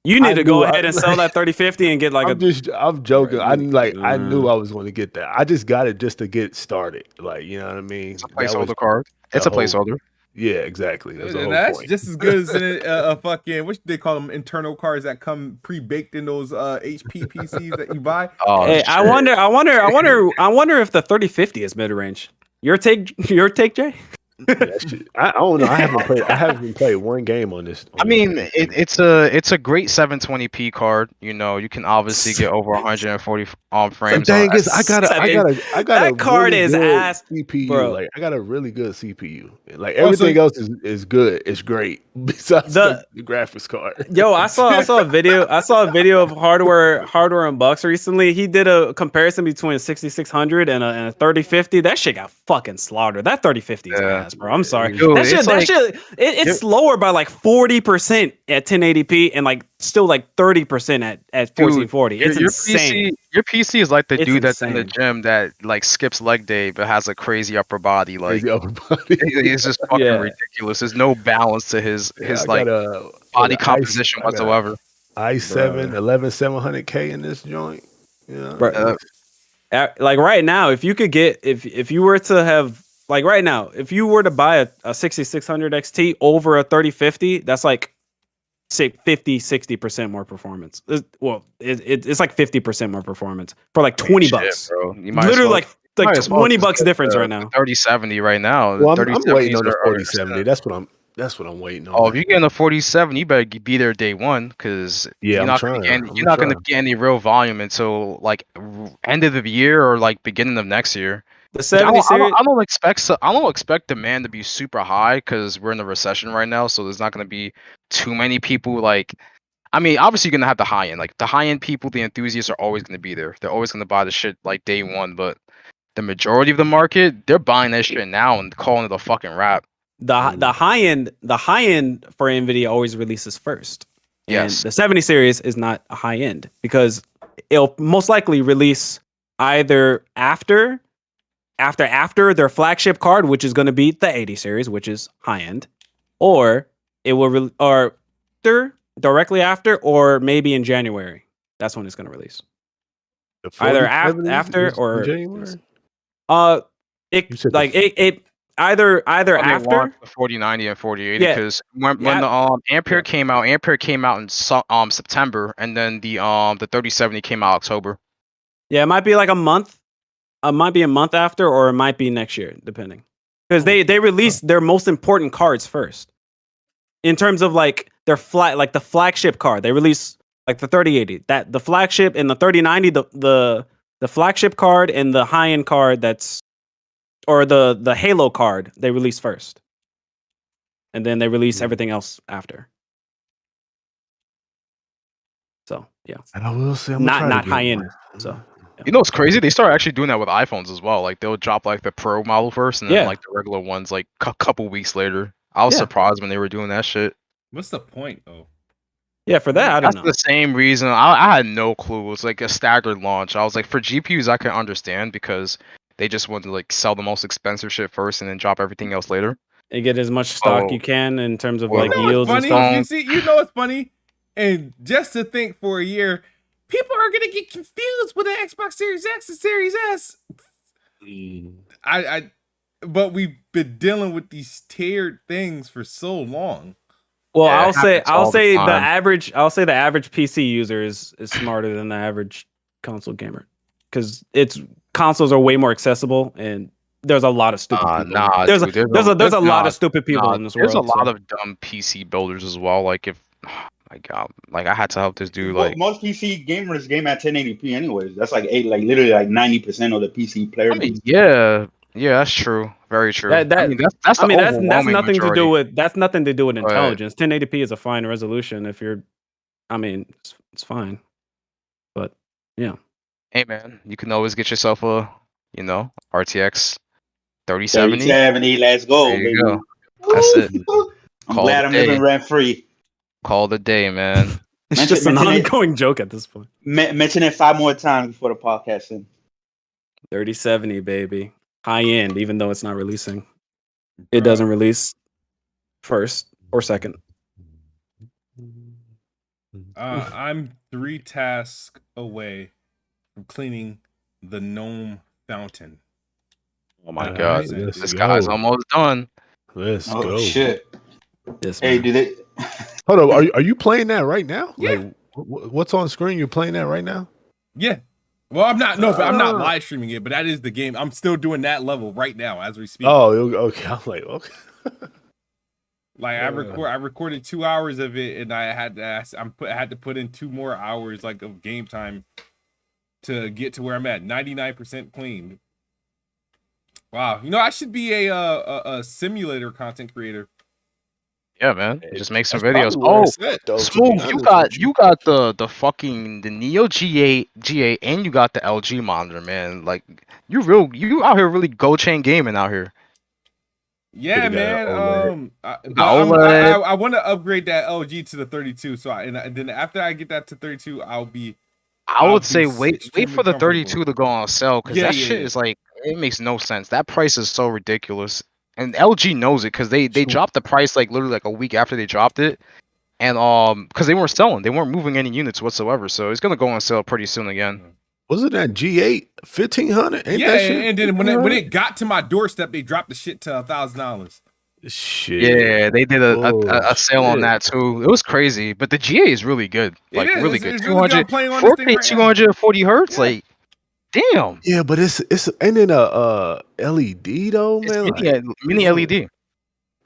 You need I to go knew ahead and sell that 3050 and get like I'm joking. Right. I knew I was going to get that. I just got it just to get started. Like, you know what I mean? It's a That was placeholder card. It's a the whole- placeholder. Yeah, exactly. That's the And whole that's point. just as good as a fucking, what they call them, internal cards that come pre-baked in those HP PCs that you buy. Oh, Hey, shit. I wonder if the 3050 is mid range. Your take, Jay? That shit, I don't know. I haven't played one game on this. I mean, it's a great 720p card. You know, you can obviously get over 140 the frames. thing is, I got That a card really is good ass, CPU. bro. Like I got a really good CPU. Like Oh, so everything else is good. It's great besides the graphics card. Yo, I saw a video of hardware unbox recently. He did a comparison between a 6600 and a 3050. That shit got fucking slaughtered. That 3050 is ass, bro. I'm sorry. Dude, It's slower by like 40% at 1080p and like still like 30% at 1440. It's insane. Your PC is like the It's dude that's in the insane. gym that like skips leg day but has a crazy upper body. Like Crazy upper body. it's just fucking Yeah. ridiculous. There's no balance to his I like got body I composition got a whatsoever. i7 11700K in this joint. Yeah, Bro, like right now, if you could get if you were to have like right now, if you were to buy a 6600 XT over a 3050, that's like say 50-60% more performance. It's like 50% more performance for like 20 bucks. Bro. You might Literally as well, like might as well 20 just bucks get difference the right now. 3070 right now. well, I'm 3070s waiting on the are 4070. That's what I'm waiting on. Oh, if you get a 47, you better be there day one because Yeah, you're I'm not trying. you're not gonna get any real volume until like end of the year or like beginning of next year. The Which 70 series, I don't expect demand to be super high because we're in a recession right now, so there's not gonna be too many people like. I mean, obviously you're gonna have the high end, like the high end people, the enthusiasts are always gonna be there. They're always gonna buy the shit like day one, but the majority of the market, they're buying that shit now and calling it a fucking wrap. the high end for Nvidia always releases first. And Yes. the 70 series is not a high end because it'll most likely release either after their flagship card, which is going to be the 80 series, which is high end, or it will or directly after, or maybe in January. That's when it's going to release. The Either 4070s after is or January. it You said like it either They after. launched the 4090 and 4080 Yeah. because when the Ampere came out in September, and then the 3070 came out October. Yeah, it might be like a month. It might be a month after, or it might be next year, depending. Because they release their most important cards first. In terms of like their like the flagship card, they release like the 3080, that the flagship, and the 3090, the flagship card and the high end card or the Halo card they release first, and then they release everything else after. So yeah, And I will say, not high end. So. You know what's crazy? They started actually doing that with iPhones as well. Like they'll drop like the Pro model first, and then like the regular ones like a couple weeks later. I was surprised when they were doing that shit. What's the point though? Yeah, for that, I don't know. That's the same reason. I had no clue. It was like a staggered launch. I was like, for GPUs, I can understand because they just want to like sell the most expensive shit first and then drop everything else later. And get as much stock you can in terms of like You know yields what's and funny? stuff. You know what's funny? And just to think for a year, people are gonna get confused with the Xbox Series X and Series S. But we've been dealing with these tiered things for so long. Well, Yeah, I'll say the the time. average PC user is smarter than the average console gamer, because consoles are way more accessible, and there's a lot of stupid people. Nah, There's dude, a lot of stupid people in this world. There's a lot so. of dumb PC builders as well. Like if, oh my god, like I had to help this dude. Like most PC gamers game at 1080p anyways. That's like literally like 90% of the PC player. I mean, yeah, that's true. Very true. That's overwhelming nothing majority. to do with Right. intelligence. 1080p is a fine resolution if you're. I mean, it's fine, but yeah. Hey man, you can always get yourself a, RTX 3070. 3070, let's go, There you baby. go. That's it. I'm Call glad it I'm a day. living rent free. Call it a day, man. It's just an ongoing joke at this point. Mention it 5 more times before the podcast ends. 3070, baby. High end, even though it's not releasing. It doesn't release first or second. I'm 3 tasks away from cleaning the gnome fountain. Oh my All god, right, let's this go. guy's almost done. Let's Oh go. shit! Yes, Hey, man. do they? Hold up. Are you playing that right now? Yeah. Like, what's on screen? You're playing that right now? Yeah. Well, I'm not. No, but I'm not live streaming it. But that is the game. I'm still doing that level right now as we speak. Oh, okay. I'm like, okay. Like I recorded 2 hours of it, and I had to put in 2 more hours like of game time to get to where I'm at. 99% clean. Wow, I should be a simulator content creator. Yeah, man. Just make some That's videos. probably where Oh, it's at, though, to be Smooth, honest with you got the fucking the Neo G8, and you got the LG monitor, man. Like you out here really go chain gaming out here. Yeah, Could've got man. an OLED. I want to upgrade that LG to the 32. So and then after I get that to 32, I would I'll say be wait extremely for the comfortable. 32 to go on sale because Yeah, that yeah, shit yeah. is like it makes no sense. That price is so ridiculous, and LG knows it because they dropped the price like literally like a week after they dropped it, and because they weren't selling, they weren't moving any units whatsoever. So it's gonna go on sale pretty soon again. Wasn't that G8 1500? Ain't Yeah, that shit? and then when it got to my doorstep, they dropped the shit to $1,000. Shit. Yeah, they did a sale on shit. that too. It was crazy, but the GA is really good, like It is. really It's good. really good. I'm 200, playing on this thing 4K, right now. 240 hertz, Yeah. like damn. Yeah, but it's ain't it a LED though, It's man? mini LED,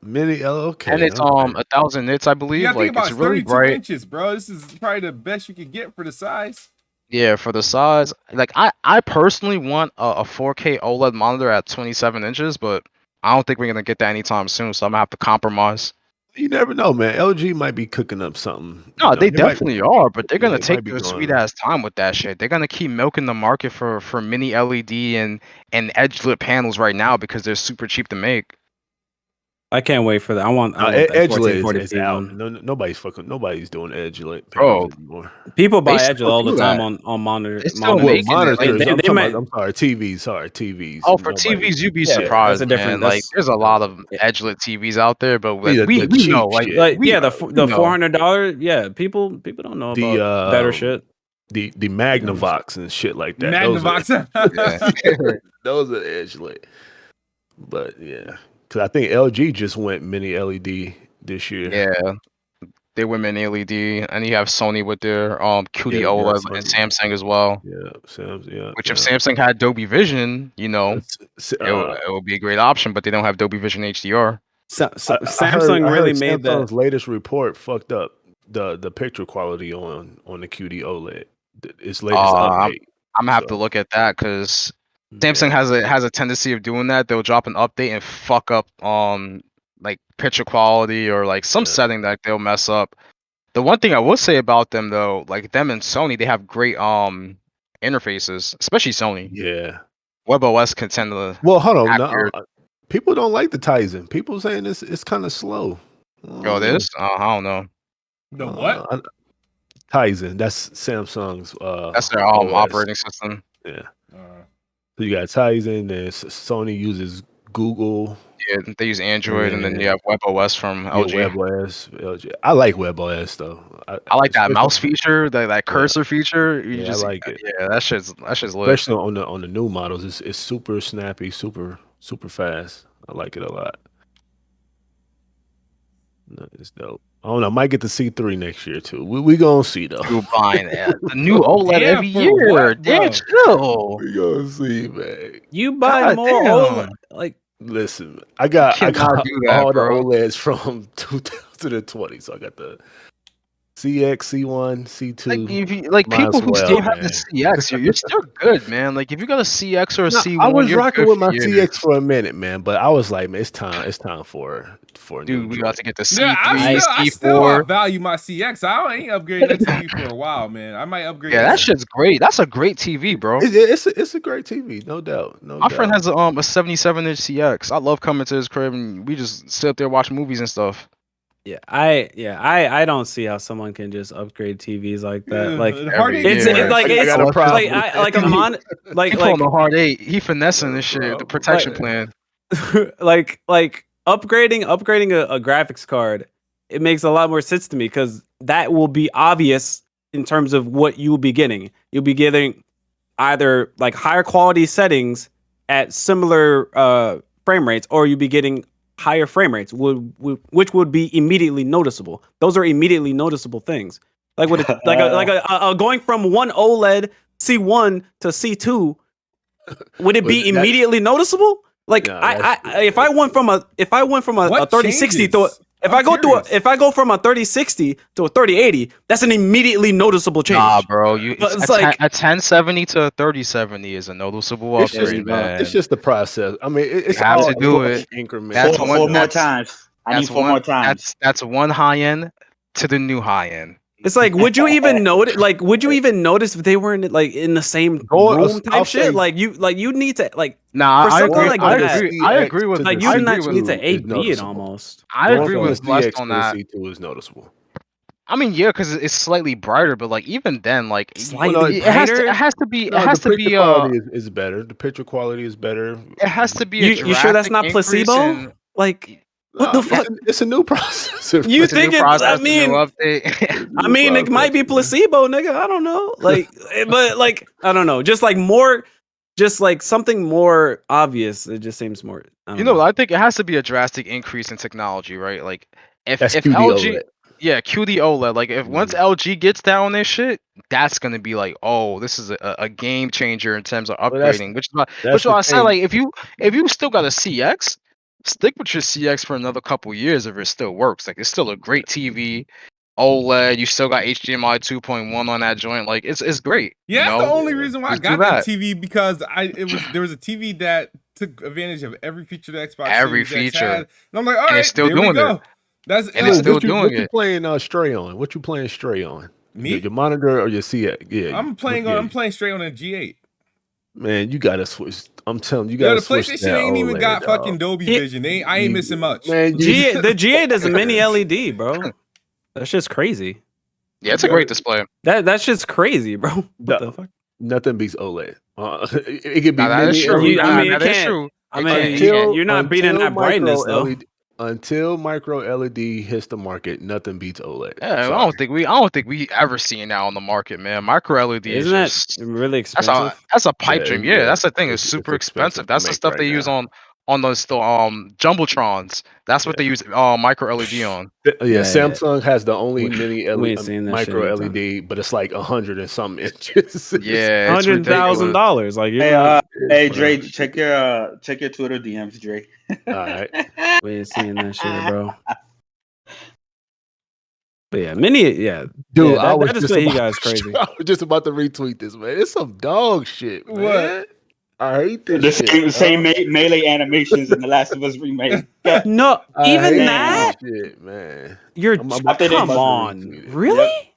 Mini okay. and it's okay. 1,000 nits, I believe. You gotta think Like about it's really 32 bright. inches, bro. This is probably the best you can get for the size. Yeah, for the size. Like I personally want a 4K OLED monitor at 27 inches, but I don't think we're gonna get that anytime soon. So I'm gonna have to compromise. You never know, man. LG might be cooking up something. No, they might- definitely are, but they're gonna they might take be their going- sweet ass time with that shit. They're gonna keep milking the market for mini LED and edge lit panels right now because they're super cheap to make. I can't wait for that. I want that edge lit 1440p is out. one. No, nobody's doing edge lit Bro. panels anymore. People buy They edge still all the do time that. on monitor. They still monitors. make it. monitors. They- I'm they talking might- about- I'm sorry, TVs. Oh, for Nobody- TVs, you'd be Yeah, surprised, that's a different- man. Like, that's- there's a lot of edge lit TVs out there, but like, the we cheap know, like, shit. Like we yeah, know, the we know. $400. Yeah, people don't know The, about better shit. The Magnavox and shit like that. Those are- Magnavox. Those are edge lit. But yeah, because I think LG just went mini LED this year. Yeah, they went mini LED, and you have Sony with their QD Yeah, OLED Sony. and Samsung as well. Yeah, Sam's, yeah. Which if Samsung had Dolby Vision, it would be a great option, but they don't have Dolby Vision HDR. Samsung really made Samsung's that. latest report fucked up the picture quality on the QD OLED. Its latest update. I'm gonna have to look at that because Samsung has a tendency of doing that. They'll drop an update and fuck up like picture quality or like some setting that they'll mess up. The one thing I will say about them though, like them and Sony, they have great interfaces, especially Sony. Yeah. WebOS can tend to. Well, hold on. No, accurate. people don't like the Tizen. People saying it's kind of slow. Yo, this? I don't know. The what? Tizen. That's Samsung's. That's their OS. operating system. Yeah. So you got Tizen. Then Sony uses Google. Yeah, they use Android, and then you have WebOS from LG. LG. I like WebOS though. I like that especially- mouse feature, that cursor feature. Yeah, I like it. Yeah, that shit's lit. Especially on the new models, it's super snappy, super fast. I like it a lot. No, it's dope. I don't know. I might get the C3 next year too. We gonna see though. You buying that? The new OLED Damn, every for year. what, Damn, bro? chill. We gonna see, man. You buy God more damn. OLED, like Listen, I got cannot do that, all bro. the OLEDs from 2020. So I got the CX, C1, C2. Like, if you, like Might people as who well, still have the man. CX, you're still good, man. Like if you got a CX or a Nah, C1, I was you're rocking good with my for years. CX for a minute, man, but I was like, man, it's time for a Dude, new we joint. got to get the C3, Yeah, I still C4. value my CX. I ain't upgraded that TV for a while, man. I might upgrade. Yeah, that shit's great. That's a great TV, bro. It's a great TV, no doubt. My friend has a 77-inch CX. I love coming to his crib and we just sit up there watch movies and stuff. I don't see how someone can just upgrade TVs like that. Like Hard it's Yeah. like I it's got a problem like with like a mon like He pulling the hard 8. He finessing this shit. The protection plan. like upgrading a graphics card, it makes a lot more sense to me because that will be obvious in terms of what you will be getting. You'll be getting either like higher quality settings at similar frame rates, or you'll be getting higher frame rates, which would be immediately noticeable. Those are immediately noticeable things. Like what? Like a going from one OLED C1 to C2, would it Well, be that- immediately noticeable? Like No, if I went from a 3060 to if I go from a 3060 to a 3080, that's an immediately noticeable change. Nah, bro. You But it's a like- 1070 to a 3070 is a noticeable It's just, upgrade, man. it's just the process. I mean, it's have all to do it. increment. That's Four one- more that's- times. I need That's 4 more times. That's one high end to the new high end. It's like, would you even notice? Like, would you even notice if they weren't like in the same room type I'll shit? say- Like you need to like Nah, For I something agree. like I that, agree. I agree with. like the you I not agree need with. to is 8B it noticeable. almost. I Going agree from with the Blessed CX on to the that. C2 is noticeable. I mean, yeah, because it's slightly brighter, but like even then, like Slightly it has to. brighter? It has to be. No, It has the to picture be. quality is better. The picture quality is better. It has to be. You sure that's not placebo? Like what the fuck? It's a new processor. You It's a new think it? process, I a new mean, update. I mean, it might be placebo, nigga. I don't know. Like, but like, I don't know. Just like more, just like something more obvious. It just seems more. I don't You know, I think it has to be a drastic increase in technology, right? Like if That's if QD LG, OLED. yeah, QD OLED. Like if once LG gets down on this shit, that's gonna be like, oh, this is a game changer in terms of that's- upgrading. Which that's why the I said thing. like if you still got a CX, stick with your CX for another couple years if it still works. Like it's still a great TV. OLED, you still got HDMI 2.1 on that joint. Like it's great. Yeah, you that's know? the only reason why I Just do got the that. TV because there was a TV that took advantage of every feature the Xbox Every Series X feature. had. And I'm like, all And right, it's still there we doing it. go. That's And it's still doing what you it. playing Stray on? What you playing Stray on? Me? Your monitor or your CX? Yeah, I'm playing straight on a G8. Man, you gotta switch. I'm telling you, you Yo, gotta the switch. PlayStation that ain't even OLED, got dog. fucking Dolby It- Vision. I ain't missing much. Man, the G8 is a mini LED, bro. That's just crazy. Yeah, it's a great display. That's just crazy, bro. What No. the fuck? nothing beats OLED. It could be Nah, that is mini true. LED. I mean, That it is can't- true. I It mean, can't- Until- you're not beating until that brightness, micro though. LED until micro LED hits the market, nothing beats OLED. Yeah, I Sorry. don't think we ever seen that on the market, man. Micro LED Isn't that is just really that's expensive? a pipe Yeah, dream. Yeah, yeah, that's the thing. it's Super expensive expensive. to That's the make stuff right they use now. on those jumbotrons. That's what they use micro LED on. Yeah, Yeah, Samsung has the only We- mini we ain't LED, seen that micro shit anytime. LED, but it's like 100 and some inches. Yeah, it's ridiculous. $100,000. Like you're Hey, not, hey, It's Dre, whatever. check your Twitter DMs, Dre. All right. we ain't seeing that shit, bro. But yeah, mini, yeah, Dude, Yeah, I was that just display you about guys crazy. I was just about to retweet this, man. It's some dog shit, man. What? I hate this The shit. same melee animations in the Last of Us remake. No, I even hate that. this shit, man. You're I'm After they come bust on, retweet it. really?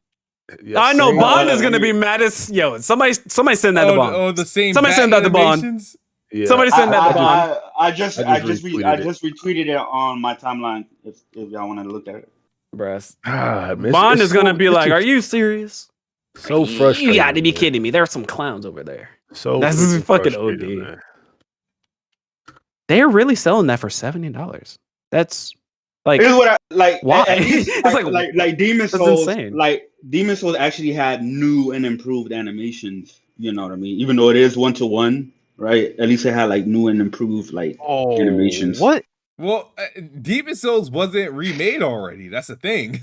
Yeah, I know same- Bond is gonna be mad as yo. Somebody send that to Bond. the same. Somebody send that to Bond. animations? Yeah. Somebody send that to Bond. I just retweeted it. retweeted it on my timeline. If y'all want to look at it. Bruh. God, man, Bond it's is gonna so- be it's like, just "Are you serious? so frustrating? You got to be man. kidding me! There are some clowns over there. So That's freaking fucking frustrating, OD. man. They're really selling that for $70. That's like Here's what I like. Why? At least, It's like Demon that's Souls. insane. Like Demon Souls actually had new and improved animations. You know what I mean? Even though it is 1-to-1, right? At least it had like new and improved like animations. What? Well, Demon Souls wasn't remade already. That's the thing.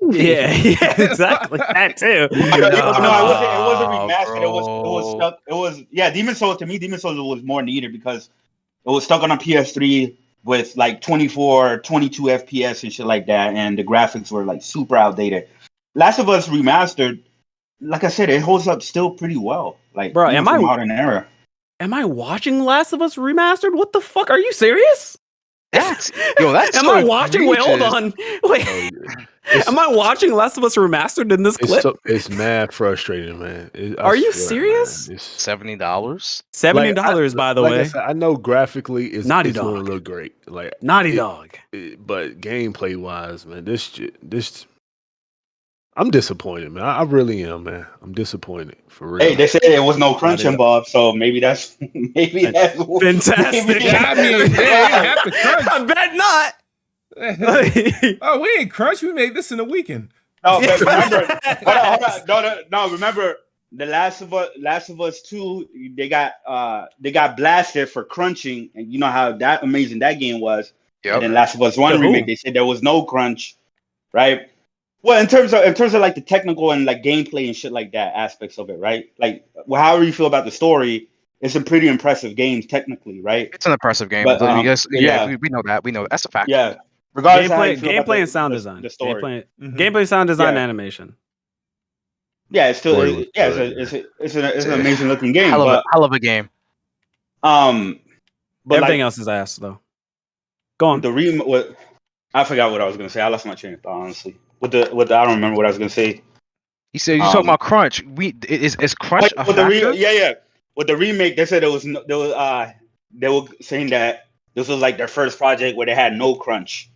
yeah, exactly that too. No, it wasn't Nah, remastered. It was bro. stuck. It was Demon Souls, to me, Demon Souls was more needed because it was stuck on a PS3 with like 24, 22 FPS and shit like that, and the graphics were like super outdated. Last of Us Remastered, like I said, it holds up still pretty well. Like, Bro, even am for I- modern era? Am I watching Last of Us remastered? What the fuck? Are you serious? That's Am so I watching? Wait, hold egregious. on. Wait, Oh, yeah. am I watching Last of Us remastered in this clip? It's mad frustrating, man. I Are you swear, serious? man. It's- $70. $70, by the like I way. said, I know graphically it's Naughty it's gonna Dog. look great. Like Naughty it- Dog. but gameplay wise, man, this I'm disappointed, man. I really am, man. I'm disappointed for real. Hey, they said there was no crunch Naughty Dog. involved, so maybe that's Fantastic. maybe Yeah, I mean, they didn't have to crunch. I bet not. Oh, we ain't crunch. We made this in a weekend. No, but remember, hold on. No, remember the Last of Us 2, they got blasted for crunching, and you know how that amazing that game was. Yep. And then Last of Us 1 To who? remake, they said there was no crunch, right? Well, in terms of like the technical and like gameplay and shit like that aspects of it, right? Like, however you feel about the story, it's a pretty impressive game technically, right? It's an impressive game. But We know that. We know that's a fact. yeah. Regardless of how you feel about Gameplay and sound design. the story. Gameplay, sound design, Yeah. animation. Yeah, it's still Story was it's an amazing looking game. Hell But of a game. but Everything like, else is ass though. Go on. I forgot what I was gonna say. I lost my train of thought, honestly. With the I don't remember what I was gonna say. You said you talking about crunch. Is crunch a With the factor? With the remake, they said they were saying that this was like their first project where they had no crunch.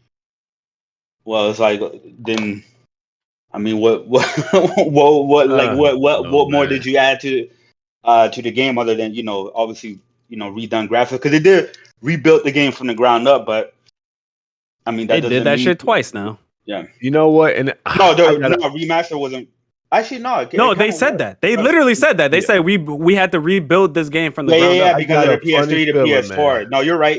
Well, it's like then, I mean, what more man. did you add to the game other than obviously redone graphics, because they did rebuild the game from the ground up, but I mean They did that shit twice now. Yeah. You know what? And No, remaster wasn't. Actually, no. No, they said that. They literally said that. They said we had to rebuild this game from the ground Yeah, up. because of the got a funny PS3 to feeling, PS4. man. No, you're right.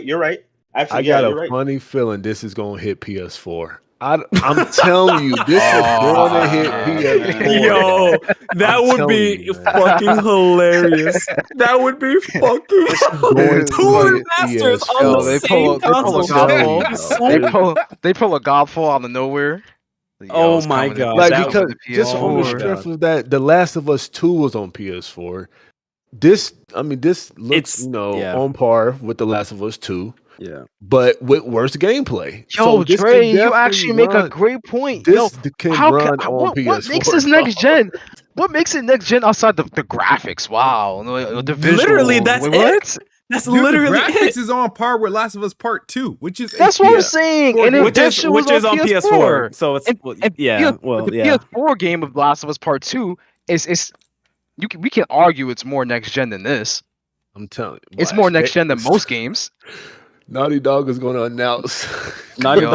Actually, I got you're a right. funny feeling this is gonna hit PS4. I'm telling you, this is gonna hit PS4. Yo, that would be telling you, man. fucking hilarious. That would be fucking Going two to remasters PS4. on Yo, the they same pull a console. Godfall. They pull a Godfall out of nowhere. Oh it's my coming to- God, Like, that because would be just on the PS4. strength of that, The Last of Us 2 was on PS4. This looks It's- yeah. on par with The Last of Us 2, Yeah. but with worse gameplay. Yo, this Dre, can you definitely actually make a run- great point. This Yo, can how run can, on what PS4. makes this next gen? What makes it next gen outside the graphics? Wow, the visuals. Literally, that's Wait, it. what? That's Dude, literally the graphics it. is on par with Last of Us Part 2, which is That's what I'm saying. And if Which that is shit was on PS4. So it's And yeah. Well, the yeah. PS4 game of Last of Us Part 2 is we can argue it's more next gen than this. I'm telling you, It's more next gen than most games. Naughty Dog is going to announce. Naughty Yo.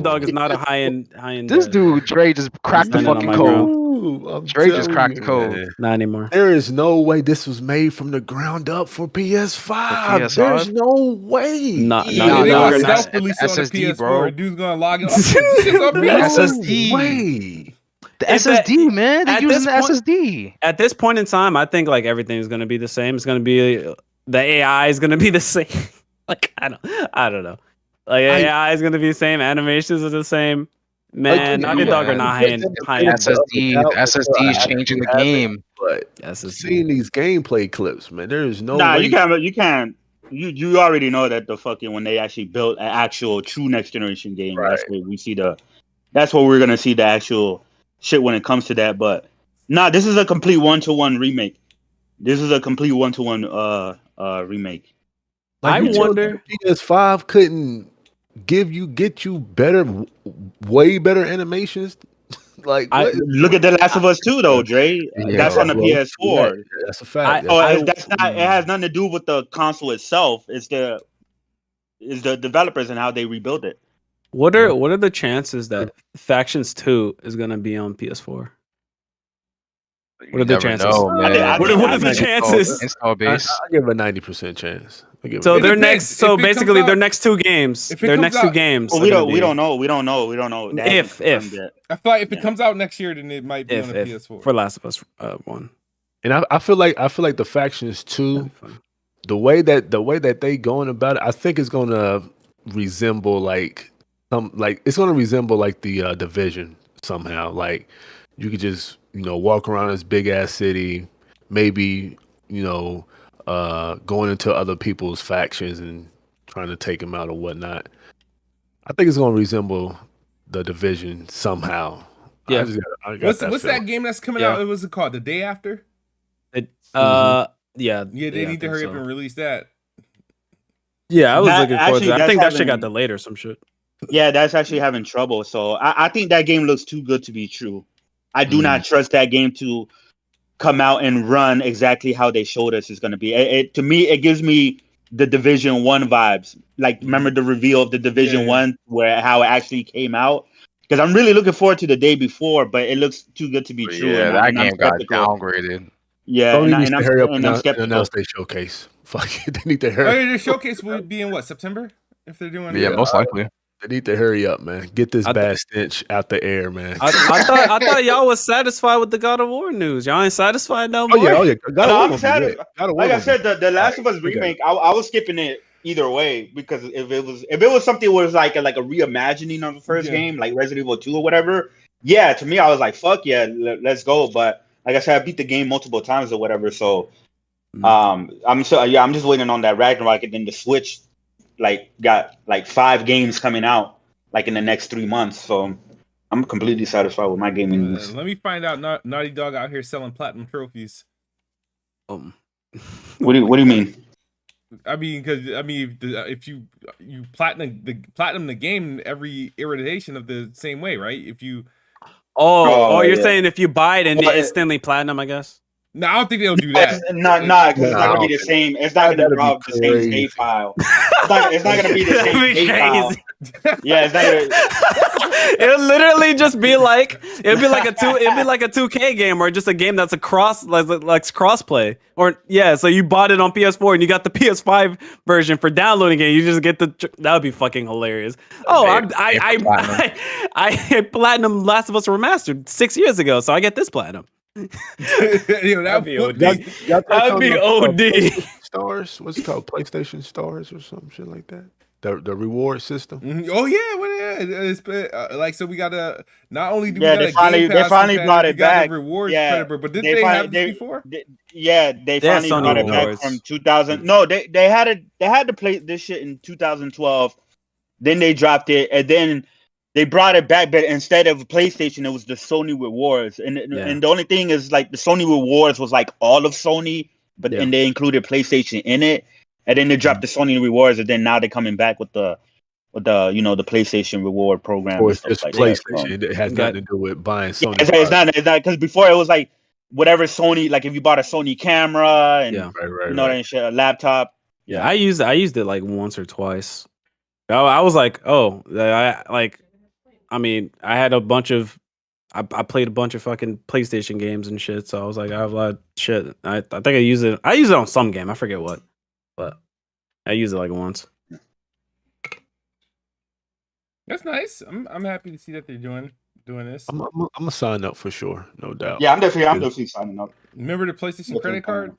Dog is not a high end. This dude Dre just cracked the Standing on fucking my code. I'm Dre just telling cracked you, the code. man. Not anymore. There is no way this was made from the ground up for PS5. PS5? There's no way. Not- Yeah, not- they not- gonna not- stealth release it on the SSD, PS4. bro. Dude's gonna log in. Oh, shit, this shit's on The PS4. SSD. Way. The Is that- SSD, man. They're at using the this point- SSD. At this point in time, I think like everything is going to be the same. It's going to be the AI is going to be the same. Like I don't know. Like AI is going to be the same. Animations are the same. Man, Naughty Dog are not high end. The SSD is changing the game. But seeing these gameplay clips, man, there is no way. You can't. You already know that the fucking when they actually built an actual true next generation game, Right. that's where we see that's where we're gonna see the actual shit when it comes to that. But nah, this is a complete 1-to-1 remake. This is a complete 1-to-1 remake. I you tell wonder- me PS5 couldn't get you better, way better animations. Like, what? Look at The Last of Us 2 though, Dre. Yeah, that's on the well, PS4. yeah, that's a fact. That's not. It has nothing to do with the console itself. It's the developers and how they rebuild it. What are the chances that Factions 2 is going to be on PS4? What are the chances? Know, man. What are the chances? Install base. I give a 90% chance. So It their depends. next, so If it comes basically their out- next two games, if it their comes next two out- games. Well, are we gonna don't. be- We don't know. We don't know. We don't know. That If- hasn't confirmed yet. I feel like if it comes out next year, then it might be on the if PS4. for Last of Us 1. And I feel like the Factions 2, the way that they going about it, I think it's gonna resemble like the Division somehow. Like you could just walk around this big ass city, maybe going into other people's factions and trying to take them out or whatnot. I think it's gonna resemble the Division somehow. Yeah. I got What's that game that's coming Yeah. out? What was it called? The day after? Yeah. Yeah, they I need to think hurry up so. and release that. Yeah, I was That- looking forward to actually, that. I that's think that shit having- got delayed or some shit. Yeah, that's actually having trouble. So I think that game looks too good to be true. I do not trust that game to come out and run exactly how they showed us it's going to be. To me, it gives me the Division 1 vibes. Like, remember the reveal of the Division Yeah. 1, where how it actually came out? Because I'm really looking forward to the day before, but it looks too good to be true. Yeah, and that I'm game got skeptical. downgraded. Yeah, Sony and needs to hurry up and I'm skeptical. announce their showcase. Fuck it, they need to Oh, hurry. yeah, the showcase will be in what, September? If they're doing Yeah, it? most likely. They need to hurry up, man. Get this I th- bad stench out the air, man. I thought y'all was satisfied with the God of War news. Y'all ain't satisfied no more. Oh yeah. God No, of War I'm gonna be satisfied. lit. God of War Like I gonna be said, the Last of Us okay. remake, I was skipping it either way because if it was something where it was like a reimagining of the first game, like Resident Evil 2 or whatever, yeah, to me I was like, fuck yeah, let's go. But like I said, I beat the game multiple times or whatever, so I'm just waiting on that Ragnarok, and then the Switch got 5 games coming out like in the next 3 months, so I'm completely satisfied with my gaming news. Let me find out. Naughty Dog out here selling platinum trophies. What do you mean? I mean, because if you platinum the game every iteration of the same way, right? If you you're yeah. saying if you buy it and Well, instantly platinum, I guess. No, I don't think they'll do that. It's not because it's not gonna be okay. the same. It's not gonna That'd be drop the same crazy. save file. It's not gonna be the That'd same be save file. crazy. Yeah, it's not gonna. It'll literally just be like it'd be like a 2K game or just a game that's a crossplay. Or yeah, so you bought it on PS4 and you got the PS5 version for downloading it. You just get that would be fucking hilarious. Oh, I platinum Last of Us Remastered 6 years ago, so I get this platinum. That'd be OD. That'd be OD. Stars? What's it called? PlayStation Stars or some shit like that? The reward system. Oh yeah, it's so we gotta not only do Yeah, we they got finally brought it back. The rewards Yeah, creditor, but didn't they have this before? they finally Sony brought it rewards. back from 2000. No, they had to play this shit in 2012. Then they dropped it, and then they brought it back, but instead of PlayStation, it was the Sony rewards. And the only thing is, like, the Sony rewards was like all of Sony, and they included PlayStation in it. And then they dropped the Sony rewards, and then now they're coming back with the the PlayStation reward program. Or it's just like PlayStation. That. It has nothing to do with buying Sony. It's not because before it was like whatever Sony, like if you bought a Sony camera and that shit, a laptop. Yeah, I used it like once or twice. I was like, I had a bunch of, I played a bunch of fucking PlayStation games and shit. So I was like, I have a lot of shit. I think I use it on some game. I forget what, but I used it like once. That's nice. I'm happy to see that they're doing this. I'm gonna sign up for sure, no doubt. Yeah, I'm definitely signing up. Remember the PlayStation credit card?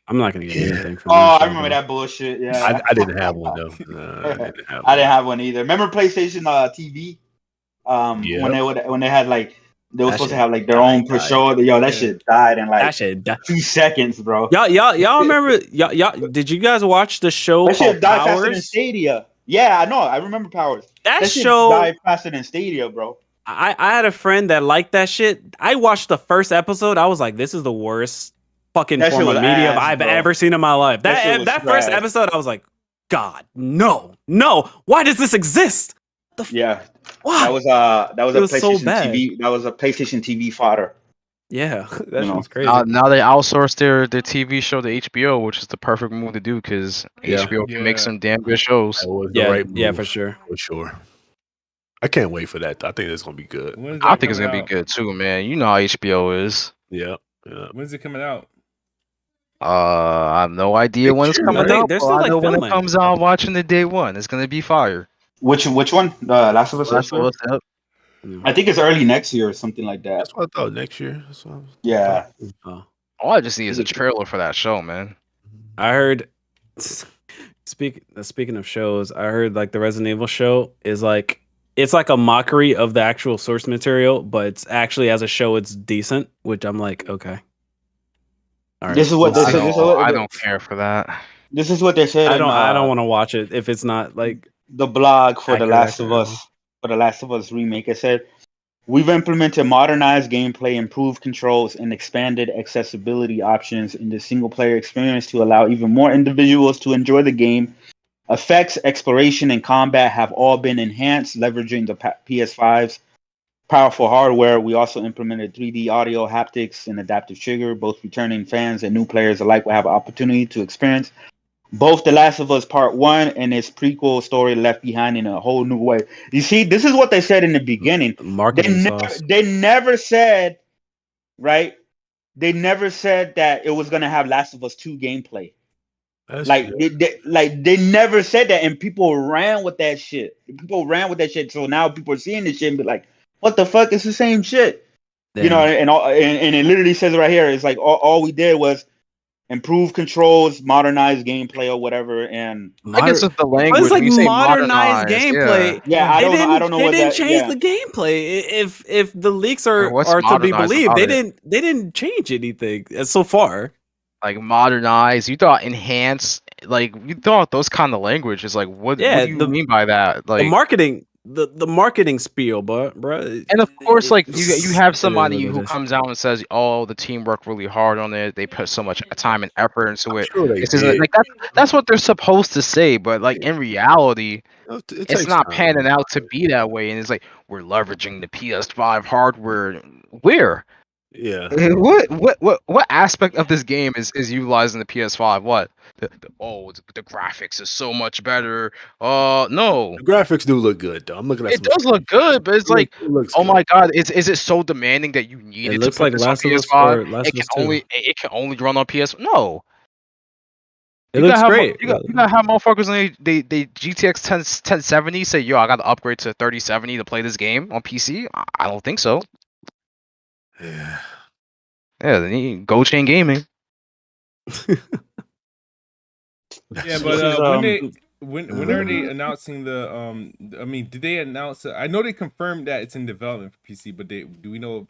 I'm not gonna get anything from. I remember that bullshit. Yeah, I didn't have one though. I didn't have one either. Remember PlayStation TV? When they had like they were supposed to have like their own per show. Yo, that shit died in like 2 seconds, bro. Y'all remember? Y'all did you guys watch the show? That shit died faster than Powers? Stadia. Yeah, I know. I remember Powers. That shit show died faster than Stadia, bro. I had a friend that liked that shit. I watched the first episode. I was like, this is the worst fucking That form shit of was Media ass, I've bro. ever seen in my life. That first episode, I was like, God, no. Why does this exist? Yeah. Why? That was It a was so PlayStation bad. TV. That was a PlayStation TV fodder. Yeah, that You know. was crazy. Now they outsourced their TV show to HBO, which is the perfect move to do because HBO can make some damn good shows. That was the right move, for sure. For sure. I can't wait for that. I think it's gonna be good. When is I that think it's coming gonna be out? good too, man. You know how HBO is. Yeah. When's it coming out? I have no idea when it's year, coming I think out. they're but still, I like, know when it filming. comes out, I'm watching the day one. It's gonna be fire. Which one? Last of Us. Last of Us, yep. I think it's early next year or something like that. That's what I thought next year. That's what I was Yeah. All I just need is a trailer for that show, man. I heard. Speaking of shows, I heard like the Resident Evil show is like it's like a mockery of the actual source material, but it's actually as a show it's decent, which I'm like, okay. All right. This is what they said. I don't care for that. This is what they said. I don't want to watch it if it's not like the blog for The accurate, Last of accurate. Us. For The Last of Us remake, it said, "We've implemented modernized gameplay, improved controls, and expanded accessibility options in the single-player experience to allow even more individuals to enjoy the game. Effects, exploration, and combat have all been enhanced, leveraging the PS5's powerful hardware. We also implemented 3D audio, haptics, and adaptive trigger. Both returning fans and new players alike will have an opportunity to experience both The Last of Us Part 1 and its prequel story Left Behind in a whole new way." You see, this is what they said in the beginning. marketing sauce. They never said, right? They never said that it was going to have Last of Us 2 gameplay. That's Like true. they never said that, and people ran with that shit. People ran with that shit. So now people are seeing this shit and be like, "What the fuck? It's the same shit." You know, and it literally says right here, it's like all we did was improve controls, modernize gameplay or whatever, and I guess it's the language. It's like when you say modernized modernize, gameplay. yeah, I don't know They what didn't that. change Yeah, the gameplay. If the leaks are what's to be modernized believed, about they didn't change anything so far. like modernize. You thought enhance. Like you thought those kind of languages. Like what Yeah, do you mean by that? The Like marketing, the marketing spiel, bro. and of course, like you have somebody it is who what it is. comes out and says, "Oh, the team worked really hard on it. They put so much time and effort into I'm it." sure they This isn't did. like that's what they're supposed to say, but like in reality, It it's takes not time. panning out to be that way. And it's like we're leveraging the PS5 hardware. Where? Yeah. What aspect of this game is utilizing the PS5? What? The graphics is so much better. No. The graphics do look good though. I'm looking at It some does look good, but it's It like, looks oh good. my god, is it so demanding that you needed to looks put like this on Last of Us PS5? or Last It of can Us 2. it can only run on PS. No, It looks great. you gotta have motherfuckers on they GTX 1070 say, yo, I gotta upgrade to 3070 to play this game on PC. I don't think so. Yeah. Yeah, they need Gold Chain Gaming. Yeah, This but is, when are they announcing the I mean, did they announce? I know they confirmed that it's in development for PC, but do we know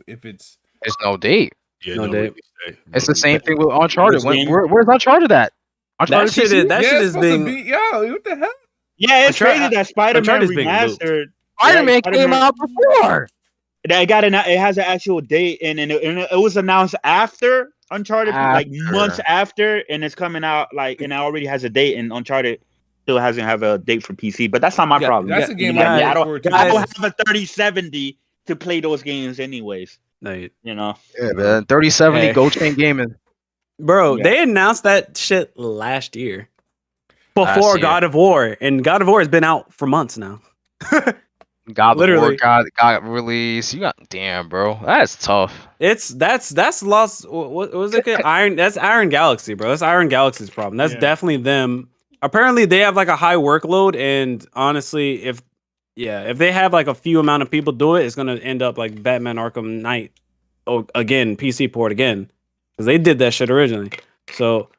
if it's? There's no date. Yeah, No no date. release date. It's No the same release thing with Uncharted. Which game? Where's Uncharted at? Uncharted That shit PC? is that Yeah, shit it's is supposed to being be. Yo, what the hell? yeah, it's Uncharted- crazy that Spider-Man Uncharted's being looped. remastered. Spider-Man came Spider-Man- out before. That got it has an actual date, and it was announced after Uncharted, like months after, and it's coming out like, and it already has a date, and Uncharted still hasn't have a date for PC. But that's not my Yeah, problem. That's a game Like, I yeah, look forward to. I don't most. have a 3070 to play those games anyways. No, You know, Yeah, man. 3070 Hey. Gold Chain Gaming. bro. Yeah. They announced that shit last year, before year. God of War, and God of War has been out for months now. God Literally. of War got released. You got damn, bro. That's tough. That's lost. What was it? Iron. That's Iron Galaxy, bro. That's Iron Galaxy's problem. That's Yeah. definitely them. Apparently, they have like a high workload, and honestly, if they have like a few amount of people do it, it's gonna end up like Batman Arkham Knight. Oh, again, PC port again, because they did that shit originally. So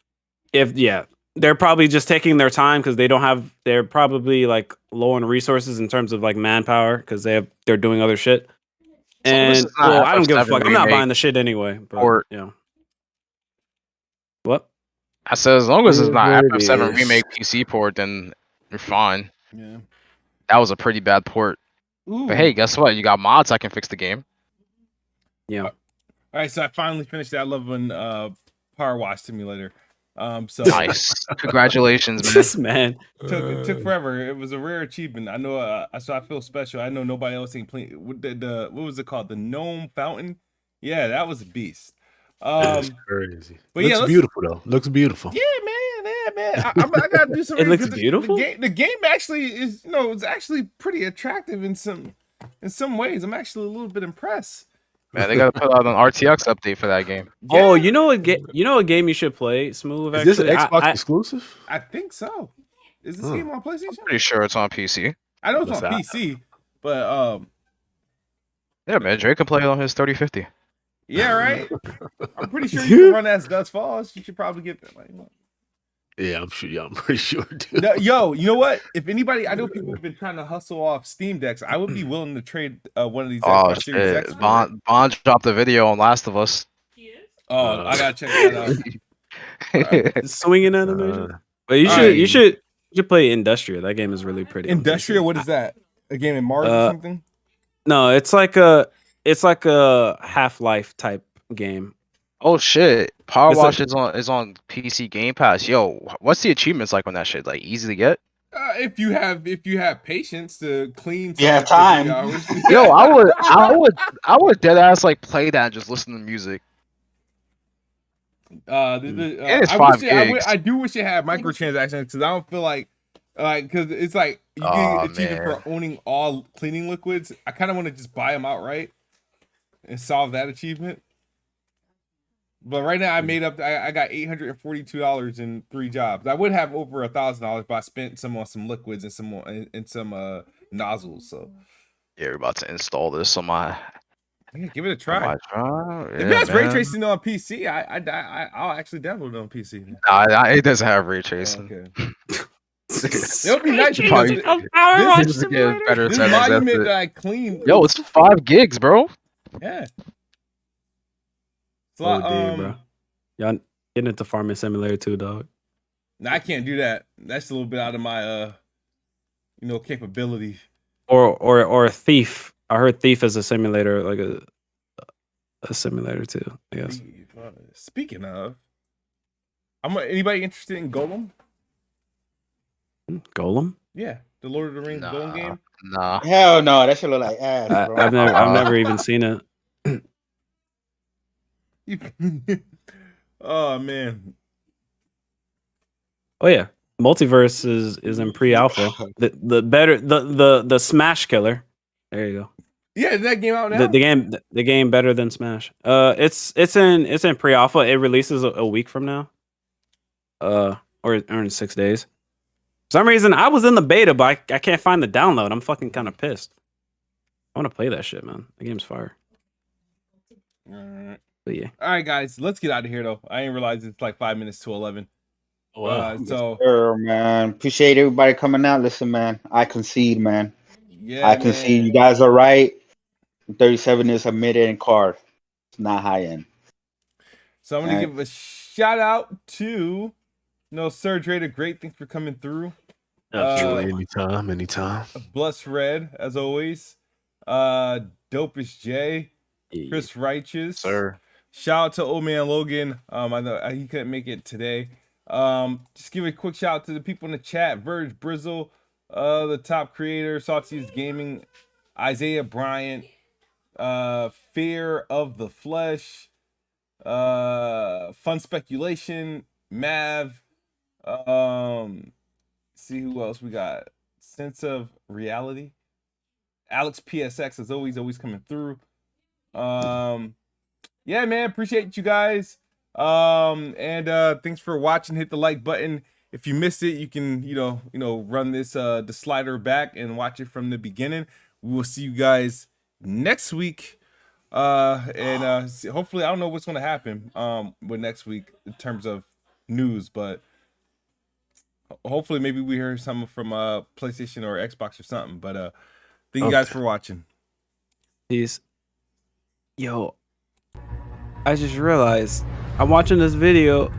they're probably just taking their time because they're probably like low on resources in terms of like manpower because they're doing other shit. So And this is not well, I don't give a FF7 fuck. I'm not remake buying the shit anyway. But or- what? I said as long as it's It not is what it FF7 is. remake PC port, then you're fine. Yeah. That was a pretty bad port. Ooh. But hey, guess what? You got mods that can fix the game. Yeah. All right, so I finally finished that level in PowerWash Simulator. So Nice. Congratulations, man. This man. it took forever. It was a rare achievement. I know. So I feel special. I know nobody else ain't playing. The what was it called? The gnome fountain. Yeah, that was a beast. That's crazy. but Looks yeah, beautiful though. Looks beautiful. Yeah, man. I gotta do some. It looks 'cause beautiful? The game actually is, it's actually pretty attractive in some ways. I'm actually a little bit impressed. Man, they gotta put out an RTX update for that game. Oh, Yeah, you know what? You know what game you should play? Smooth. Is this an Actually, Xbox exclusive? I think so. Is this Huh. game on PlayStation? Pretty sure it's on PC. I know it's What's on that? PC, but Yeah, man. Drake can play it on his 3050. yeah, right. I'm pretty sure you can run as Dusk Falls. You should probably get that. Like, Yeah, I'm sure. Yeah, I'm pretty sure, dude. no, yo, you know what? If anybody, I know people have been trying to hustle off Steam decks. I would be willing to trade one of these Oh Xbox Series shit. X. For it. Bond dropped a video on Last of Us. Oh, I gotta check that out. swinging animation. But you Alright. should play Industrial. That game is really pretty. on Industrial, PC. what is that? A game in Mars or something? No, it's like a Half-Life type game. Oh shit. PowerWash It's is on PC Game Pass. Yo, what's the achievements like on that shit? Like easy to get? If you have patience to clean, Yeah, something for 3 time. hours. Yo, I would dead ass like play that and just listen to music. It's 5 gigs. I do wish it had microtransactions because I don't feel like because it's like you Aw, get achievement man. for owning all cleaning liquids. I kind of want to just buy them outright and solve that achievement. But right now I made up. I got $842 in 3 jobs. I would have over $1,000, but I spent some on some liquids and some nozzles. So Yeah, we're about to install this on my yeah, give it a on try. my drive. If it Yeah, has ray man. tracing on PC, I'll actually download it on PC. Nah, it doesn't have ray tracing. Okay. It would be nice Should because probably- PowerWash this is getting better this settings, that's monument it. that I cleaned. Yo, it's 5 gigs, bro. Yeah. It's a Oh, lot, dude, bro. Y'all getting into Farming Simulator too, dog. I can't do that. That's a little bit out of my capability. Or Thief. I heard Thief is a simulator, like a simulator too. I guess. Speaking of, anybody interested in Golem? Golem. Yeah, the Lord of the Rings Golem game. Nah. Hell no, that shit look like ass, bro. I've never even seen it. Oh man. Oh yeah, Multiverse is in pre-alpha. The Smash killer. There you go. Yeah, is that game out now? The game better than Smash. It's in pre-alpha. It releases a week from now. Or in 6 days. For some reason, I was in the beta, but I can't find the download. I'm fucking kind of pissed. I want to play that shit, man. The game's fire. But yeah. All right, guys, let's get out of here though. I didn't realize it's like 5 minutes to 11. So Sure, man. Appreciate everybody coming out. Listen, man, I concede, man. yeah, I concede. man. You guys are right. 37 is a mid-end card. It's not high-end. So I'm gonna give a shout out to Surge Raider. Great, thanks for coming through. Anytime. Bless Red, as always. Dopest J, Chris Righteous. Sir. Shout out to Ole Man Logan. I know he couldn't make it today. Just give a quick shout out to the people in the chat: Verge Brizzle, the top creator, Salty's Gaming, Isaiah Bryant, Fear of the Flesh, Fun Speculation, Mav. See who else we got. Sense of Reality. Alex PSX is always coming through. Yeah, man, appreciate you guys. And thanks for watching. Hit the like button. If you missed it, you can run this the slider back and watch it from the beginning. We will see you guys next week. Hopefully, I don't know what's going to happen with next week in terms of news, but hopefully maybe we hear something from PlayStation or Xbox or something. But thank you guys for watching. Peace. Yo, I just realized I'm watching this video